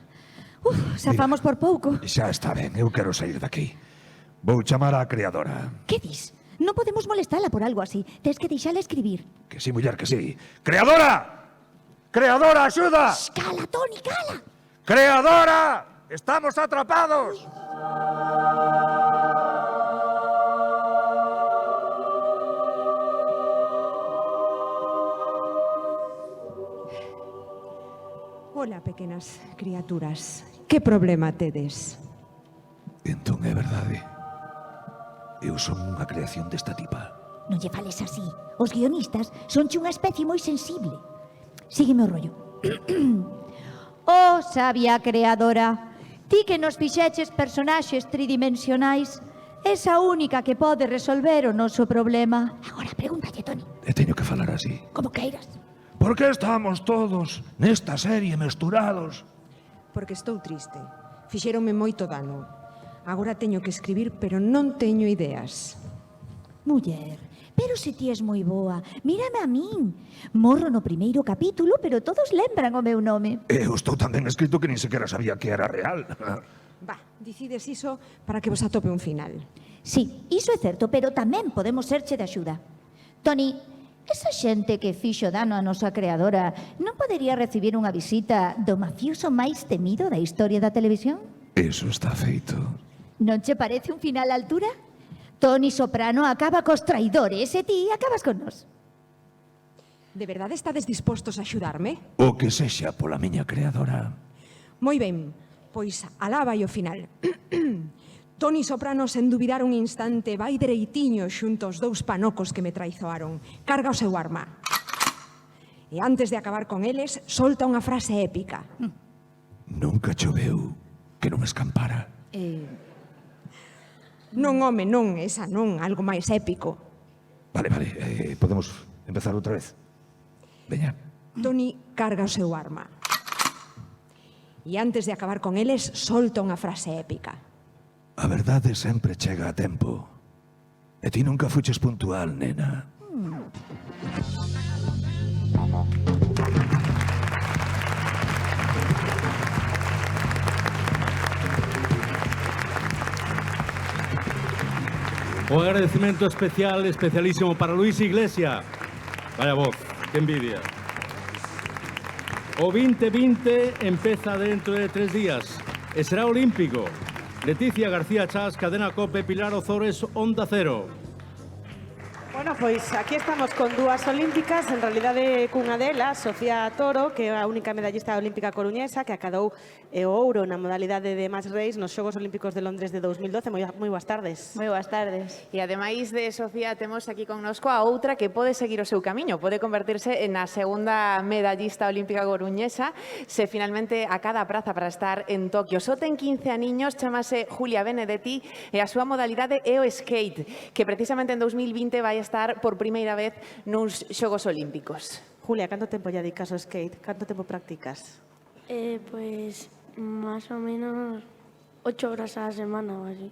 Safamos por pouco. Xa está ben, eu quero sair daqui. Vou chamar á creadora. Que dis? Non podemos molestala por algo así. Tes que deixala escribir. Que sí, muller, que sí. ¡Creadora! ¡Creadora, axuda! Cala, Toni, cala! ¡Creadora! ¡Estamos atrapados! Ola, pequenas criaturas. Que problema tedes? Entón é verdade. Eu son unha creación desta tipa. Non lle fales así. Os guionistas sonche unha especie moi sensible. Sígueme o rollo. Oh, sabia creadora, ti que nos fixeches personaxes tridimensionais, es a única que pode resolver o noso problema. Agora pregúntalle, Toni. E teño que falar así. Como queiras. Por que estamos todos nesta serie mesturados? Porque estou triste. Fixéronme moito dano. Agora teño que escribir, pero non teño ideas. Muller, Pero se ti és moi boa, mírame a min. Morro no primeiro capítulo, pero todos lembran o meu nome. Eu estou tan ben escrito que nin sequera sabía que era real. Va, dicides iso para que vos atope un final. Sí, iso é certo, pero tamén podemos serche de axuda. Toni, esa xente que fixo dano a nosa creadora non podería recibir unha visita do mafioso máis temido da historia da televisión? Eso está feito. Non che parece un final á altura? Toni Soprano acaba cos traidores e ti acabas con nos. De verdade estades dispostos a axudarme? O que sexa pola miña creadora. Moi ben, pois alá vai o final. Toni Soprano, sen dubidar un instante, vai dereitiño xunto aos dous panocos que me traizoaron. Carga o seu arma. E antes de acabar con eles, solta unha frase épica. Nunca choveu que non escampara. Non, home, non, esa non, algo máis épico. Vale, podemos empezar outra vez. Veña. Toni carga o seu arma. E antes de acabar con eles, solta unha frase épica. A verdade sempre chega a tempo. E ti nunca fuches puntual, nena. O agradecemento especial, especialísimo para Luis Iglesia. Vaya voz, que envidia. O 2020 empeza dentro de 3 días e será olímpico. Leticia García Chas, Cadena COPE, Pilar Ozores, Onda Cero. Bueno, pois aquí estamos con dúas olímpicas, en realidade cunha delas, Sofía Toro, que é a única medallista olímpica coruñesa que acadou o ouro na modalidade de match race nos Xogos Olímpicos de Londres de 2012. Moi boas tardes. Moi boas tardes. E ademais de Sofía, temos aquí connosco a outra que pode seguir o seu camiño, pode convertirse na segunda medallista olímpica coruñesa se finalmente acada a praza para estar en Tokio. Só ten 15 aniños, chamase Julia Benedetti e a súa modalidade é o skate, que precisamente en 2020 vai estar por primeira vez nuns Xogos Olímpicos. Julia, canto tempo lle dedicas ao skate? Canto tempo practicas? Pues más o menos 8 horas a la semana o así.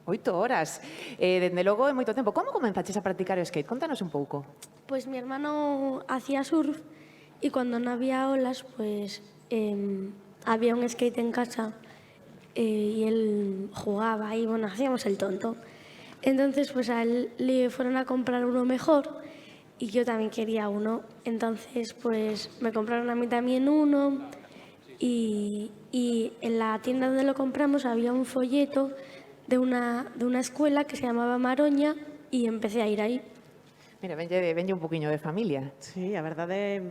8 horas. Dende logo é moito tempo. Como comenzaches a practicar o skate? Contanos un pouco. Pues mi hermano hacía surf y cuando no había olas, pues había un skate en casa y él jugaba y bueno, hacíamos el tonto. Entonces pues a él le fueron a comprar uno mejor y yo también quería uno. Entonces pues me compraron a mí también uno y en la tienda donde lo compramos había un folleto de una escuela que se llamaba Maroña y empecé a ir ahí. Mira, venlle un poquinho de familia. Sí, a verdade,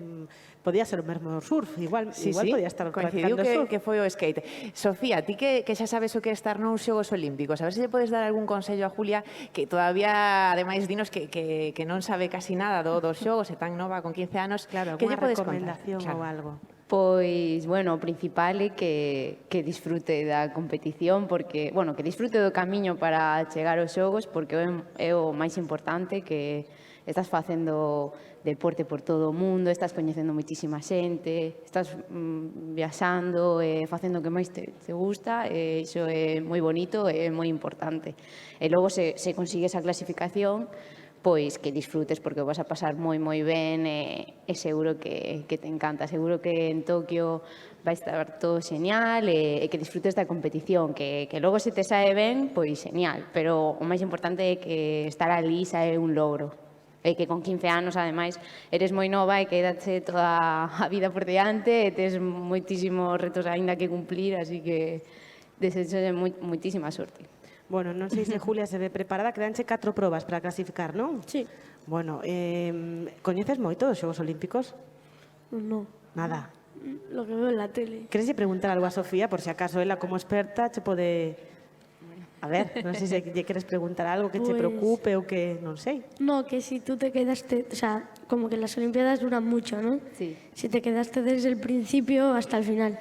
podía ser o mesmo surf, igual podía estar coincidiu practicando surf. que foi o skate. Sofía, ti que xa sabes o que é estar nos Xogos Olímpicos, a ver se lle podes dar algún consello a Julia, que todavía, ademais, dinos que non sabe casi nada dos xogos, e tan nova, con 15 anos, Claro, que lle alguna podes contar? recomendación ou algo. Pois, bueno, o principal é que disfrute da competición, porque, bueno, que disfrute do camiño para chegar aos xogos, porque é o máis importante, que estás facendo deporte por todo o mundo, estás coñecendo moitísima xente, estás viaxando e facendo o que máis te gusta, e iso é moi bonito e moi importante. E logo, se consigues a clasificación, pois que disfrutes, porque o vas a pasar moi ben e seguro que te encanta. Seguro que en Tokio vai estar todo genial e que disfrutes da competición, que logo se te sae ben, pois genial, pero o máis importante é que estar ali xa é un logro. E que con 15 anos, ademais, eres moi nova e que dache toda a vida por diante e tes moitísimos retos aínda que cumplir, así que desexo moitísima sorte. Bueno, non sei se Julia se ve preparada, quedanche 4 probas para clasificar, non? Sí. Bueno, coñeces moito dos Xogos Olímpicos? No. Nada. Lo que veo en la tele. Queres preguntar algo a Sofía, por si acaso ela como experta che pode... A ver, non sei se lle queres preguntar algo que che preocupe ou que... non sei. No, que si tú te quedaste, o sea, como que las Olimpiadas duran mucho, ¿no? Sí. Si te quedaste desde el principio hasta el final.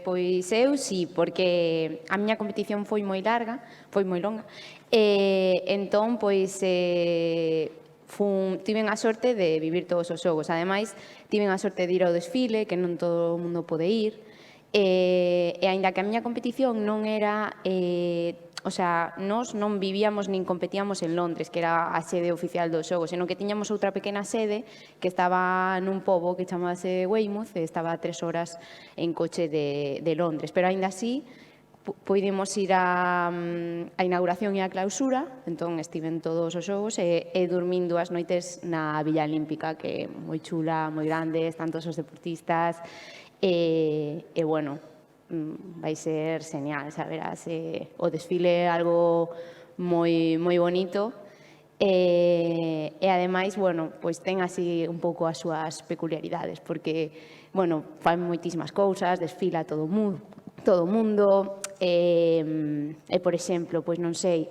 Pois eu sí, porque a miña competición foi moi larga, foi moi longa, entón, pois, tiven a sorte de vivir todos os xogos. Ademais, tiven a sorte de ir ao desfile, que non todo o mundo pode ir, e aínda que a miña competición non era O sea, nós non vivíamos nin competíamos en Londres, que era a sede oficial dos xogos, senón que tiñamos outra pequena sede que estaba nun pobo que chamase Weymouth e estaba a 3 horas en coche de Londres. Pero aínda así, poidemos ir a inauguración e a clausura, entón estiven todos os xogos e dormín 2 noites na Villa Olímpica, que é moi chula, moi grande, están todos os deportistas e bueno, vai ser genial, saberás, o desfile é algo moi bonito e ademais, bueno, pois ten así un pouco as súas peculiaridades, porque, bueno, fan moitísimas cousas, desfila todo o mundo e, por exemplo, pois non sei,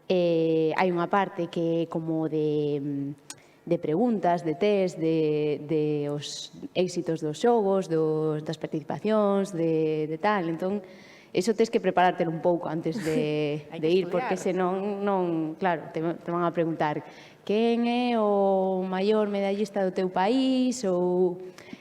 hai unha parte que é como de preguntas, de test, de os éxitos dos xogos, das participacións, de tal. Entón, iso tens que preparártelo un pouco antes de ir, porque senón, claro, te van a preguntar quen é o maior medallista do teu país ou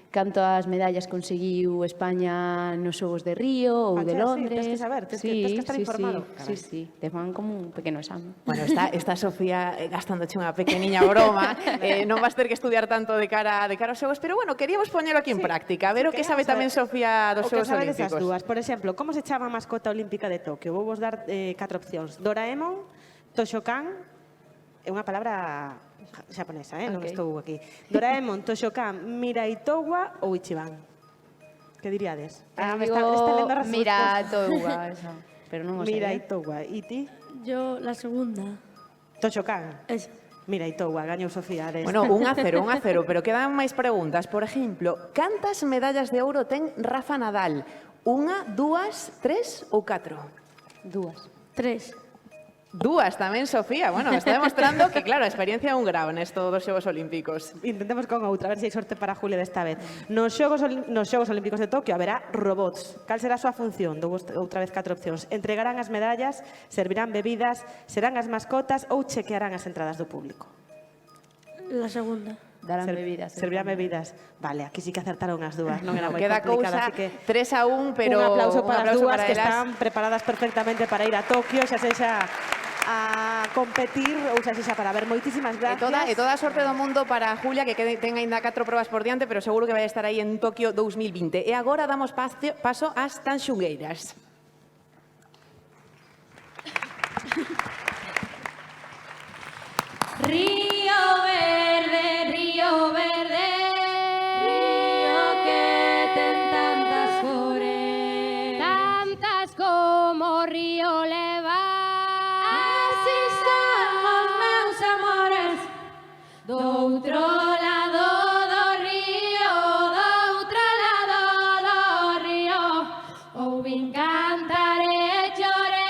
cantas medallas conseguiu España nos Xogos de Río ou de Londres. Tens que saber, tens que estar informado. Sí, te fan como un pequeno exame. Bueno, está Sofía gastándoche unha pequeniña broma. Non vas ter que estudiar tanto de cara aos xogos, pero bueno, queríamos poñelo aquí en práctica. A ver o que sabe tamén Sofía dos Xogos Olímpicos. O que sabe desas dúas. Por exemplo, como se chama a mascota olímpica de Tokio? Vou vos dar 4 opcións. Doraemon, Toshokan, é unha palabra xaponesa, non estou aquí. Doraemon, Toshokan, Mirai Towa ou Ichiban? Que diríades? Mirai Towa, eso. Pero non o sei. Mirai Towa. E ti? Yo, la segunda. Toshokan. Esa. Mirai Towa, gañou Sofía. Bueno, 1-0, pero quedan máis preguntas. Por exemplo, cantas medallas de ouro ten Rafa Nadal? 1, 2, 3 ou 4? 3. 2 tamén, Sofía. Bueno, está demostrando que, claro, a experiencia é un grau nesto dos Xogos Olímpicos. Intentemos con outra, a ver se hai sorte para Julia desta vez. Nos Xogos Olímpicos de Tokio haberá robots. Cal será a súa función? Dou outra vez 4 opcións. Entregarán as medallas, servirán bebidas, serán as mascotas ou chequearán as entradas do público? La segunda. Darán bebidas. Servirán bebidas. Vale, aquí sí que acertaron as dúas. Non era moi Queda complicada, cousa así que 3-1, pero un aplauso para as dúas que elas. están preparadas perfectamente para ir a Tokio, xa sexa a competir ou xa sexa para ver. Moitísimas gracias. E toda a sorte do mundo para Julia, que ten aínda 4 probas por diante, pero seguro que vai estar aí en Tokio 2020. E agora damos paso ás tanxugueiras. Río verde, río verde, río que ten tantas cores, tantas como río leva. Así son os meus amores, do outro lado do río, ou vin cantar e chorei.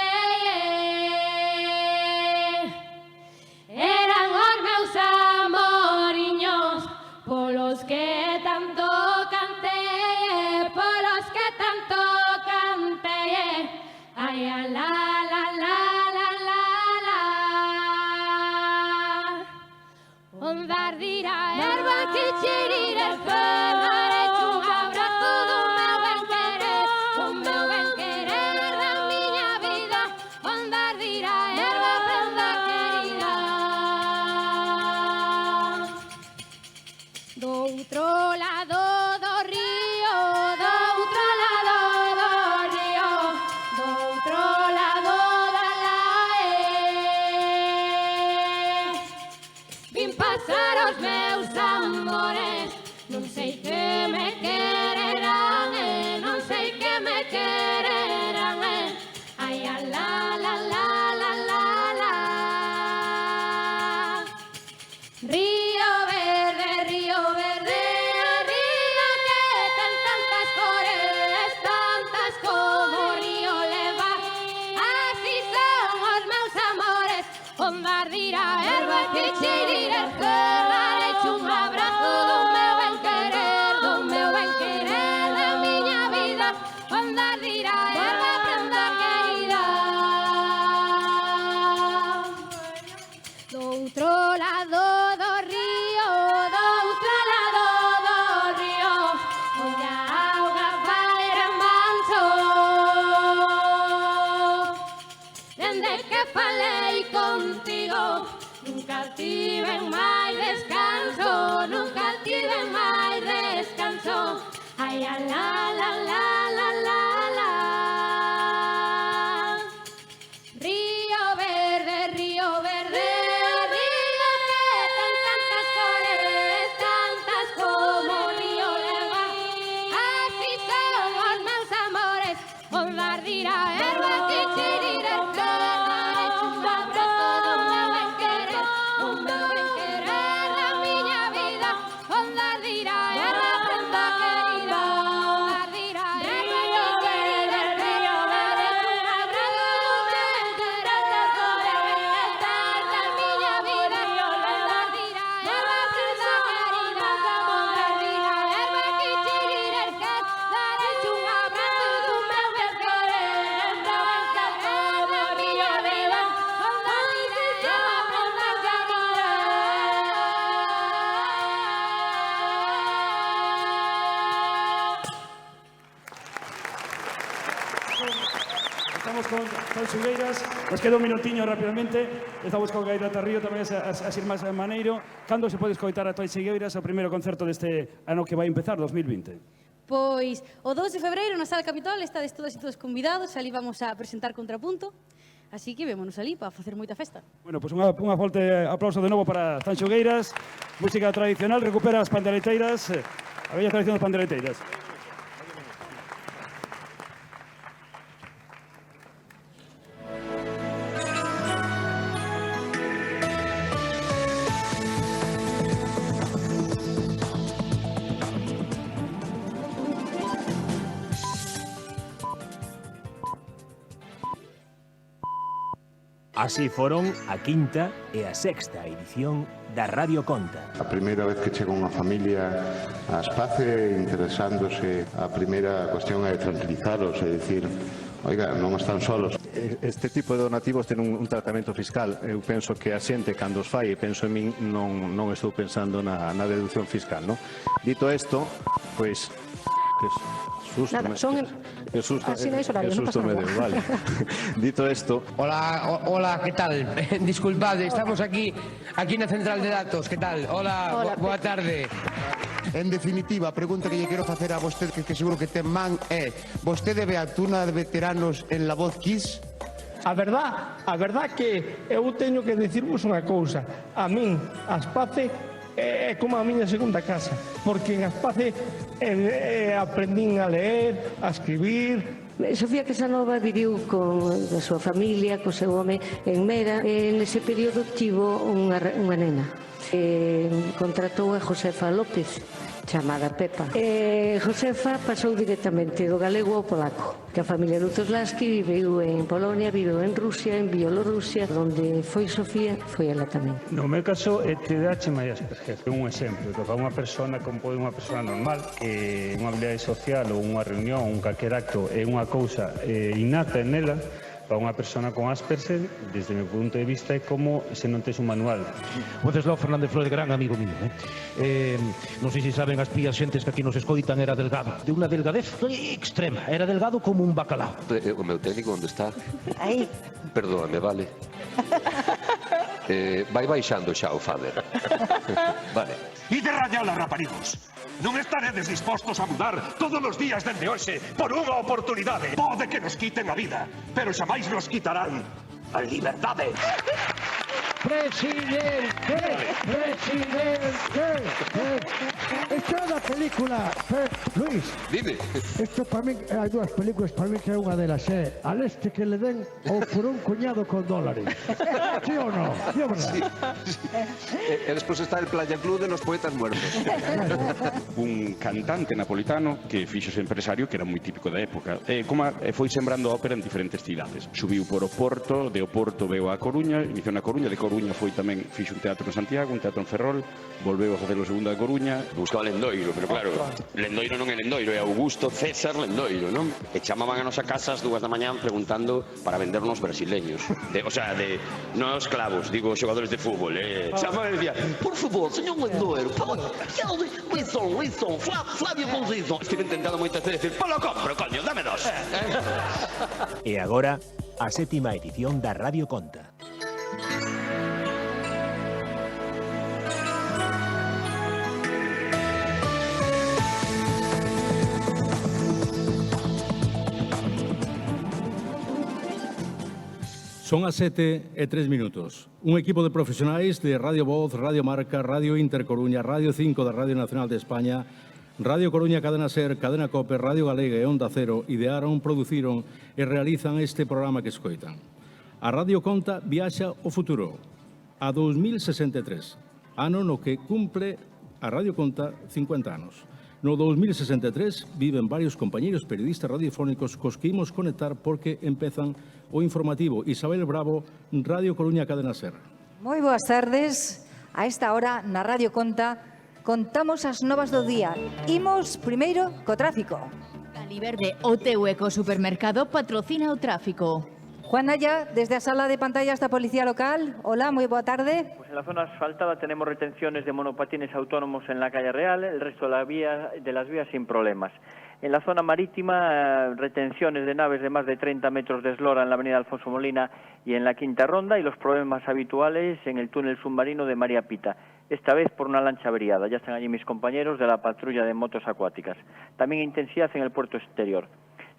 Eran os meus amoriños, polos que tanto cantei, polos que tanto cantei. Ai, a la, la, la, la, la, la. Ondar dirá erva que chirires pegarech un abrazo do meu ben querer da miña vida. Ondar dirá erva prenda querida. Do outro lado do río, do outro lado do río, do outro lado da lae. Vin pasar os meus amores, non sei que me quererán, non sei que me quererán. Ai, a la, la, la, la, la, la. Río verde, río que ten tantas cores, tantas como río leva. Así son os meus amores, ondar dirá erva que chirires pegarech un abrazo do meu ben querer da miña vida. Ondar dirá erva prenda querida. Do outro lado do río, onde a auga vai remanso. Dende que falei contigo. Nunca tiven máis descanso, nunca tiven máis descanso. Ai, la, la, la, la, la, la. Río verde, río verde, río que ten tantas cores, tantas como río leva. Así son os meus amores, os dar dirá erva que chirira que dareche un abrazo dun meu ben querer da miña vida. Os dar dirá erva prenda querida, os dar dirá erva que querida, río verde, un abrazo dun meu ben querer da miña vida. Os dar dirá erva prenda querida, os dar dirá erva que chirira que dareche un abrazo dun meu ben querer da miña vida. Os dar dirá erva prenda querida. Estamos con Xulgueiras, nos queda un minutiño rapidamente. Estamos con Gaira Tarrío, tamén así máis maneiro. Cando se pode escoitar a Toi Xulgueiras o primeiro concerto deste ano que vai empezar, 2020? Pois o 2 de febreiro na Sala Capitol estades todas e todos convidados, ali vamos a presentar Contrapunto, así que vémonos ali para facer moita festa. Bueno, pois unha forte aplauso de novo para Sancho Gueiras. Música tradicional, recupera as pandereteiras, a bella tradición das pandereteiras. Así foron a quinta e a sexta edición da Radio Conta. A primeira vez que chega unha familia a Espace interesándose, a primeira cuestión é tranquilizaros, é dicir, oiga, non están solos. Este tipo de donativos ten un tratamento fiscal. Eu penso que a xente, cando os fai, penso en min, non estou pensando na deducción fiscal, non? Dito isto, pois... Nada, son sinais horarios, non pasa nada. Vale. Dito isto... Hola, ¿qué tal? Disculpad, estamos aquí na central de datos, ¿qué tal? Hola, boa tarde. En definitiva, a pregunta que lle quero facer a vostede, que seguro que ten man, é: vostede ve a tuna de veteranos en La Voz Kiss? A verdad que eu teño que dicirvos unha cousa. A min, Aspace, é como a miña segunda casa, porque en Aspace aprendín a leer, a escribir. Sofía Casanova viviu con a súa familia, co seu home en Mera, e nese período tivo unha nena. Contratou a Josefa López, chamada Pepa. Josefa pasou directamente do galego ao polaco, que a familia Lutoslawski viveu en Polonia, viveu en Rusia, en Bielorrusia, onde foi Sofía, foi ela tamén. No meu caso, TDAH máis Asperger. Un exemplo, que para unha persona como pode unha persona normal, que unha habilidade social ou unha reunión, un calquer acto é unha cousa innata en ela, para unha persona con Asperger, desde o meu punto de vista, é como se non tes un manual. Wenceslao Fernández Flores, gran amigo mío. Non sei se saben as pías xentes que aquí nos escoitan, era delgado, de unha delgadez extrema, era delgado como un bacalao. O meu técnico, onde está? Aí. Perdóname, vale. Vai baixando xa o fader. Vale. E de rañala, raparigos. Non estaredes dispostos a mudar todos os días dende hoxe por unha oportunidade. Pode que nos quiten a vida, pero xamais nos quitarán a liberdade. Presidente, Esto é da película, Luis. Dime. Isto para min, hai dúas películas para min que é unha delas, é Al este que le den ou por un cuñado con dólares. ¿Sí ou non? ¿Sí ou verdad? E despois está el Playa Club de los poetas muertos. Un cantante napolitano que fixose empresario, que era moi típico da época, foi sembrando ópera en diferentes cidades. Subiu por Oporto, de Oporto veu a Coruña, iniciou na Coruña, de Coruña foi tamén, fixo un teatro en Santiago, un teatro en Ferrol, volveu a facer o segundo de Coruña. Buscaba Lendoiro, pero claro, Lendoiro non é Lendoiro, é Augusto César Lendoiro, non? E chamaban a nosa casa ás 2 da mañá preguntando para vendernos brasileños. O sea, non esclavos, digo xogadores de fútbol. Chamaban e decía, por favor, señor Lendoiro, Luisón, Flavio Conceizón. Estive intentando moitas veces decir, polo compro, coño, dame dos. E agora, a 7ª edición da Radio Conta. Son as 7:03. Un equipo de profesionais de Radio Voz, Radio Marca, Radio Intercoruña, Radio 5 da Radio Nacional de España, Radio Coruña, Cadena Ser, Cadena Cope, Radio Galega e Onda Cero idearon, produciron e realizan este programa que escoitan. A Radio Conta viaxa ao futuro, a 2063, ano no que cumple a Radio Conta 50 anos. No 2063 viven varios compañeiros periodistas radiofónicos cos que imos conectar porque empezan o informativo. Isabel Bravo, Radio Coruña, Cadena Ser. Moi boas tardes. A esta hora, na Radio Conta, contamos as novas do día. Imos primeiro co tráfico. Caliverde, o teu ecosupermercado patrocina o tráfico. Juan Naya, desde a sala de pantallas da Policía Local. Hola, moi boa tarde. Pues en la zona asfaltada tenemos retenciones de monopatines autónomos en la calle Real, el resto de las vías sin problemas. En la zona marítima, retenciones de naves de más de 30 metros de eslora en la avenida Alfonso Molina y en la Quinta Ronda, y los problemas habituales en el túnel submarino de María Pita, esta vez por una lancha averiada. Ya están allí mis compañeros de la patrulla de motos acuáticas. También intensidad en el puerto exterior.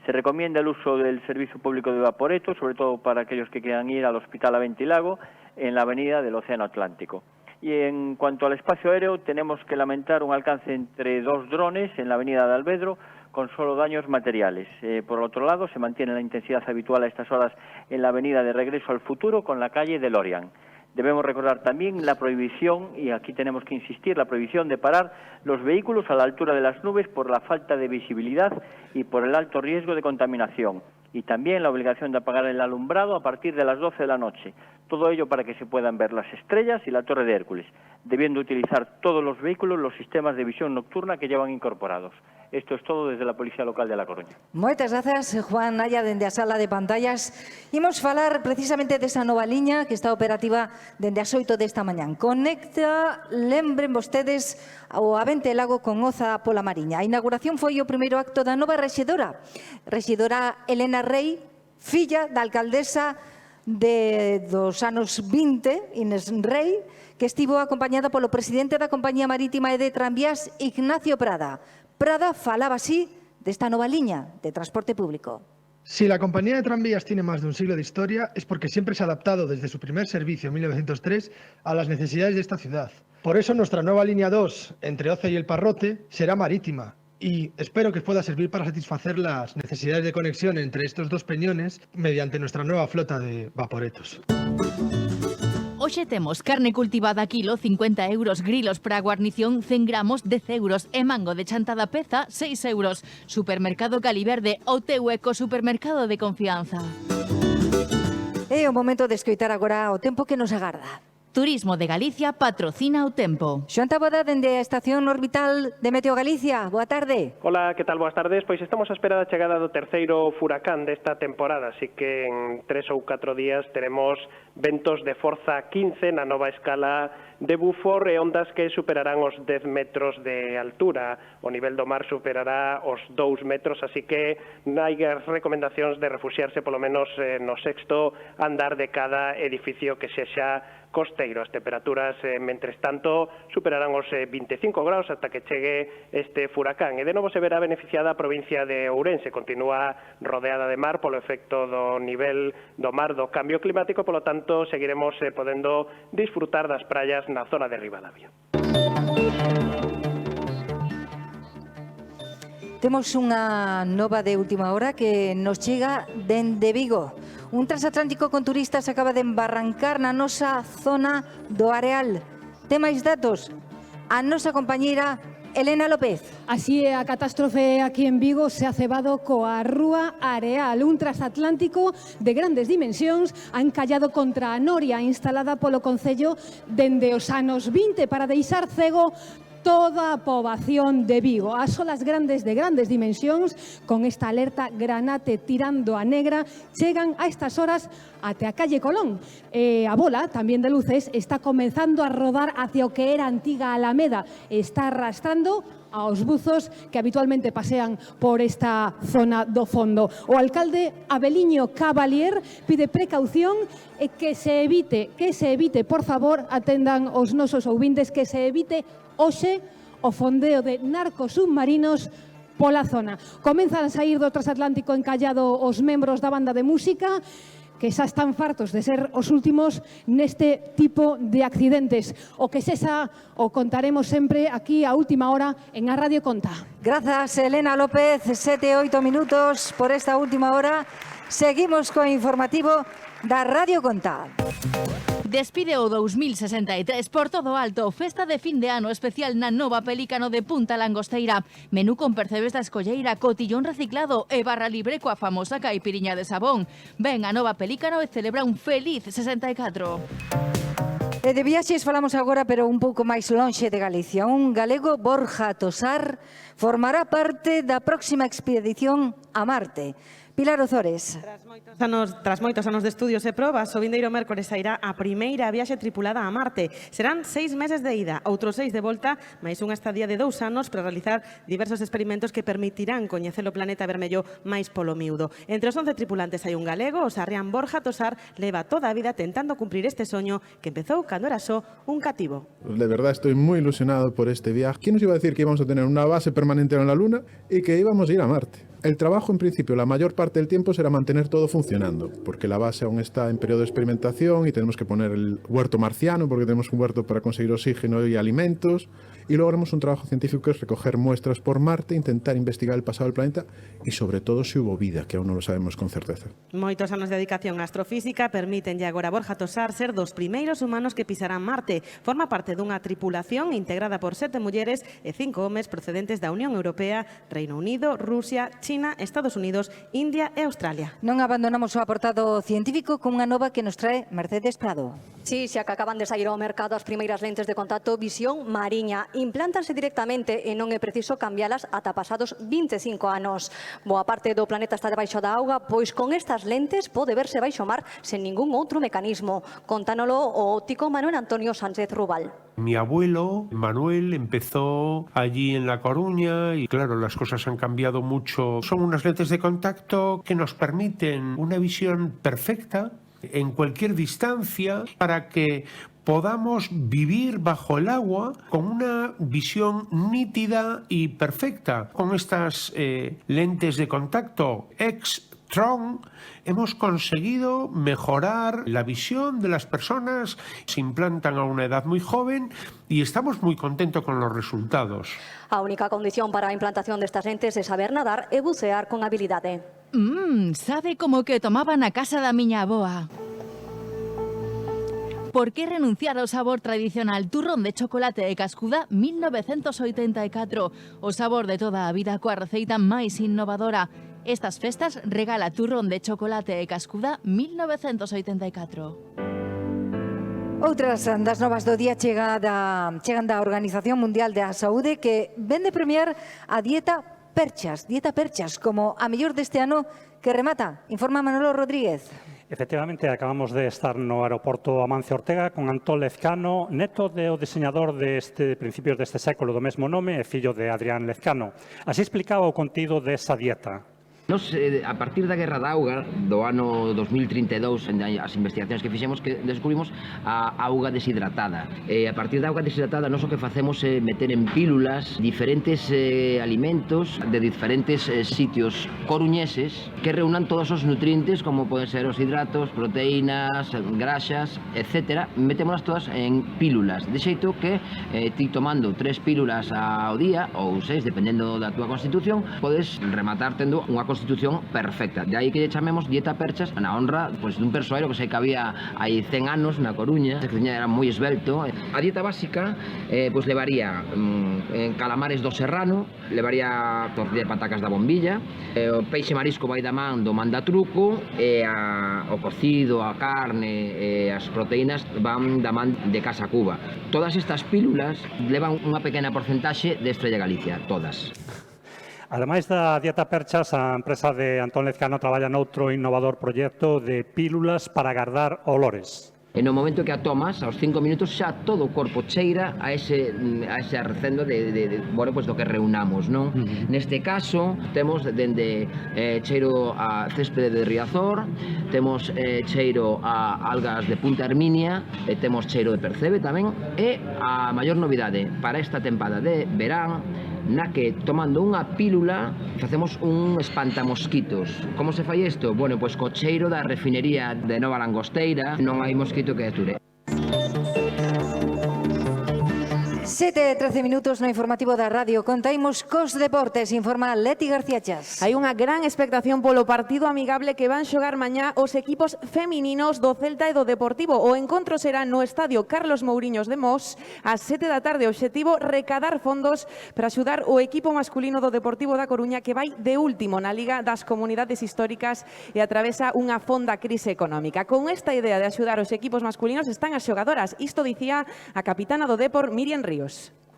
Se recomienda el uso del servicio público de Vaporetto, sobre todo para aquellos que quieran ir al Hospital Aventilago, en la avenida del Océano Atlántico. Y en cuanto al espacio aéreo, tenemos que lamentar un alcance entre 2 drones en la avenida de Alvedro, con solo daños materiales. Por otro lado, se mantiene la intensidad habitual a estas horas en la avenida de Regreso al Futuro, con la calle de Lorian. Debemos recordar también la prohibición, y aquí tenemos que insistir, la prohibición de parar los vehículos a la altura de las nubes por la falta de visibilidad y por el alto riesgo de contaminación. Y también la obligación de apagar el alumbrado a partir de las 12 de la noche. Todo ello para que se puedan ver las estrellas y la Torre de Hércules, debiendo utilizar todos los vehículos los sistemas de visión nocturna que llevan incorporados. Esto es todo desde la Policía Local de La Coruña. Moitas grazas, Juan Naya, dende a sala de pantallas. Imos falar precisamente desa nova liña que está operativa dende as 8 desta mañán. Conecta, lembren vostedes, o Aventelago con Oza pola Mariña. A inauguración foi o primeiro acto da nova rexedora Elena Rey, filla da alcaldesa dos anos 20, Inés Rey, que estivo acompañada polo presidente da Compañía Marítima e de Tranvías, Ignacio Prada. Prada falaba así desta nova liña de transporte público. Si la compañía de tranvías tiene más de un siglo de historia es porque siempre se ha adaptado desde su primer servicio en 1903 a las necesidades de esta ciudad. Por eso nuestra nueva línea 2 entre Oza y El Parrote será marítima y espero que pueda servir para satisfacer las necesidades de conexión entre estos dos peñones mediante nuestra nueva flota de vaporetos. Hoxe temos carne cultivada kilo, 50 euros, grilos para guarnición, 100 gramos, 10 euros, e mango de chantada peza, 6 euros. Supermercado Caliverde, o teu ecosupermercado de confianza. É o momento de escoitar agora o tempo que nos agarda. Turismo de Galicia patrocina o tempo. Xoan Taboada, dende a Estación Orbital de Meteo Galicia. Boa tarde. Hola, que tal? Boas tardes. Pois estamos a espera da chegada do terceiro furacán desta temporada, así que en 3 ou 4 días teremos ventos de forza 15 na nova escala de Bufor e ondas que superarán os 10 metros de altura. O nivel do mar superará os 2 metros, así que hai as recomendacións de refuxiarse polo menos no sexto andar de cada edificio que sexa costeiro. As temperaturas, mentres tanto, superarán os 25 graus ata que chegue este furacán. E de novo se verá beneficiada a provincia de Ourense. Continúa rodeada de mar polo efecto do nivel do mar do cambio climático, polo tanto, seguiremos podendo disfrutar das praias na zona de Ribadavia. Temos unha nova de última hora que nos chega dende Vigo. Un transatlántico con turistas acaba de embarrancar na nosa zona do Areal. Ten máis datos? A nosa compañeira Elena López. Así é, a catástrofe aquí en Vigo se ha cebado coa Rúa Areal. Un transatlántico de grandes dimensións ha encallado contra a noria instalada polo Concello dende os anos 20 para deixar cego toda a poboación de Vigo. As olas grandes de grandes dimensións, con esta alerta granate tirando a negra, chegan a estas horas até a calle Colón. A bola, tamén de luces, está comenzando a rodar hacia o que era a antiga Alameda. Está arrastrando aos buzos que habitualmente pasean por esta zona do fondo. O alcalde Abeliño Cavalier pide precaución e que se evite, por favor, atendan os nosos ouvintes, que se evite hoxe o fondeo de narcos submarinos pola zona. Comenzan a sair do transatlántico encallado os membros da banda de música que xa están fartos de ser os últimos neste tipo de accidentes. O que sexa o contaremos sempre aquí a última hora en A Radio Conta. Grazas, Elena López. 7-8 minutos por esta última hora. Seguimos co informativo da Radio Conta. Despide o 2063 por todo alto. Festa de fin de ano especial na nova Pelícano de Punta Langosteira. Menú con percebes da escolleira, cotillón reciclado e barra libre coa famosa caipiriña de sabón. Ven a nova Pelícano e celebra un feliz 64. E de viaxes falamos agora, pero un pouco máis lonxe de Galicia. Un galego, Borja Tosar, formará parte da próxima expedición a Marte. Pilar Ozores. Tras moitos anos de estudios e probas, o vindeiro mércores sairá a primeira viaxe tripulada a Marte. Serán 6 meses de ida, outros 6 de volta, máis unha estadía de 2 anos para realizar diversos experimentos que permitirán coñecer o planeta vermello máis polo miúdo. Entre os 11 tripulantes hai un galego, o sarrián Borja Tosar, leva toda a vida tentando cumprir este soño que empezou cando era só un cativo. De verdad estoy muy ilusionado por este viaje. ¿Quién nos iba a decir que íbamos a tener una base permanente en la Luna y que íbamos a ir a Marte? El trabajo, en principio, la mayor parte del tiempo será mantener todo funcionando, porque la base aún está en periodo de experimentación y tenemos que poner el huerto marciano, porque tenemos un huerto para conseguir oxígeno y alimentos, y luego haremos un trabajo científico que es recoger muestras por Marte, intentar investigar el pasado del planeta y, sobre todo, si hubo vida, que aún no lo sabemos con certeza. Moitos anos de dedicación á astrofísica permiten agora Borja Tosar ser dos primeiros humanos que pisarán Marte. Forma parte dunha tripulación integrada por 7 mulleres e 5 homes procedentes da Unión Europea, Reino Unido, Rusia, China, Estados Unidos, India e Australia. Non abandonamos o apartado científico con unha nova que nos trae Mercedes Prado. Sí, xa que acaban de sair ao mercado as primeiras lentes de contacto Visión Mariña. Implántanse directamente e non é preciso cambialas ata pasados 25 anos. Boa parte do planeta está debaixo da auga, pois con estas lentes pode verse baixo mar sen ningún outro mecanismo. Contánolo o óptico Manuel Antonio Sánchez Rubal. Mi abuelo, Manuel, empezó allí en La Coruña y claro, las cosas han cambiado mucho. Son unas lentes de contacto que nos permiten una visión perfecta en cualquier distancia para que podamos vivir bajo el agua con una visión nítida y perfecta. Con estas lentes de contacto X-Tron hemos conseguido mejorar la visión de las personas, se implantan a una edad muy joven y estamos muy contentos con los resultados. A única condición para a implantación destas lentes é saber nadar e bucear con habilidade. Sabe como que tomaba na casa da miña avoa. Por que renunciar ao sabor tradicional? Turrón de chocolate e cascuda 1984. O sabor de toda a vida coa receita máis innovadora. Estas festas regala turrón de chocolate e cascuda 1984. Outras das novas do día chegan da Organización Mundial da Saúde, que vende premiar a dieta perchas, como a mellor deste ano que remata. Informa Manolo Rodríguez. Efectivamente, acabamos de estar no aeroporto Amancio Ortega con Antón Lezcano, neto do diseñador de principios deste século do mesmo nome e fillo de Adrián Lezcano. Así explicaba o contido desa dieta. Nos, a partir da Guerra da Auga, do ano 2032, as investigacións que fixemos, que descubrimos a auga deshidratada. A partir da auga deshidratada, nós o que facemos é meter en pílulas diferentes alimentos de diferentes sitios coruñeses que reúnan todos os nutrientes, como poden ser os hidratos, proteínas, graxas, etc. Metémolas todas en pílulas, de xeito que ti tomando 3 pílulas ao día, ou 6, dependendo da túa constitución, podes rematar tendo unha constitución constitución perfecta. De aí que lle chamemos dieta perchas na honra dun persoeiro que sei que había hai 100 anos na Coruña, que era moi esbelto. A dieta básica levaría calamares do serrano, levaría tortilla de patacas da bombilla, o peixe marisco vai da man do mandatruco, e o cocido, a carne e as proteínas van da man de Casa Cuba. Todas estas pílulas levan unha pequena porcentaxe de Estrella Galicia, todas. Ademais da dieta perchas, a empresa de Antón Lezcano traballa noutro innovador proxecto de pílulas para agardar olores. E no momento que a tomas, aos 5 minutos, xa todo o corpo cheira a ese arrecendo do que reunamos, non? Neste caso, temos dende cheiro a céspede de Riazor, temos cheiro a algas de Punta Herminia, e temos cheiro de percebe tamén, e a maior novidade para esta tempada de verán, na que, tomando unha pílula, facemos un espantamosquitos. Como se fai isto? Bueno, pois co cheiro da refinería de Nova Langosteira non hai mosquito que ature. 7:13 minutos no informativo da Radio Conta. Imos cos deportes, informa Leti García Chas. Hai unha gran expectación polo partido amigable que van xogar mañá os equipos femininos do Celta e do Deportivo. O encontro será no Estadio Carlos Mouriños de Mos ás 7 da tarde. O obxectivo, recadar fondos para axudar o equipo masculino do Deportivo da Coruña, que vai de último na Liga das Comunidades Históricas e atravesa unha fonda crise económica. Con esta idea de axudar os equipos masculinos están as xogadoras. Isto dicía a capitana do Depor, Miriam Ríos.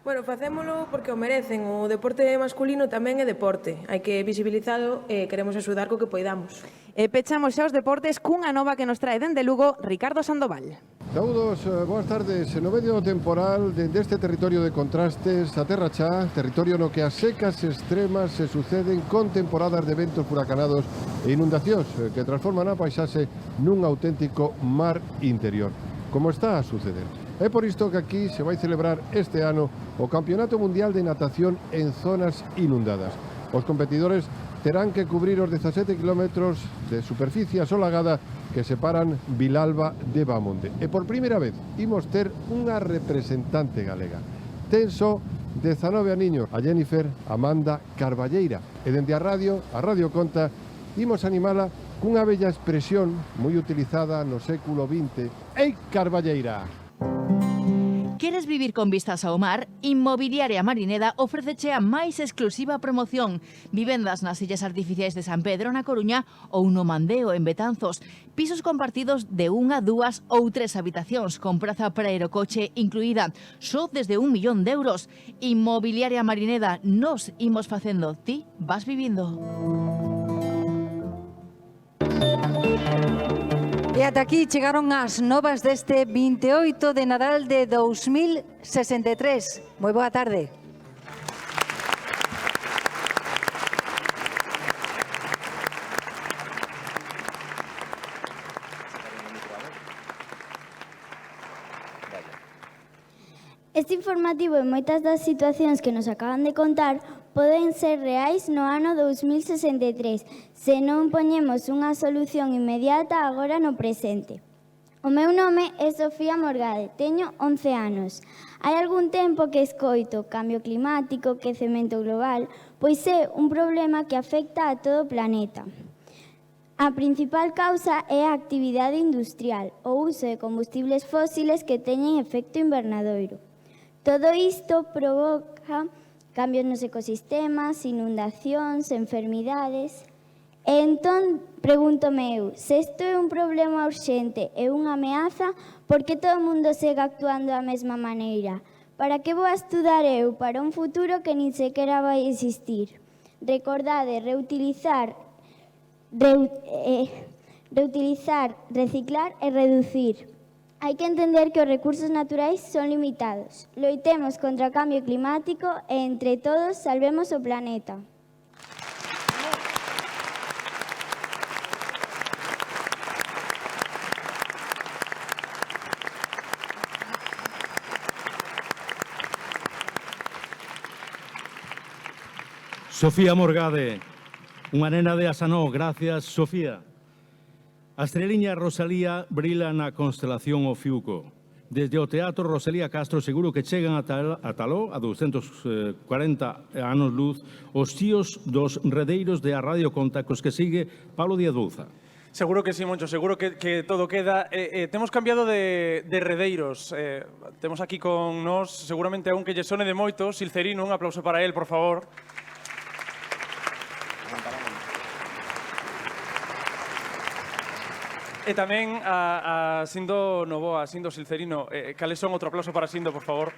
Bueno, facémolo porque o merecen. O deporte masculino tamén é deporte. Hai que visibilizalo e queremos axudar co que poidamos. E pechamos xa os deportes cunha nova que nos trae dende Lugo Ricardo Sandoval. Saúdos, boas tardes. No medio do temporal, dende este territorio de contrastes, a Terra Chá, territorio no que as secas extremas se suceden con temporadas de ventos furacanados e inundacións que transforman a paisaxe nun auténtico mar interior, como está a suceder. É por isto que aquí se vai celebrar este ano o Campeonato Mundial de Natación en zonas inundadas. Os competidores terán que cubrir os 17 kilómetros de superficie asolagada que separan Vilalba de Bamonde. E por primeira vez imos ter unha representante galega. Ten só 19 aniños, a Jennifer Amanda Carballeira. E dende a Radio Conta, imos animala cunha bella expresión moi utilizada no século XX. Ei, Carballeira! Queres vivir con vistas ao mar? Inmobiliaria Marineda ofréceche a máis exclusiva promoción. Vivendas nas illas artificiais de San Pedro na Coruña ou no Mandeo en Betanzos. Pisos compartidos de 1, 2 ou 3 habitacións con praza para aerocoche incluída. Só desde 1 millón de euros. Inmobiliaria Marineda, nos imos facendo, ti vas vivindo. E ata aquí chegaron as novas deste 28 de Nadal de 2063. Moi boa tarde. Este informativo e moitas das situacións que nos acaban de contar poden ser reais no ano 2063, se non poñemos unha solución inmediata agora no presente. O meu nome é Sofía Morgade, teño 11 anos. Hai algún tempo que escoito cambio climático, quecemento global, pois é un problema que afecta a todo o planeta. A principal causa é a actividade industrial, o uso de combustibles fósiles que teñen efecto invernadoiro. Todo isto provoca cambios nos ecosistemas, inundacións, enfermidades. E entón, pregúntome eu, se isto é un problema urxente e unha ameaza, por que todo o mundo segue actuando da mesma maneira? Para que vou a estudar eu para un futuro que nin sequera vai existir? Recordade, reutilizar, reciclar e reducir. Hai que entender que os recursos naturais son limitados. Loitemos contra o cambio climático e, entre todos, salvemos o planeta. Sofía Morgade, unha nena de Asanó. Gracias, Sofía. A estreliña Rosalía brila na constelación Ofiuco. Desde o Teatro Rosalía Castro seguro que chegan ata lo, a 240 anos luz, os tíos dos redeiros de a Radio Conta cos que sigue Pablo Díaz Bouza. Seguro que sí, Moncho, seguro que todo queda. Temos cambiado de redeiros. Temos aquí con nós, seguramente aún que lle sone de moito, Silcerino, un aplauso para él, por favor. E tamén a Sindo Novoa, Sindo Silcerino. Cales son, outro aplauso para Sindo, por favor.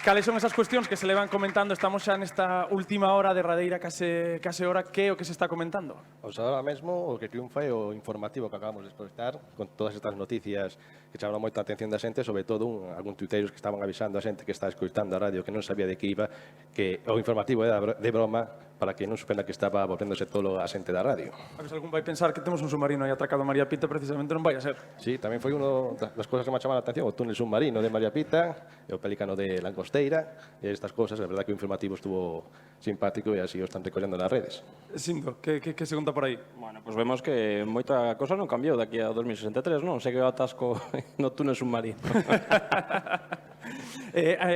Cales son esas cuestións que se levan comentando? Estamos xa nesta última hora derradeira, case hora. Que é o que se está comentando? Pois agora mesmo o que triunfa é o informativo que acabamos de escoitar, con todas estas noticias que chamaron moita atención da xente, sobre todo algún tuiteiros que estaban avisando a xente que está escoitando a radio que non sabía de que iba, que o informativo era de broma para que non supenda que estaba volvéndose todo a xente da radio. A ver se algún vai pensar que temos un submarino aí atracado a María Pita, precisamente non vai a ser. Sí, tamén foi unha das cousas que me chamaron a atención, o túnel submarino de María Pita, e o pelícano de Langosteira, e estas cousas, a verdade que o informativo estuvo simpático e así o están recollendo nas redes. Sindo, que se conta por aí? Bueno, pois vemos que moita cosa non cambiou daqui a 2063, non? Segue o atasco no túnel submarino.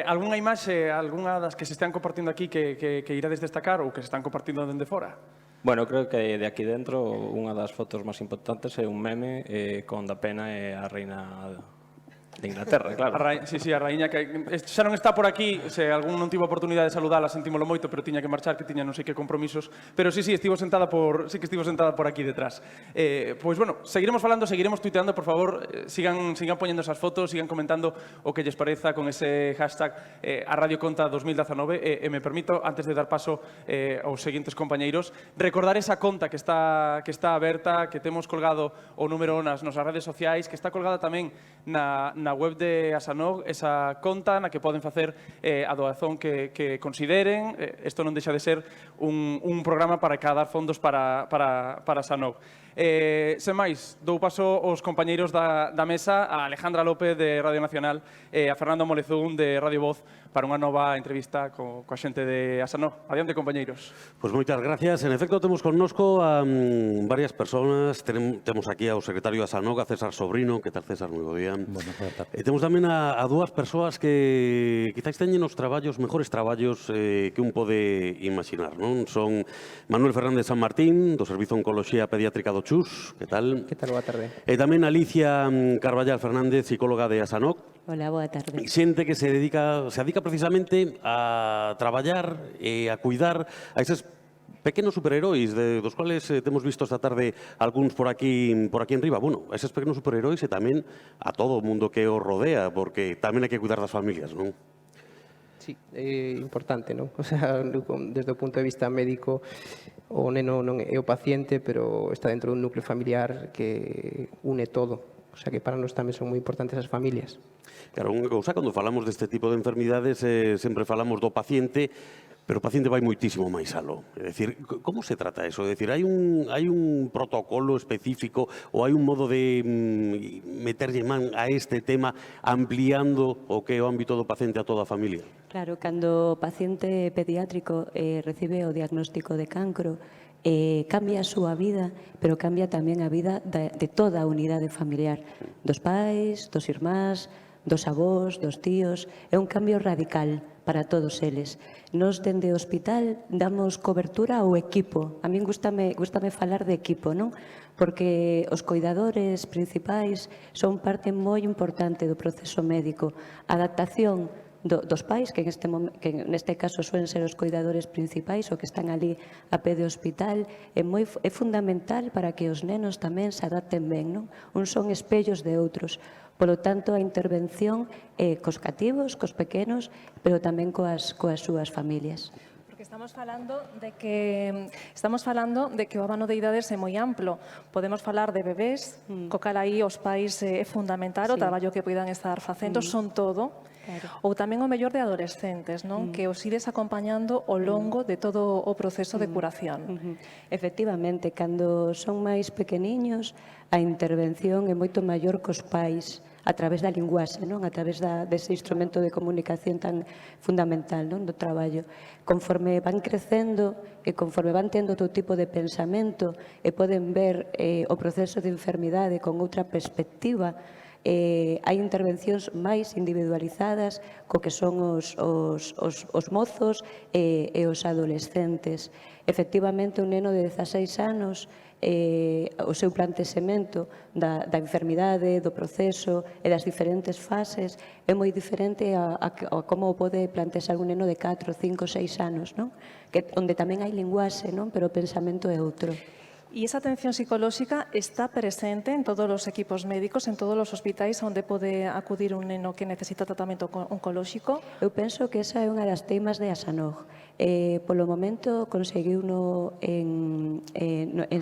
Algunha imaxe, algunha das que se están compartindo aquí que irades destacar ou que se están compartindo dende fora? Bueno, creo que de aquí dentro unha das fotos máis importantes é un meme con Da Pena e a reina de Inglaterra, claro. Sí, a raíña que xa non está por aquí, se algún non tivo oportunidade de saludala, sentímolo moito, pero tiña que marchar, que tiña non sei que compromisos, pero sí, estivo sentada por aquí detrás. Pois bueno, seguiremos falando, seguiremos tuiteando, por favor, sigan poñendo esas fotos, sigan comentando o que lles pareza con ese hashtag a Radio Conta 2019, e me permito, antes de dar paso aos seguintes compañeiros, recordar esa conta que está aberta, que temos colgado o número nas nosas redes sociais, que está colgada tamén na web de Asanog, esa conta na que poden facer a doazón que consideren. Isto non deixa de ser un programa para dar fondos para Asanog. Sen máis, dou paso aos compañeiros da mesa, a Alejandra López de Radio Nacional e a Fernando Molezún de Radio Voz para unha nova entrevista coa xente de Asanog. Adiante, compañeiros. Pois moitas gracias. En efecto, temos connosco a varias personas. Temos aquí ao secretario de Asanog, a César Sobrino. Que tal, César? Moi bo día. E temos tamén a dúas persoas que quizáis teñen os mejores traballos que un pode imaginar, non? Son Manuel Fernández San Martín, do Servizo de Oncoloxía Pediátrica do Chus. Que tal? Que tal? Boa tarde. E tamén Alicia Carballal Fernández, psicóloga de Asanog. Hola, boa tarde. Xente que se dedica precisamente a traballar e a cuidar a eses pequenos superheróis dos cuales temos visto esta tarde algúns por aquí enriba. Bueno, eses pequenos superheróis e tamén a todo o mundo que os rodea, porque tamén hai que cuidar das familias, non? Sí, é importante, non? O sea, desde o punto de vista médico, o neno non é o paciente, pero está dentro dun núcleo familiar que une todo. O sea, que para nós tamén son moi importantes as familias. Claro, unha cousa, cando falamos deste tipo de enfermidades, sempre falamos do paciente, pero o paciente vai moitísimo máis aló. É dicir, como se trata eso? É dicir, hai un protocolo específico ou hai un modo de meterlle man a este tema ampliando o que é o ámbito do paciente a toda a familia? Claro, cando o paciente pediátrico recibe o diagnóstico de cancro, cambia a súa vida, pero cambia tamén a vida de toda a unidade familiar, dos pais, dos irmáns, dos avós, dos tíos. É un cambio radical para todos eles. Nos, dende o hospital, damos cobertura ao equipo. A min gustame falar de equipo, non? Porque os coidadores principais son parte moi importante do proceso médico. A adaptación dos pais, que neste caso suelen ser os coidadores principais, o que están ali a pé de hospital, é fundamental para que os nenos tamén se adapten ben, non? Uns son espellos de outros. Polo tanto, a intervención é cos cativos, cos pequenos, pero tamén coas súas familias. Porque estamos falando de que o abano de idades é moi amplo. Podemos falar de bebés, co cal aí os pais é fundamental o traballo que poidan estar facendo, son todo. Ou tamén o mellor de adolescentes, non? Que os ides acompañando ao longo de todo o proceso de curación. Efectivamente, cando son máis pequeniños, a intervención é moito maior cos pais, a través da linguaxe, non? A través dese instrumento de comunicación tan fundamental, non? Do traballo. Conforme van crecendo e conforme van tendo outro tipo de pensamento e poden ver o proceso de enfermidade con outra perspectiva, Hai intervencións máis individualizadas co que son os mozos e os adolescentes. Efectivamente, un neno de 16 anos, o seu plantexemento da enfermidade, do proceso e das diferentes fases é moi diferente a como pode plantexar un neno de 4, 5, 6 anos, non? Onde tamén hai linguaxe, non? Pero o pensamento é outro. E esa atención psicolóxica está presente en todos os equipos médicos, en todos os hospitais onde pode acudir un neno que necesita tratamento oncolóxico? Eu penso que esa é unha das teimas de Asanog. Polo momento conseguiuno en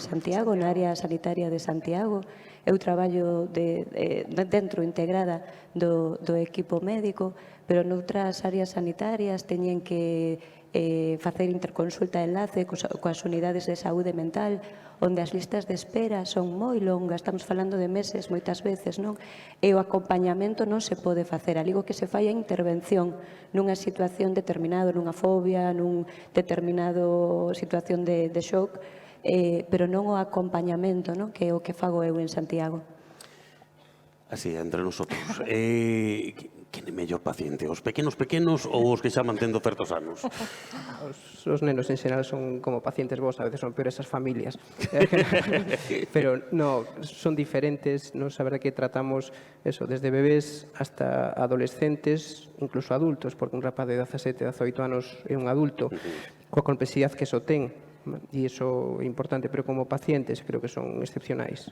Santiago, na área sanitaria de Santiago. Eu traballo dentro integrada do equipo médico, pero noutras áreas sanitarias teñen que facer interconsulta e enlace coas unidades de saúde mental, onde as listas de espera son moi longas, estamos falando de meses moitas veces, non? E o acompañamento non se pode facer, aligo que se fai a intervención nunha situación determinada, nunha fobia, nun determinado situación de shock, pero non o acompañamento, non? Que é o que fago eu en Santiago. Así, entre nosotros. Quen é mellor paciente? Os pequenos ou os que xa mantendo certos anos? Os nenos en xeral son como pacientes vos, a veces son peores as familias. Pero no, son diferentes, nos a verdade que tratamos eso, desde bebés hasta adolescentes, incluso adultos, porque un rapaz de 17, 18 anos é un adulto, coa complexidade que eso ten. E iso é importante, pero como pacientes creo que son excepcionais.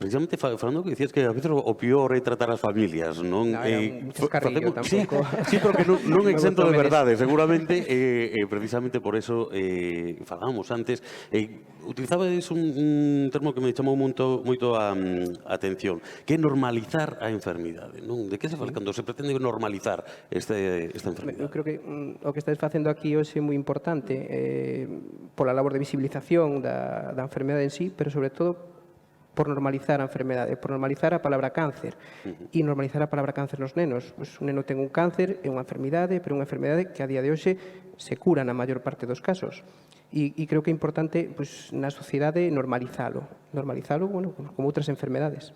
Precisamente falando que dicías que a veces o pior é tratar as familias, non? Un chascarrillo tampouco. Sí, pero que non exento de verdade, seguramente, precisamente por eso falábamos antes. Utilizabades un termo que me chamou moito a atención, que é normalizar a enfermidade, non? De que se fala cando se pretende normalizar esta enfermidade? Eu creo que o que estáis facendo aquí hoxe é moi importante, pola labor de visibilización da enfermedade en sí, pero sobre todo por normalizar a enfermedade, por normalizar a palabra cáncer e normalizar a palabra cáncer nos nenos. Pues un neno ten un cáncer, é unha enfermidade, pero unha enfermidade que a día de hoxe se cura na maior parte dos casos. E creo que é importante pues, na sociedade normalizalo, bueno, como outras enfermedades.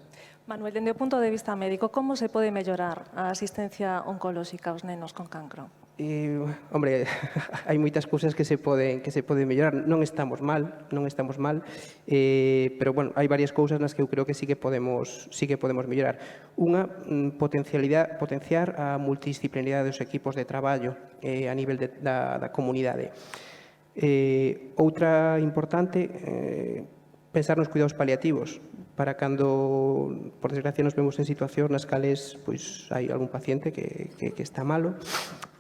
Manuel, dende o punto de vista médico, como se pode mellorar a asistencia oncolóxica aos nenos con cancro? Hombre, hai moitas cousas que se poden mellorar. Non estamos mal, pero bueno, hai varias cousas nas que eu creo que sí que podemos mellorar. Unha, potenciar a multidisciplinaridade dos equipos de traballo a nivel da comunidade. Outra importante, pensar nos cuidados paliativos para cando, por desgracia, nos vemos en situacións nas cales hai algún paciente que está malo.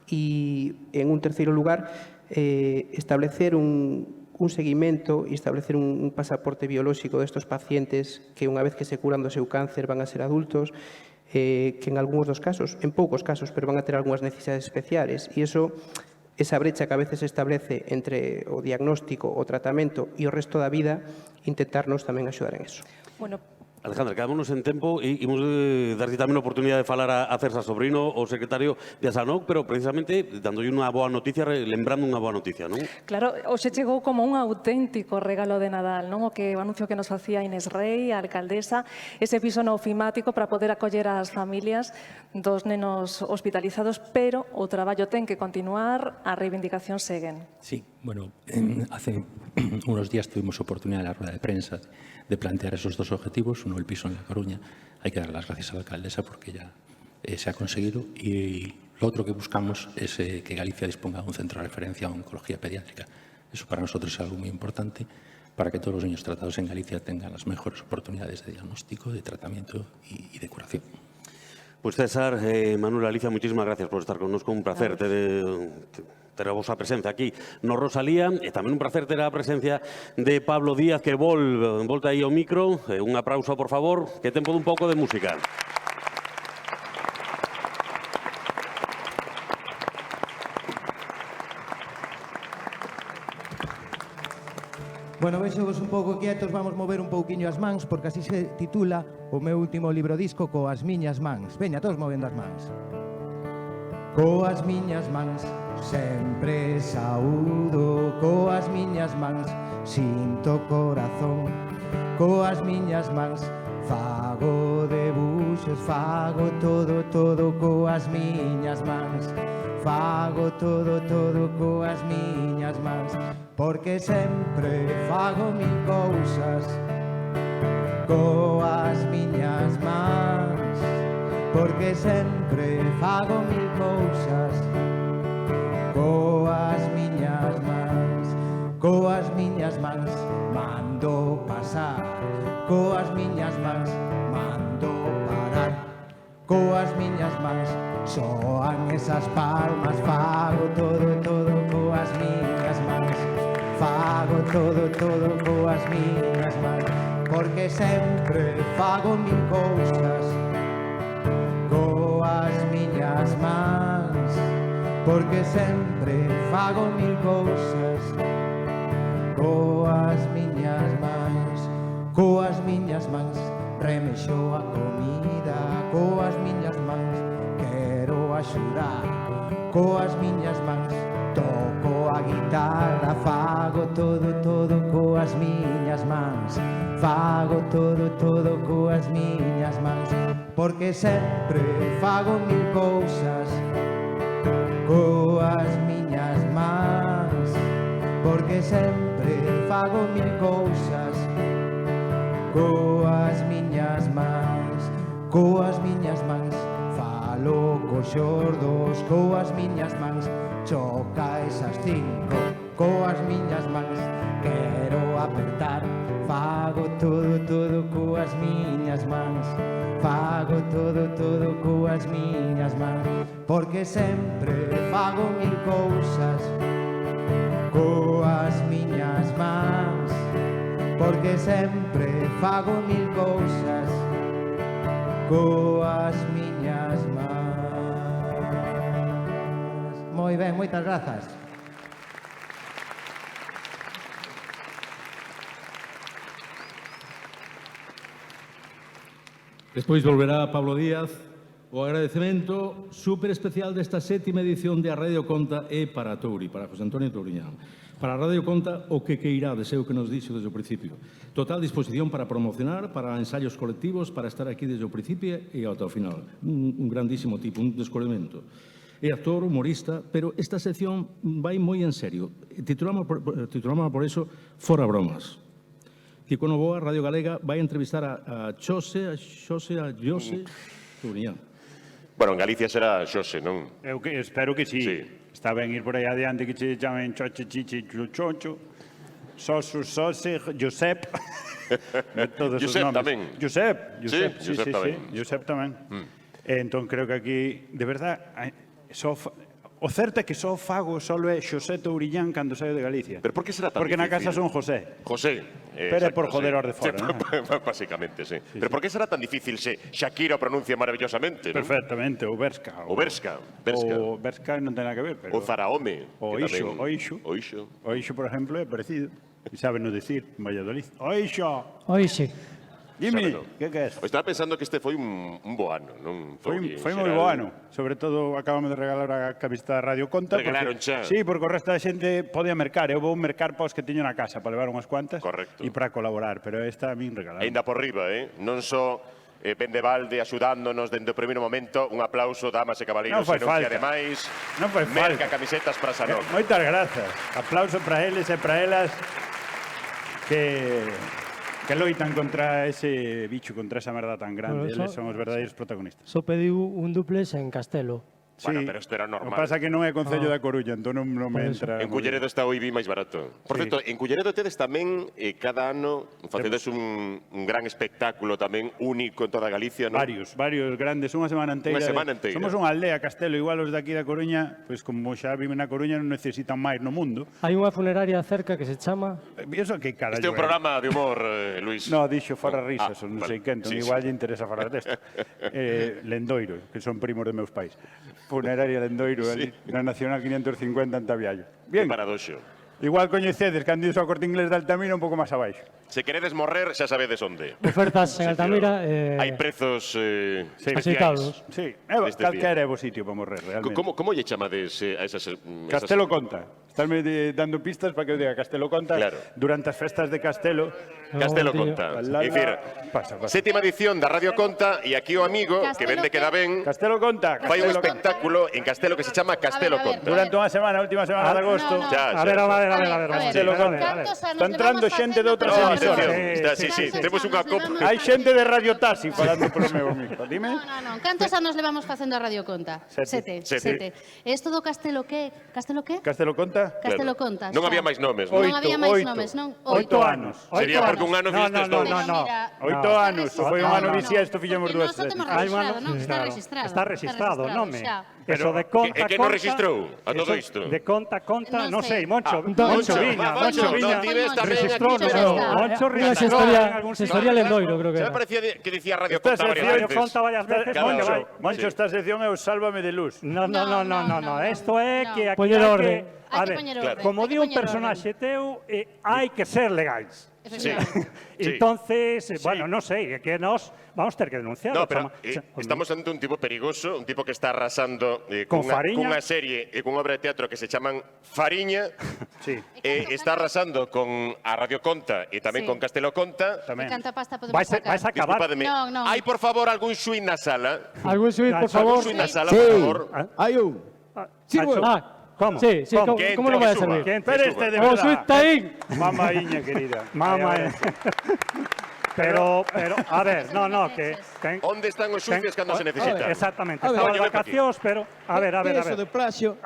E, en un terceiro lugar, establecer un seguimento e establecer un pasaporte biolóxico destes pacientes que, unha vez que se curan do seu cáncer, van a ser adultos, que en algúns dos casos, en poucos casos, pero van a ter algunhas necesidades especiales. E esa brecha que a veces se establece entre o diagnóstico, o tratamento e o resto da vida, intentarnos tamén axudar en eso. Bueno, Alejandra, quedámonos en tempo e imos darlle tamén a oportunidade de falar a César Sobrino, o secretario de Asanog, pero precisamente dándolle unha boa noticia, lembrando unha boa noticia, non? Claro, hoxe chegou como un auténtico regalo de Nadal, non? O anuncio que nos facía Inés Rei, a alcaldesa, ese piso no ofimático para poder acoller as familias dos nenos hospitalizados, pero o traballo ten que continuar, as reivindicacións seguen. Sí, bueno, hace unos días tuvimos oportunidad en la rueda de prensa de plantear esos dos objetivos, uno el piso en La Coruña. Hay que dar las gracias a la alcaldesa porque ya se ha conseguido, y lo otro que buscamos es que Galicia disponga de un centro de referencia en oncología pediátrica. Eso para nosotros es algo muy importante para que todos los niños tratados en Galicia tengan las mejores oportunidades de diagnóstico, de tratamiento y de curación. Pues César, Manuel, Alicia, muchísimas gracias por estar con nosotros. Un placer ter a vosa presencia aquí no Rosalía, e tamén un placer ter a presencia de Pablo Díaz, que volta aí ao micro. Un aplauso, por favor, que tempo dun pouco de música. Bueno, vexovos un pouco quietos, vamos mover un pouquiño as mans, porque así se titula o meu último libro disco, Coas miñas mans. Veña, todos movendo as mans. Coas miñas mans sempre saúdo, coas miñas mans sinto corazón, coas miñas mans fago debuxos couxos, fago todo, todo coas miñas mans. Fago todo, todo coas miñas mans, porque sempre fago mil cousas coas miñas mans, porque sempre fago mil cousas coas miñas mans. Coas miñas mans mando pasar, coas miñas mans mando parar, coas miñas mans soan esas palmas. Fago todo, todo coas miñas mans, fago todo, todo coas miñas mans, porque sempre fago mil cousas coas miñas mans, porque sempre fago mil cousas coas miñas mans. Coas miñas mans remexo a comida, coas miñas mans quero axudar, coas miñas mans toco a guitarra. Fago todo, todo coas miñas mans, fago todo, todo coas miñas mans, porque sempre fago mil cousas coas miñas mans, porque sempre fago mil cousas coas miñas mans. Coas miñas mans falo cos xordos, coas miñas mans choca esas cinco, coas miñas mans quero apertar. Fago todo, todo coas miñas mans, fago todo, todo coas miñas mans, porque sempre fago mil cousas coas miñas mans, porque sempre fago mil cousas coas miñas mans. Moi ben, moitas grazas. Despois volverá Pablo Díaz. O agradecemento super especial desta 7ª edición de A Radio Conta é para Touri, para José Antonio Touriñán. Para a Radio Conta, o que queirades é o que nos dixo desde o principio. Total disposición para promocionar, para ensaios colectivos, para estar aquí desde o principio e ata o final. Un grandísimo tipo, un descubrimento. É actor, humorista, pero esta sección vai moi en serio. Titulamos por eso Fora Bromas. Kiko Novoa, Radio Galega, vai entrevistar a Xose Touriñán. Bueno, en Galicia será Xose, non? Eu espero que sí. Está ben ir por aí adiante que che chamen Choche, Chichi, Chuchocho, Sosu, Sose, Josep. Josep tamén. Josep tamén. Josep tamén. Entón, creo que aquí, de verdad, o certo é que só fago solo é Xosé Touriñán cando saio de Galicia. Pero por que será tan Porque difícil? na casa son José. José. Pero é por joder aos de fora, non? Básicamente, sí. Pero por que será tan difícil se Shakira o pronuncia maravillosamente, non? Perfectamente, o Berska. O Berska. O Berska non ten nada que ver, pero... O Zaraome. O Ixo. O Ixo, por exemplo, é parecido. E sábeno decir, en Valladolid. O Ixo. Dime, que es? Estaba pensando que este foi un bo ano, non? Foi moi bo ano. Sobre todo, acabamos de regalar a camiseta da Radio Conta. Regalaron xa. Sí, porque o resto da xente podía mercar. Eu vou mercar paus que teño na casa para levar unhas cuantas. Correcto. E para colaborar, pero esta a min regalaron. Ainda por riba, non só Vendevalde axudándonos dende o primeiro momento. Un aplauso, damas e cabaleiros, Non fai falta. que ademais Non fai falta. merca camisetas para Sanón. Moitas grazas. Aplauso para eles e para elas que loitan contra ese bicho, contra esa merda tan grande. Bueno, Eles son os verdadeiros protagonistas. Só pediu un duplex en Castelo. Bueno, pero isto era normal. O que pasa que non é Concello da Coruña, entón non me entra... En Culleredo está o IBI máis barato. Por certo, en Culleredo tedes tamén cada ano facedes un gran espectáculo tamén único en toda Galicia, non? Varios grandes, unha semana enteira. Unha semana enteira. Somos unha aldea, Castelo, igual os de aquí da Coruña, pois como xa viven na Coruña non necesitan máis no mundo. Hai unha funeraria cerca que se chama... Eso que carallo. Este é un programa de humor, Luís. No, dixo fora risas, non sei quen, sí, igual lle interesa falar desto. Lendoiro, que son primos de meus pais. Funeraria Lendoiro, ali, na Nacional 550 en Tabiallo. Bien. Paradoxo. Igual coñecedes, cando ides ao Corte Inglés de Altamira un pouco máis abaixo. Se queredes morrer, xa sabedes onde. Ofertas en Altamira. Hai prezos Axeitados. Sí, calquera é bo sitio para morrer, realmente. Como lle chamades a esas... Castelo Conta. Estánme dando pistas para que eu diga Castelo Conta. Claro. Durante as festas de Castelo. Castelo Conta. É dicir, sétima edición da Radio Conta e aquí o amigo, que vende que dá ben, Castelo Conta. fai un espectáculo en Castelo que se chama Castelo Conta. Durante unha semana, última semana de agosto. A ver. Castelo Conta. Está entrando xente de outras emisoras. Sí, temos unha copa. Hai xente de Radio Taxi falando polo meu amigo. Dime. Non. Cantos anos levamos facendo a Radio Conta? Sete. Es todo Castelo que? Castelo que? Castelo Conta? Castelo Conta. Non había máis nomes, non? Non había máis nomes, non? 8 anos. Sería porque un ano vistes todos. No. 8 anos. Foi un ano bisiesto, fixemos dúas veces. Está registrado. Está registrado, nome. Pero de conta, que non registrou a todo isto? De conta, non sei, Moncho Viña. Registrou, Moncho registrou. Se estaría Lendoiro, creo que era. Se me parecía que dicía Radio Conta varias veces. Moncho, esta sección é o Sálvame de Luz. No. Isto é que aquí hai que... A ver, como di un personaxe teu, hai que ser legais. Entonces, bueno, non sei, é que nós vamos ter que denunciar. No, pero estamos ante un tipo perigoso, un tipo que está arrasando cunha serie e cunha obra de teatro que se chaman Fariña. Está arrasando con a Radio Conta e tamén con Castelo Conta. Canta pasta podemos sacar. Vais a acabar. Non. Hai, por favor, algún xuíz na sala? Algún xuíz, por favor. Algún xuíz na sala, por favor. Hai un. Sirvo. ¿Cómo? Sí, ¿cómo no va a servir? Pero este de verdad. ¡Oh, Taín! Mamaiña, querida. Pero, a ver, que... Onde están os xuíces cando se necesitan? Exactamente, estaban de vacacións, pero... A ver. Eso do plaxio,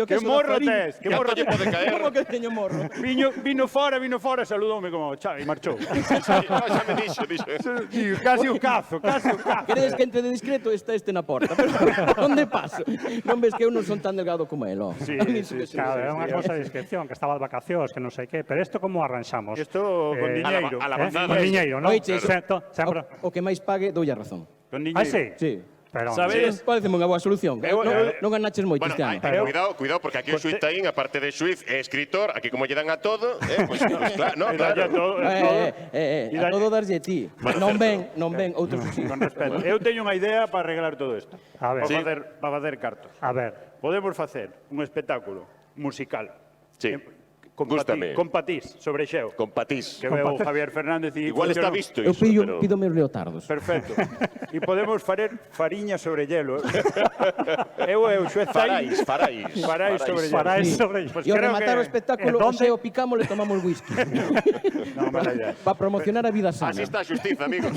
que morro tes, que morro lle pode caer. Como que teño morro? Vino fora, saludoume como chave e marchou. Xa me dixo. Casi o cazo. Queredes que entre de discreto, está este na porta. Pero onde paso? Non ves que eu non son tan delgado como el, ó. Sí, claro, é unha cosa de discreción, que estaba de vacacións, que non sei que, pero isto como arranxamos? Isto con diñeiro. Con diñeiro, non? O que máis pague, doulle a razón. Con diñeiro. Sí. Pero, sabedes, pareceme unha boa solución. Non ganaches moito este ano. Cuidado, porque aquí o xuiz Taín, aparte de xuiz, é escritor, aquí como lle dan a todo, pues claro. A todo darlle ti. Non ven outros xuíz. Con respeto. Eu teño unha idea para arreglar todo isto. A ver. Para facer cartos. A ver. Podemos facer un espectáculo musical. Sí. Con patís, sobre xeo. Con patís. Que veo Javier Fernández e... Igual está visto iso, pero... Eu pido meus leotardos. Perfecto. E podemos facer fariña sobre hielo. Eu e o xuez Taín... Farais sobre hielo. E ao rematar o espectáculo, o xeo picamos e tomamos whisky. Para promocionar a vida sana. Así está a xustiza, amigos.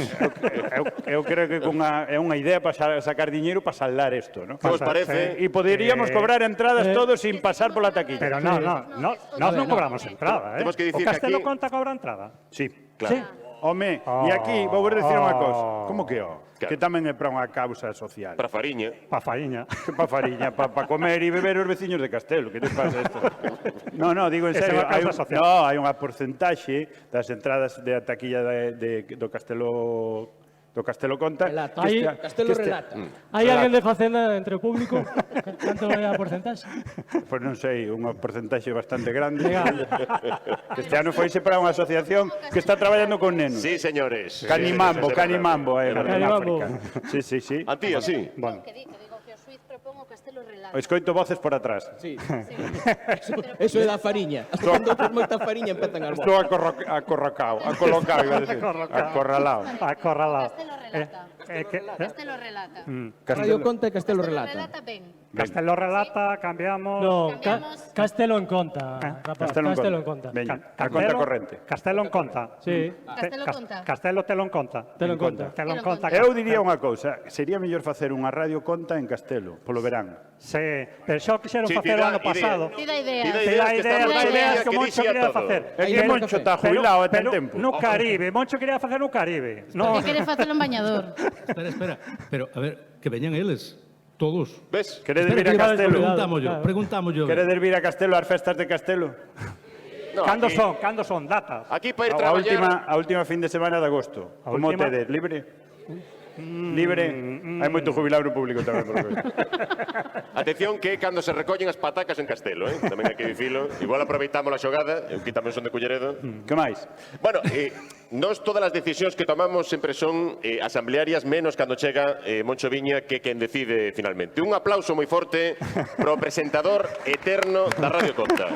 Eu creo que é unha idea para sacar diñeiro para saldar isto, ¿no? Que vos parece? E poderíamos cobrar entradas todos sin pasar pola taquilla. Pero non cobramos entrada, Temos que dicir o Castelo que aquí... Conta cobra entrada? Sí, claro. Sí. Home, e aquí vou decir unha cosa. Como que Que tamén é para unha causa social. Para Fariña. Para Fariña. Para Fariña, para comer e beber os veciños de Castelo. Que te pasa isto? No, digo en serio. Hai unha porcentaxe das entradas de a taquilla do Castelo Conta. Castelo relata. Hai alguén de Facenda entre o público? Canto é a porcentaxe? Pois non sei, unha porcentaxe bastante grande. Este ano foise para unha asociación que está traballando con nenos. Sí, señores. Canimambo, en África. Sí. Antía, sí. Bueno. Que digo que o xuiz propongo Castelo relata. Escoito voces por atrás. Sí. Eso é da fariña. Cando tens moita fariña empezan as voces. Estou acorracao, iba a decir. Acorralao. Castelo relata. Radio Conta e Castelo relata. Castelo relata, cambiamos... No, Castelo en Conta. Castelo en Conta. Veña, a conta corrente. Castelo en Conta. Sí. Castelo Conta. Castelo telo en conta. Telo en conta. Eu diría unha cousa, sería mellor facer unha Radio Conta en Castelo, polo verán. Sí, pero xa quixeron facer o ano pasado. Ti da ideas. Ideas que Moncho quería facer. É que Moncho está jubilado, ten tempo. No Caribe, Moncho quería facer no Caribe. Porque quere facelo en Bañador. Espera. Pero, a ver, que veñan eles. Todos. Ves? Queredes vir a Castelo? Preguntámoslo. Queredes vir a Castelo ás festas de Castelo? Cando son datas? Aquí para ir traballar... A última fin de semana de agosto. Como tedes, libre? Libre. Hai moito jubilado no público tamén. Atención que cando se recollen as patacas en Castelo, tamén hai que dicilo. Igual aproveitamos a xogada, eu quitame o son de Culleredo. Que máis? Bueno, nós todas as decisións que tomamos sempre son asamblearias, menos cando chega Moncho Viña, que quen decide finalmente. Un aplauso moi forte pro presentador eterno da Radio Conta.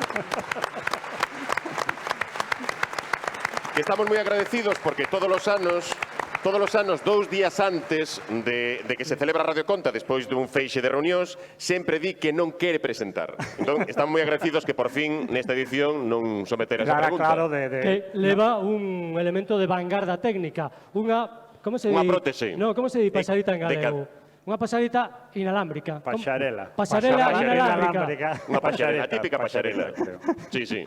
Que estamos moi agradecidos porque todos os anos, 2 días antes de que se celebra Radio Conta, despois dun feixe de reunións, sempre di que non quere presentar. Entón, estamos moi agradecidos que por fin, nesta edición, non someter esa pregunta. Claro, que leva un elemento de vanguarda técnica, unha prótese. No, como se di pasarita en galego? Unha pasarita inalámbrica. Pasarela. Pasarela inalámbrica. Unha pasarela, a típica pasarela. Sí, sí.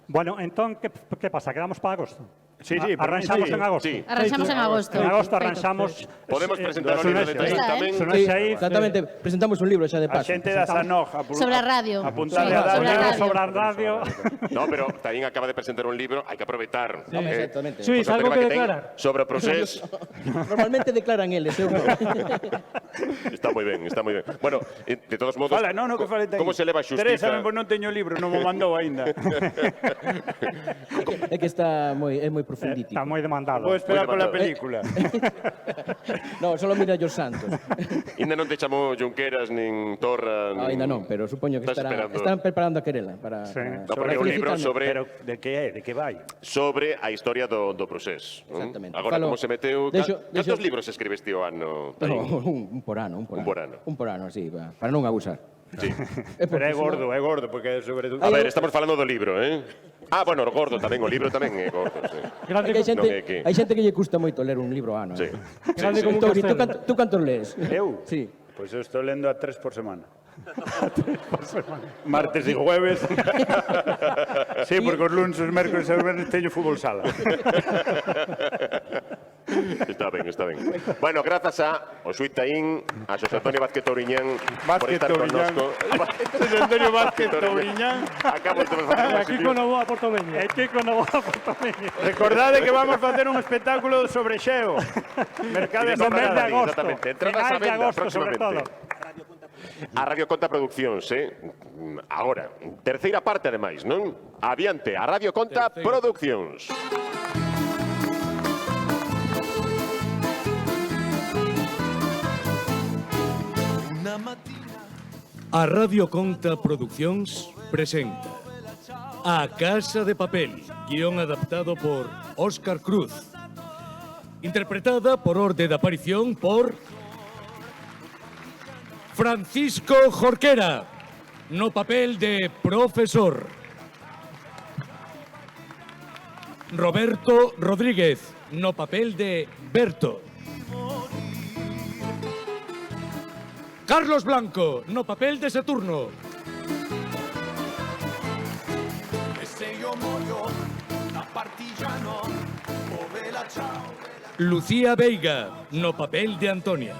Bueno, entón, que pasa? Quedamos para agosto? Sí, arranxamos en agosto. Sí. Arranxamos en agosto. En agosto arranxamos... Podemos presentar o libro de Taín tamén. Exactamente, presentamos un libro xa de A paso. xente da Sanoch Sobre a radio. apuntarle a Un libro dar sobre a radio. No, pero Taín acaba de presentar un libro, hai que aproveitar. Exactamente. Sí, algo que declarar. Sobre o procés. Normalmente declaran eles, eu non. Está moi ben, está moi ben. Bueno, de todos modos, Fala, non, que fale Taín. como se leva a xustiza? Teresa, non teño libro, non mo mandou aínda. É que é moi profundítico. Está moi demandado. Vou esperar pola película. No, solo mira os santos. Ainda non te chamou Junqueras, nin Torra... Ainda non, pero supoño que están preparando a querela para porque un libro sobre... Pero de que é? De que vai? Sobre a historia do procés. Exactamente. Agora, como se meteu... Cantos libros escribes tío ano? Un por ano. Un por ano, sí, para non abusar. Sí. Pero é gordo, porque sobre... A ver, estamos falando do libro, bueno, o gordo tamén, o libro tamén é gordo, sí. Hai xente que lle custa moito ler un libro ano. Sí. Tú cantos lees? Eu? Sí. Pois eu estou lendo a 3 por semana. Martes e jueves. Sí, porque os lunes, os mércoles e os venres teño fútbol sala. Está ben, está ben. Bueno, grazas a Xuiz Taín, a Xosé Antonio Vázquez Touriñán por estar connosco. Xosé Antonio Vázquez Touriñán. Acabamos de facer Aquí con a boa Portomeño. Recordade que vamos facer un espectáculo sobre xeo. Mercado No mes de agosto. Exactamente, entradas a Final de venda agosto, sobre todo. A Radio Conta Produccións, agora, terceira parte ademais, non? Adiante, a Radio Conta Produccións. A Radio Conta Produccións presenta A Casa de Papel, guión adaptado por Óscar Cruz. Interpretada por orde de aparición por Francisco Jorquera, no papel de profesor. Roberto Rodríguez, no papel de Berto. Carlos Blanco, no papel de Saturno. Lucía Veiga, no papel de Antonia.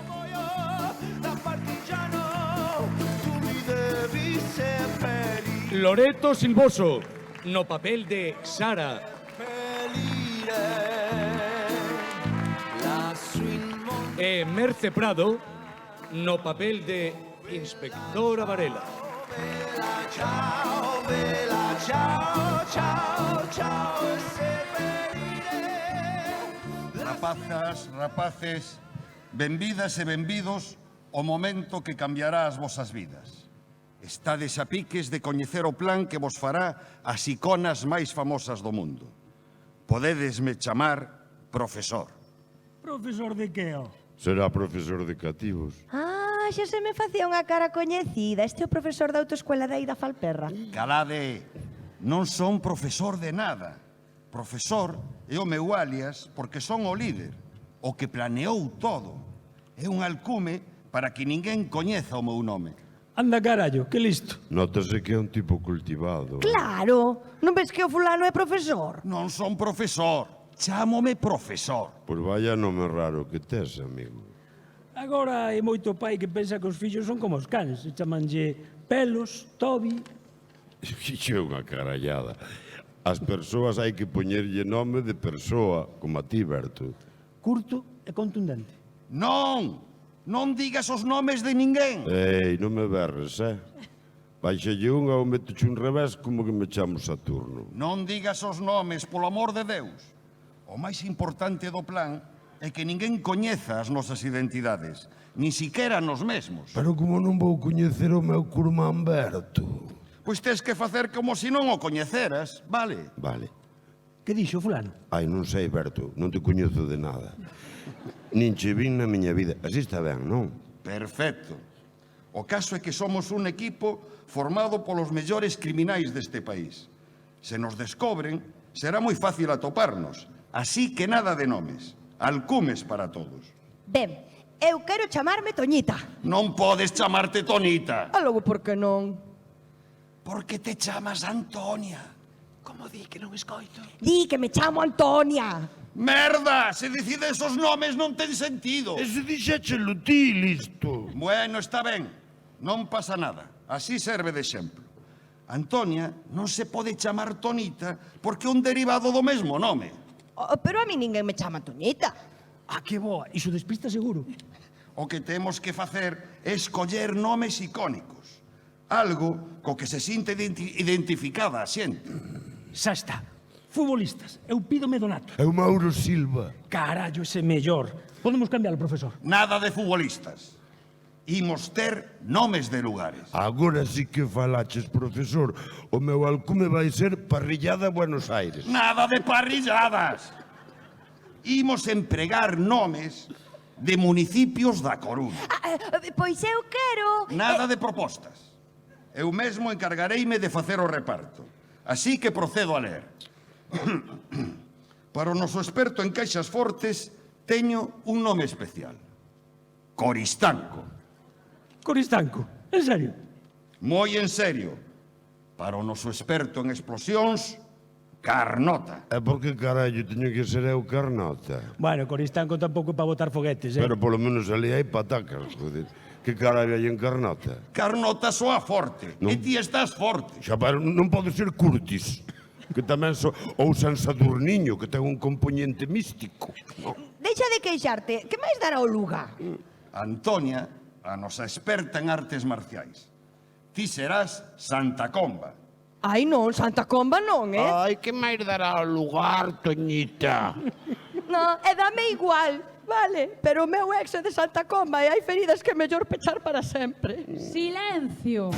Loreto Silvoso, no papel de Sara. E Merce Prado, no papel de Inspectora Varela. Rapazas, rapaces, benvidas e benvidos o momento que cambiará as vosas vidas. Estades a piques de coñecer o plan que vos fará as iconas máis famosas do mundo. Podedesme chamar profesor. Profesor de que, ó? Será profesor de cativos. Xa se me facía unha cara coñecida. Este é o profesor da autoescuela da Ida Falperra. Calade, non son profesor de nada. Profesor é o meu alias porque son o líder, o que planeou todo. É un alcume para que ninguén coñeza o meu nome. Anda carallo, que listo. Nótase que é un tipo cultivado. Claro, non ves que o fulano é profesor? Non son profesor, chámome profesor. Pois vaya nome raro que tes, amigo. Agora hai moito pai que pensa que os fillos son como os cans. Se chamanlle Pelos, Tobi... Ixe é unha carallada. As persoas hai que poñerlle nome de persoa, como a ti, Berto. Curto e contundente. Non digas os nomes de ninguén. Ei, non me berres, Baixalle unha ou meteche un revés como que me chamo Saturno. Non digas os nomes, polo amor de Deus. O máis importante do plan é que ninguén coñeza as nosas identidades, nin siquiera nos mesmos. Pero como non vou coñecer o meu curmán Berto? Pois tes que facer como se non o coñeceras, vale? Vale. Que dixo fulano? Ai, non sei, Berto, non te coñezo de nada. Nin che vin na miña vida. Así está ben, non? Perfecto. O caso é que somos un equipo formado polos mellores criminais deste país. Se nos descobren, será moi fácil atoparnos. Así que nada de nomes. Alcumes para todos. Ben, eu quero chamarme Toñita. Non podes chamarte Tonita. E logo, por que non? Porque te chamas Antonia. Como di que non escoito? Di que me chamo Antonia. Merda! Se decides os nomes non ten sentido. E se dixéchelo ti, listo. Bueno, está ben. Non pasa nada. Así serve de exemplo. Antonia non se pode chamar Tonita porque é un derivado do mesmo nome. Pero a mí ninguén me chama Toñita. Ah, que boa, iso despista seguro. O que temos que facer é escoller nomes icónicos. Algo co que se sinte identificada a xente. Xa está. Futbolistas, eu pídome Donato. É o Mauro Silva. Carallo, ese mellor. Podemos cambiar, profesor. Nada de futbolistas. Imos ter nomes de lugares. Agora sí que falaches, profesor. O meu alcume vai ser Parrillada Buenos Aires. Nada de parrilladas. Imos empregar nomes de municipios da Coruña. Pois eu quero... Nada de propostas. Eu mesmo encargareime de facer o reparto. Así que procedo a ler. Para o noso experto en caixas fortes, teño un nome especial. Coristanco. Coristanco? En serio? Moi en serio. Para o noso experto en explosións, Carnota. E por que carallo teño que ser eu Carnota? Bueno, Coristanco tampouco para botar foguetes, Pero polo menos ali hai patacas, joder. Que carallo hai en Carnota? Carnota soa forte. Non. E ti estás forte. Xa, pero non pode ser Curtis, que tamén ou San Sadurniño, que ten un componente místico. Deixa de queixarte. Que máis dará o lugar? Antonia, a nosa experta en artes marciais. Ti serás Santa Comba. Ai non, Santa Comba non, Ai, que máis dará o lugar, Toñita? Non, e dame igual, vale? Pero o meu ex é de Santa Comba e hai feridas que é mellor pechar para sempre. Silencio.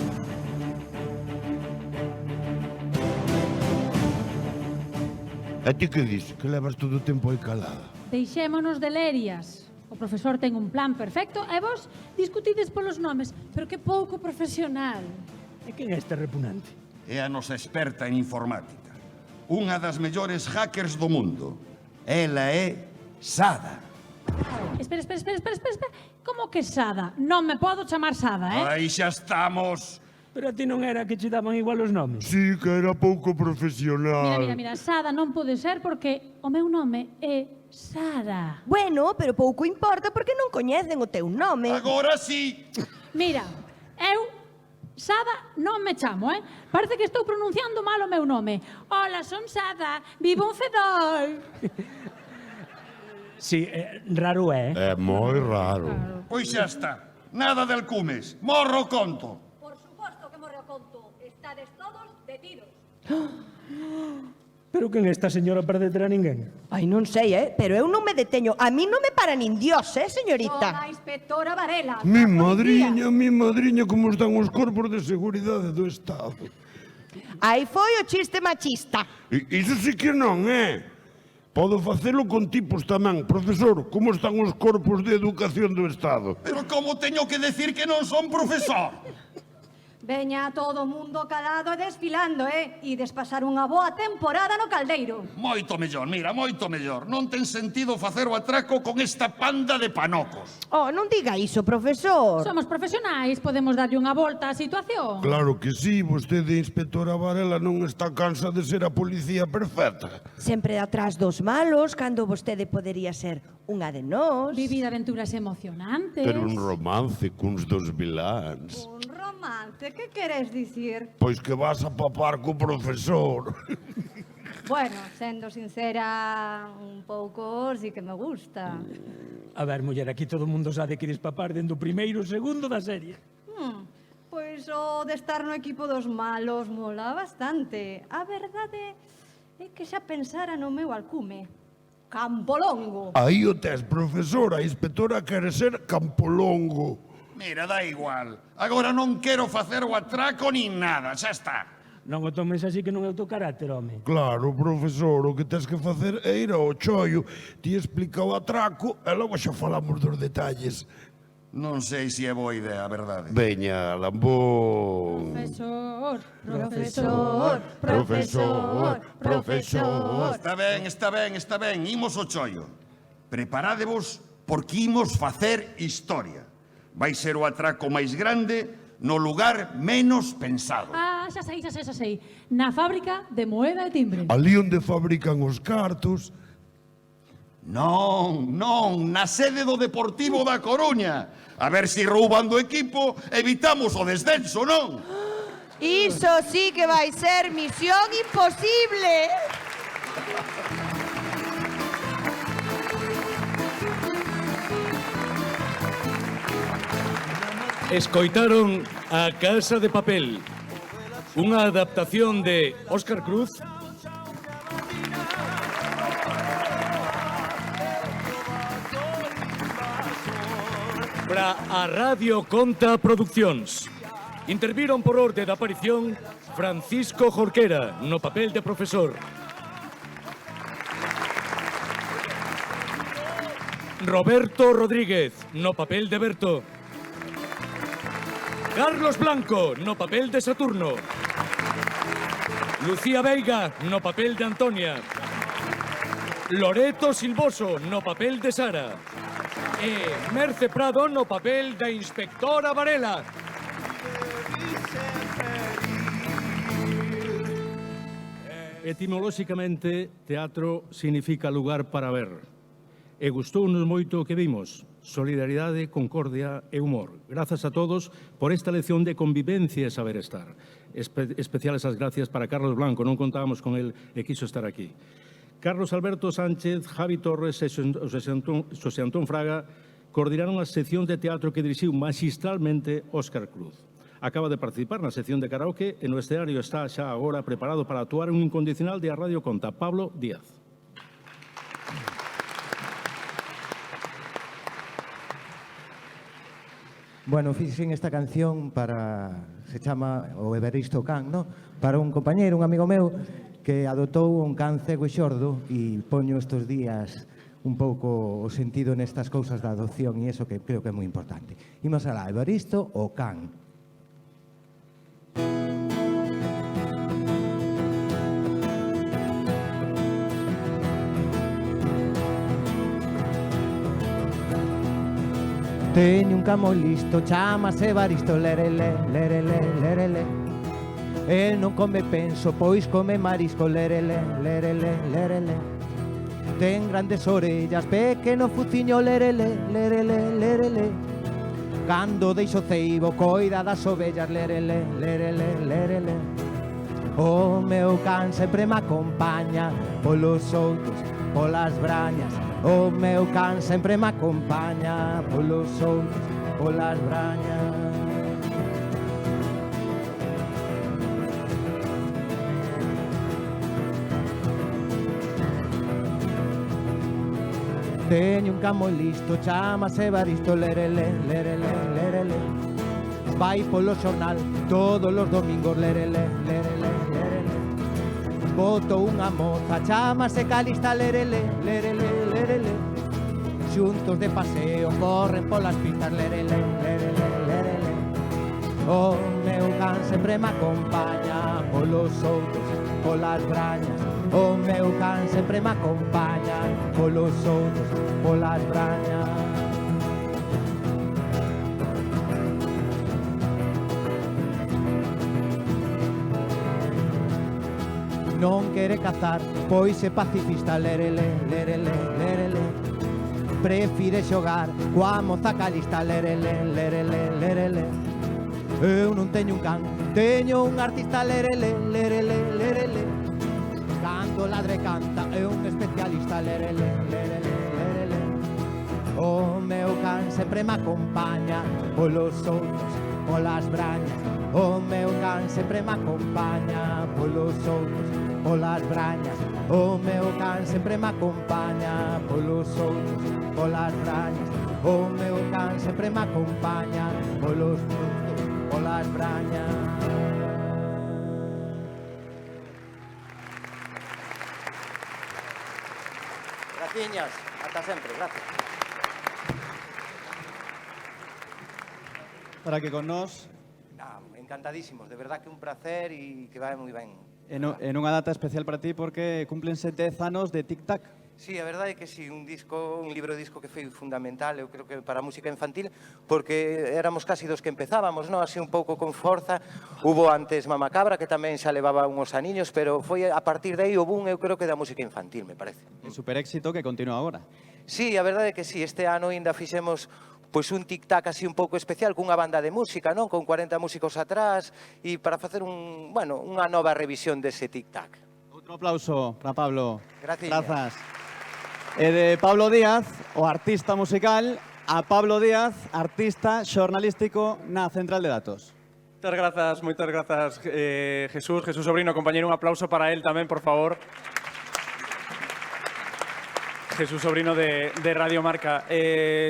E ti que dis? Que levas todo o tempo aí calada? Deixémonos de lerias. O profesor ten un plan perfecto e vos discutides polos nomes, pero que pouco profesional. E quen é este repugnante? É a nosa experta en informática. Unha das mellores hackers do mundo. Ela é Sada. Espera. Como que Sada? Non me podo chamar Sada, Aí xa estamos. Pero a ti non era que che daban igual os nomes? Sí, que era pouco profesional. Mira, Sada non pode ser porque o meu nome é Sara. Bueno, pero pouco importa porque non coñecen o teu nome. Agora sí. Mira, eu Sada non me chamo, Parece que estou pronunciando mal o meu nome. Hola, son Sada, vivo en Fedol. Sí, raro é. É moi raro. Pois xa está. Nada de alcumes. Morro conto. Por suposto que morre o conto. Estades todos detidos. Pero quen é esta señora para deter a ninguén? Ai, non sei, pero eu non me deteño. A mí non me para nin Dios, señorita? Son a inspectora Varela. Mi madriña, como están os corpos de seguridade do Estado. Aí foi o chiste machista. Iso sí que non, Podo facelo con tipos tamén. Profesor, como están os corpos de educación do Estado? Pero como teño que decir que non son profesor? Veña todo o mundo calado e desfilando, Ides pasar unha boa temporada no caldeiro. Moito mellor, mira, moito mellor. Non ten sentido facer o atraco con esta panda de panocos. Oh, non diga iso, profesor. Somos profesionais, podemos darlle unha volta á situación. Claro que sí, vostede, inspectora Varela, non está cansa de ser a policía perfecta. Sempre atrás dos malos, cando vostede podería ser unha de nós. Vivir aventuras emocionantes. Ter un romance cuns dos viláns. Un romance, que queres dicir? Pois que vas a papar co profesor. Bueno, sendo sincera, un pouco sí que me gusta. A ver, muller, aquí todo o mundo sabe que eres papar dentro o primeiro e o segundo da serie. Pois o de estar no equipo dos malos mola bastante. A verdade é que xa pensara no meu alcume. Campolongo. Aí o tes, profesor, a inspectora quere ser Campolongo. Mira, dá igual. Agora non quero facer o atraco nin nada, xa está. Non o tomes así que non é o teu carácter, home. Claro, profesor, o que tes que facer é ir ao chollo. Ti explica o atraco e logo xa falamos dos detalles. Non sei se é boa idea, a verdade. Veña, Lambón. Profesor. Está ben, imos ao chollo. Preparádevos porque imos facer historia. Vai ser o atraco máis grande no lugar menos pensado. Xa sei. Na fábrica de moeda e timbre. Ali onde fabrican os cartos. Non, na sede do Deportivo da Coruña. A ver se roubando o equipo evitamos o descenso, non? Iso sí que vai ser misión imposible. Escoitaron A Casa de Papel, unha adaptación de Óscar Cruz, para a Radio Conta Produccións. Interviron por orde de aparición Francisco Jorquera, no papel de profesor. Roberto Rodríguez, no papel de Berto. Carlos Blanco, no papel de Saturno. Lucía Veiga, no papel de Antonia. Loreto Silvoso, no papel de Sara. E Merce Prado, no papel da inspectora Varela. Etimolóxicamente, teatro significa lugar para ver. E gustounos moito o que vimos. Solidaridade, concordia e humor. Grazas a todos por esta lección de convivencia e saber estar. Especiales as gracias para Carlos Blanco, non contábamos con el e quiso estar aquí. Carlos Alberto Sánchez, Javi Torres e Xosé Antón Fraga coordinaron a sección de teatro que dirixiu magistralmente Óscar Cruz. Acaba de participar na sección de karaoke e no escenario está xa agora preparado para actuar un incondicional de A Radio Conta, Pablo Díaz. Bueno, fixen esta canción para, se chama o Evaristo Can, no? Para un compañeiro, un amigo meu, que adotou un can cego e xordo e poño estes días un pouco o sentido nestas cousas da adopción e iso que creo que é moi importante. Imos alá, Evaristo o Can. Teño un camo listo, chamase Evaristo, lerele, lerele, lerele. El non come penso, pois come marisco, lerele, lerele, lerele. Ten grandes orellas, pequeno fuciño, lerele, lerele, lerele. Cando deixo ceibo, coida das ovellas, lerele, lerele, lerele. O meu can sempre me acompaña polos outros, polas brañas. O meu can sempre me acompaña polos outros, polas brañas. Teño un can moi listo, chamase Evaristo, lerele, lerele, lerele. Vai polo xornal todos os domingos, lerele, lerele, lerele. Boto unha moza, chamase Calista, lerele, lerele, lerele. Xuntos de paseo, corren polas pistas, lerele, lerele, lerele. O meu can sempre me acompaña polos outros, polas brañas. O meu can sempre me acompaña polos outros, polas brañas. Non quere cazar, pois é pacifista, lerele, lerele, lerele. Prefire xogar coa moza Calista, lerele, lerele, lerele. Eu non teño un can, teño un artista, lerele, lerele, lerele. Cando cando ladre canta, é un especialista, lerele, lerele, lerele. O meu can sempre me acompaña polos outros, polas brañas. O meu can sempre me acompaña polos outros, polas brañas. O meu can sempre me acompaña polos outros, polas brañas. O meu can sempre me acompaña polos outros, polas brañas. Graciñas, ata sempre, gracias. Para que con nós Encantadísimos, de verdad que un placer e que vai moi ben. en unha data especial para ti porque cúmplense 10 anos de Tic Tac. Sí, a verdade é que sí, un libro disco que foi fundamental, eu creo que para a música infantil, porque éramos casi dos que empezábamos, non? Así un pouco con forza. Hubo antes Mama Cabra, que tamén xa levaba uns aniños, pero foi a partir de aí o boom, eu creo que da música infantil, me parece. Un super éxito que continúa agora. Sí, a verdade é que sí, este ano ainda fixemos pois un tic-tac así un pouco especial cunha banda de música, non? Con 40 músicos atrás e para facer unha nova revisión dese tic-tac. Outro aplauso para Pablo. Gracias. Grazas. E de Pablo Díaz, o artista musical, a Pablo Díaz, artista xornalístico na Central de Datos. Moitas grazas, Jesús Sobrino, compañeiro, un aplauso para él tamén, por favor. Jesús Sobrino de Radio Marca.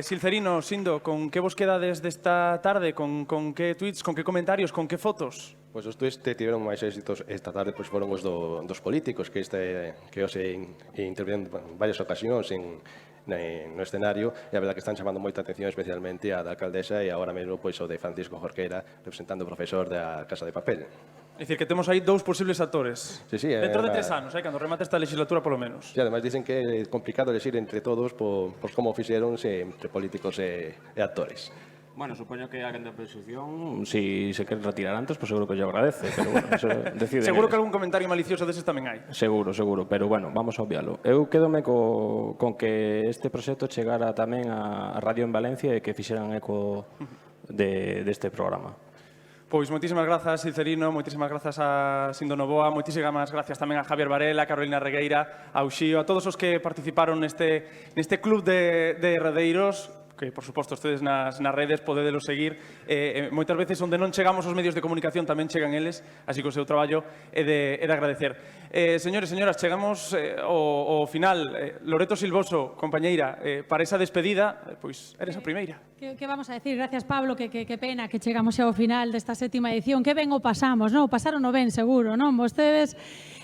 Silcerino, Sindo, con que vos quedades desta tarde? Con que tweets, con que comentarios, con que fotos? Pois os tweets que tiveron máis éxitos esta tarde pois foron os dos políticos que hoxe intervienen en varias ocasións no escenario e a verdade que están chamando moita atención especialmente a da alcaldesa e agora mesmo pois o de Francisco Jorquera representando o profesor da Casa de Papel. É dicir, que temos aí dous posibles actores. Sí, dentro de 3 anos, cando remate esta legislatura, polo menos. E ademais dicen que é complicado elegir entre todos por como fixeron entre políticos e actores. Bueno, supoño que a de oposición, si se queren retirar antes, pues seguro que yo agradece, pero bueno, eso deciden. Seguro que algún comentario malicioso deses tamén hai. Seguro, pero bueno, vamos a obvialo. Eu quedome con que este proxecto chegara tamén a Radio en Valencia e que fixeran eco deste programa. Pois moitísimas grazas, Silcerino, moitísimas grazas a Sindo Novoa, moitísimas grazas tamén a Javier Varela, a Carolina Regueira, a Uxío, a todos os que participaron neste club de redeiros, que, por suposto, ustedes nas redes podedelo seguir. Moitas veces onde non chegamos os medios de comunicación tamén chegan eles, así que o seu traballo é de agradecer. Señores, señoras, chegamos ao final. Loreto Silvoso, compañeira, para esa despedida, pois eres a primeira. Que vamos a decir? Gracias, Pablo, que pena que chegamos ao final desta 7ª edición. Que ben o pasamos, non? O pasaron o ben, seguro, non? Vostedes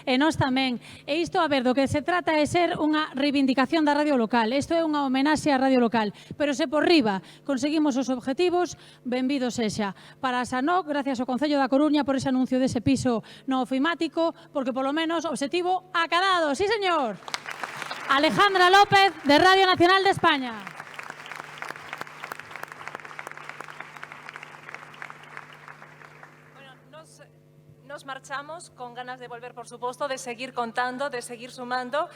e nós tamén. E isto, a ver, do que se trata é ser unha reivindicación da radio local. Isto é unha homenaxe á radio local. Pero se por riba conseguimos os objetivos, benvido sexa. Para a SANOC, gracias ao Concello da Coruña por ese anuncio dese piso no ofimático, porque polo menos obxectivo acadado. Sí, señor. Alejandra López, de Radio Nacional de España. Nos marchamos con ganas de volver, por suposto, de seguir contando, de seguir sumando.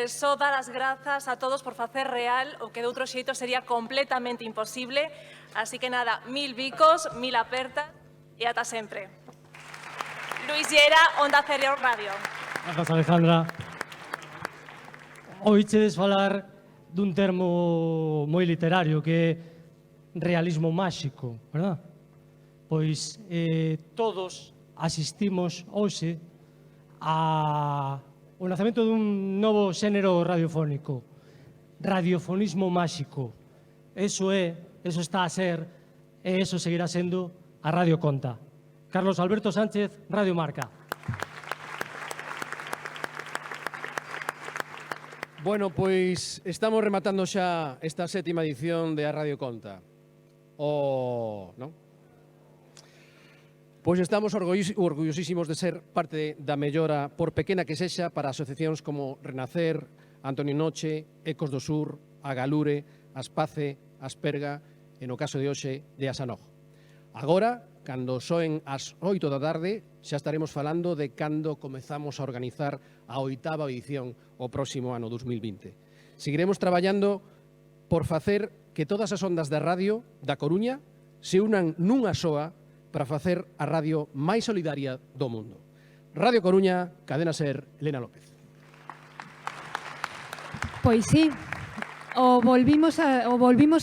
Só dar as grazas a todos por facer real o que de outro xeito sería completamente imposible. Así que nada, 1000 bicos, 1000 apertas e ata sempre. Luis Llera, Onda Cero Radio. Grazas, Alejandra. Oíchedes falar dun termo moi literario que é realismo máxico, verdad? Pois todos asistimos hoxe ao nacemento dun novo xénero radiofónico, radiofonismo máxico. Eso está a ser, e eso seguirá sendo a Radio Conta. Carlos Alberto Sánchez, Radio Marca. Bueno, pois estamos rematando xa esta 7ª edición de A Radio Conta. Non? Pois estamos orgullosísimos de ser parte da mellora, por pequena que sexa, para asociacións como Renacer, Antonio Noche, Ecos do Sur, Agalure, Aspace, Asperga e, no caso de hoxe, de Asanoj. Agora, cando soen as 8 da tarde, xa estaremos falando de cando comezamos a organizar a 8ª edición o próximo ano 2020. Seguiremos traballando por facer que todas as ondas da radio da Coruña se unan nunha soa para facer a radio máis solidaria do mundo. Radio Coruña, Cadena Ser, Elena López. Pois sí, o volvimos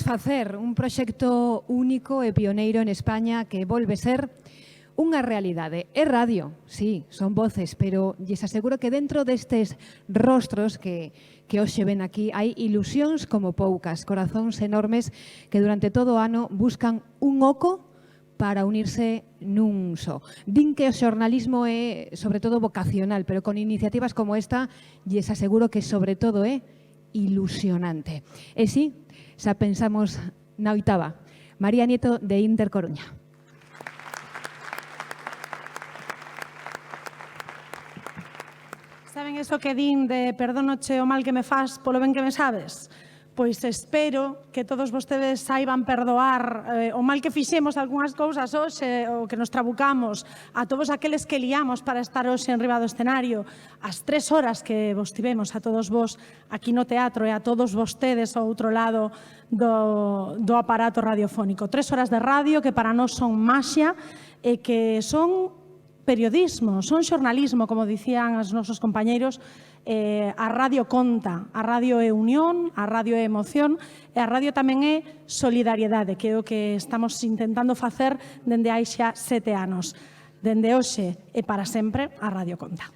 facer un proxecto único e pioneiro en España que volve ser unha realidade. É radio, sí, son voces, pero lles aseguro que dentro destes rostros que hoxe ven aquí hai ilusións como poucas, corazóns enormes que durante todo o ano buscan un oco para unirse nun só. Din que o xornalismo é, sobre todo, vocacional, pero con iniciativas como esta, lles aseguro que, sobre todo, é ilusionante. E sí, xa pensamos na oitava. María Nieto, de Inter Coruña. Saben eso que din de perdónoche o mal que me faz polo ben que me sabes? Pois espero que todos vostedes saiban perdoar o mal que fixemos algunhas cousas hoxe, o que nos trabucamos, a todos aqueles que liamos para estar hoxe en riba do escenario, as 3 horas que vos tivemos a todos vos aquí no teatro e a todos vostedes ao outro lado do aparato radiofónico. 3 horas de radio que para nós son maxia e que son periodismo, son xornalismo, como dicían os nosos compañeiros. A radio conta, a radio é unión, a radio é emoción e a radio tamén é solidariedade, que é o que estamos intentando facer dende hai xa 7 anos. Dende hoxe e para sempre, a radio conta.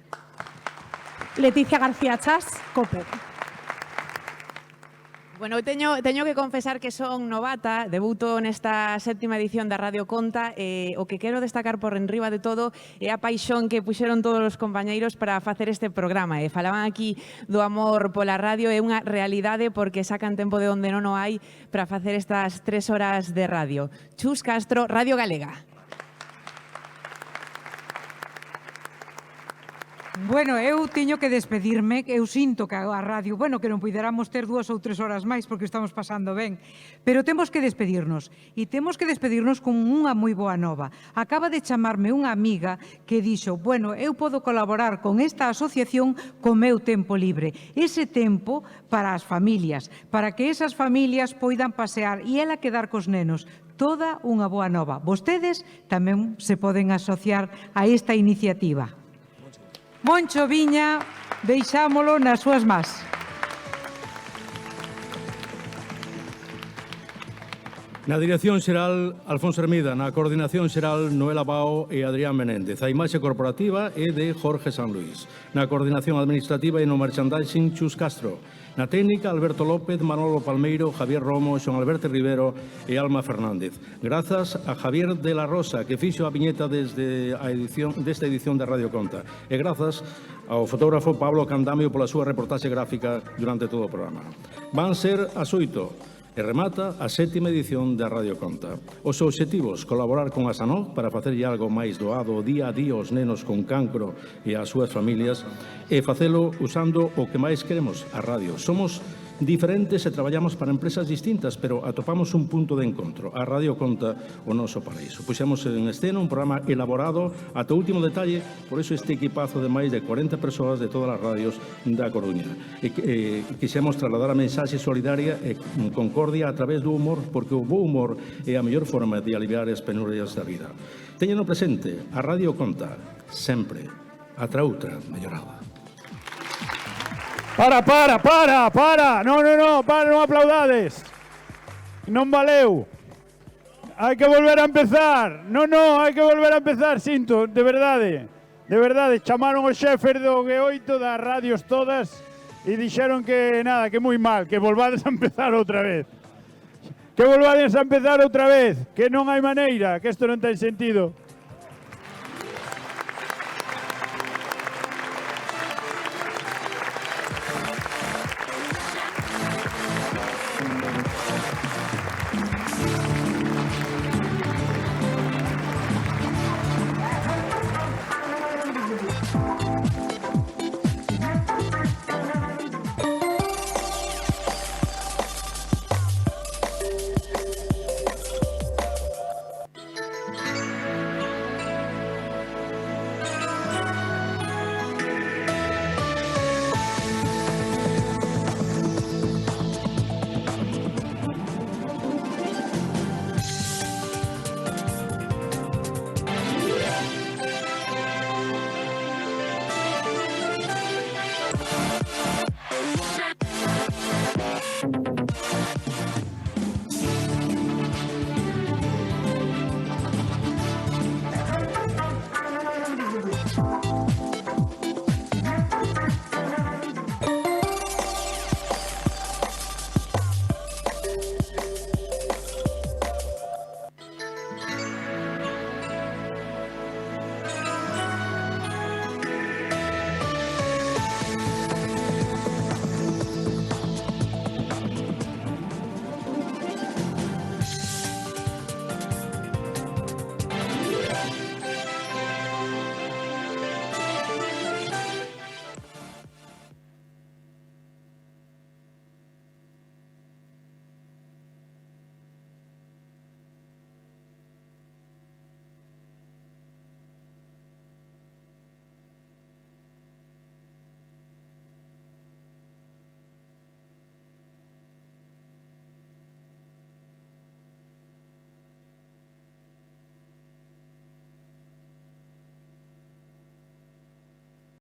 Leticia García Chas, COPE. Bueno, teño que confesar que son novata, debuto nesta 7ª edición da Radio Conta e o que quero destacar por enriba de todo é a paixón que puxeron todos os compañeiros para facer este programa. Falaban aquí do amor pola radio, é unha realidade porque sacan tempo de onde non o hai para facer estas 3 horas de radio. Chus Castro, Radio Galega. Bueno, eu teño que despedirme, eu sinto que a radio, bueno, que non puideramos ter 2 ou 3 horas máis porque estamos pasando ben, pero temos que despedirnos, e temos que despedirnos con unha moi boa nova. Acaba de chamarme unha amiga que dixo, bueno, eu podo colaborar con esta asociación co meu tempo libre, ese tempo para as familias, para que esas familias poidan pasear e ela quedar cos nenos. Toda unha boa nova. Vostedes tamén se poden asociar a esta iniciativa. Moncho Viña, deixámolo nas súas más. Na dirección xeral, Alfonso Hermida. Na coordinación xeral, Noela Bao e Adrián Menéndez. A imaxe corporativa é de Jorge San Luis. Na coordinación administrativa e no merchandising, Chus Castro. Na técnica, Alberto López, Manolo Palmeiro, Javier Romo, Xoan Alberto Rivero e Alma Fernández. Grazas a Javier de la Rosa, que fixo a viñeta desta edición da Radio Conta. E grazas ao fotógrafo Pablo Candamio pola súa reportaxe gráfica durante todo o programa. Van ser as 8. E remata a 7ª edición da Radio Conta. Os obxectivos, colaborar con a SANOG para facerlle algo máis doado día a día aos nenos con cancro e ás súas familias e facelo usando o que máis queremos, a radio. Somos diferentes e traballamos para empresas distintas, pero atopamos un punto de encontro. A Radio Conta o noso paraíso. Puxemos en escena un programa elaborado ata o último detalle, por iso este equipazo de máis de 40 persoas de todas as radios da Coruña. Quixemos trasladar a mensaxe solidaria e concordia a través do humor, porque o bo humor é a mellor forma de aliviar as penurias da vida. Teñeno presente, a Radio Conta, sempre, atra outra mellorada. Para! Non aplaudades. Non valeu. Hai que volver a empezar. Hai que volver a empezar, sinto, de verdade. De verdade, chamaron os xefes do G8 das radios todas e dixeron que nada, que moi mal, que volvades a empezar outra vez. Que non hai maneira, que isto non ten sentido.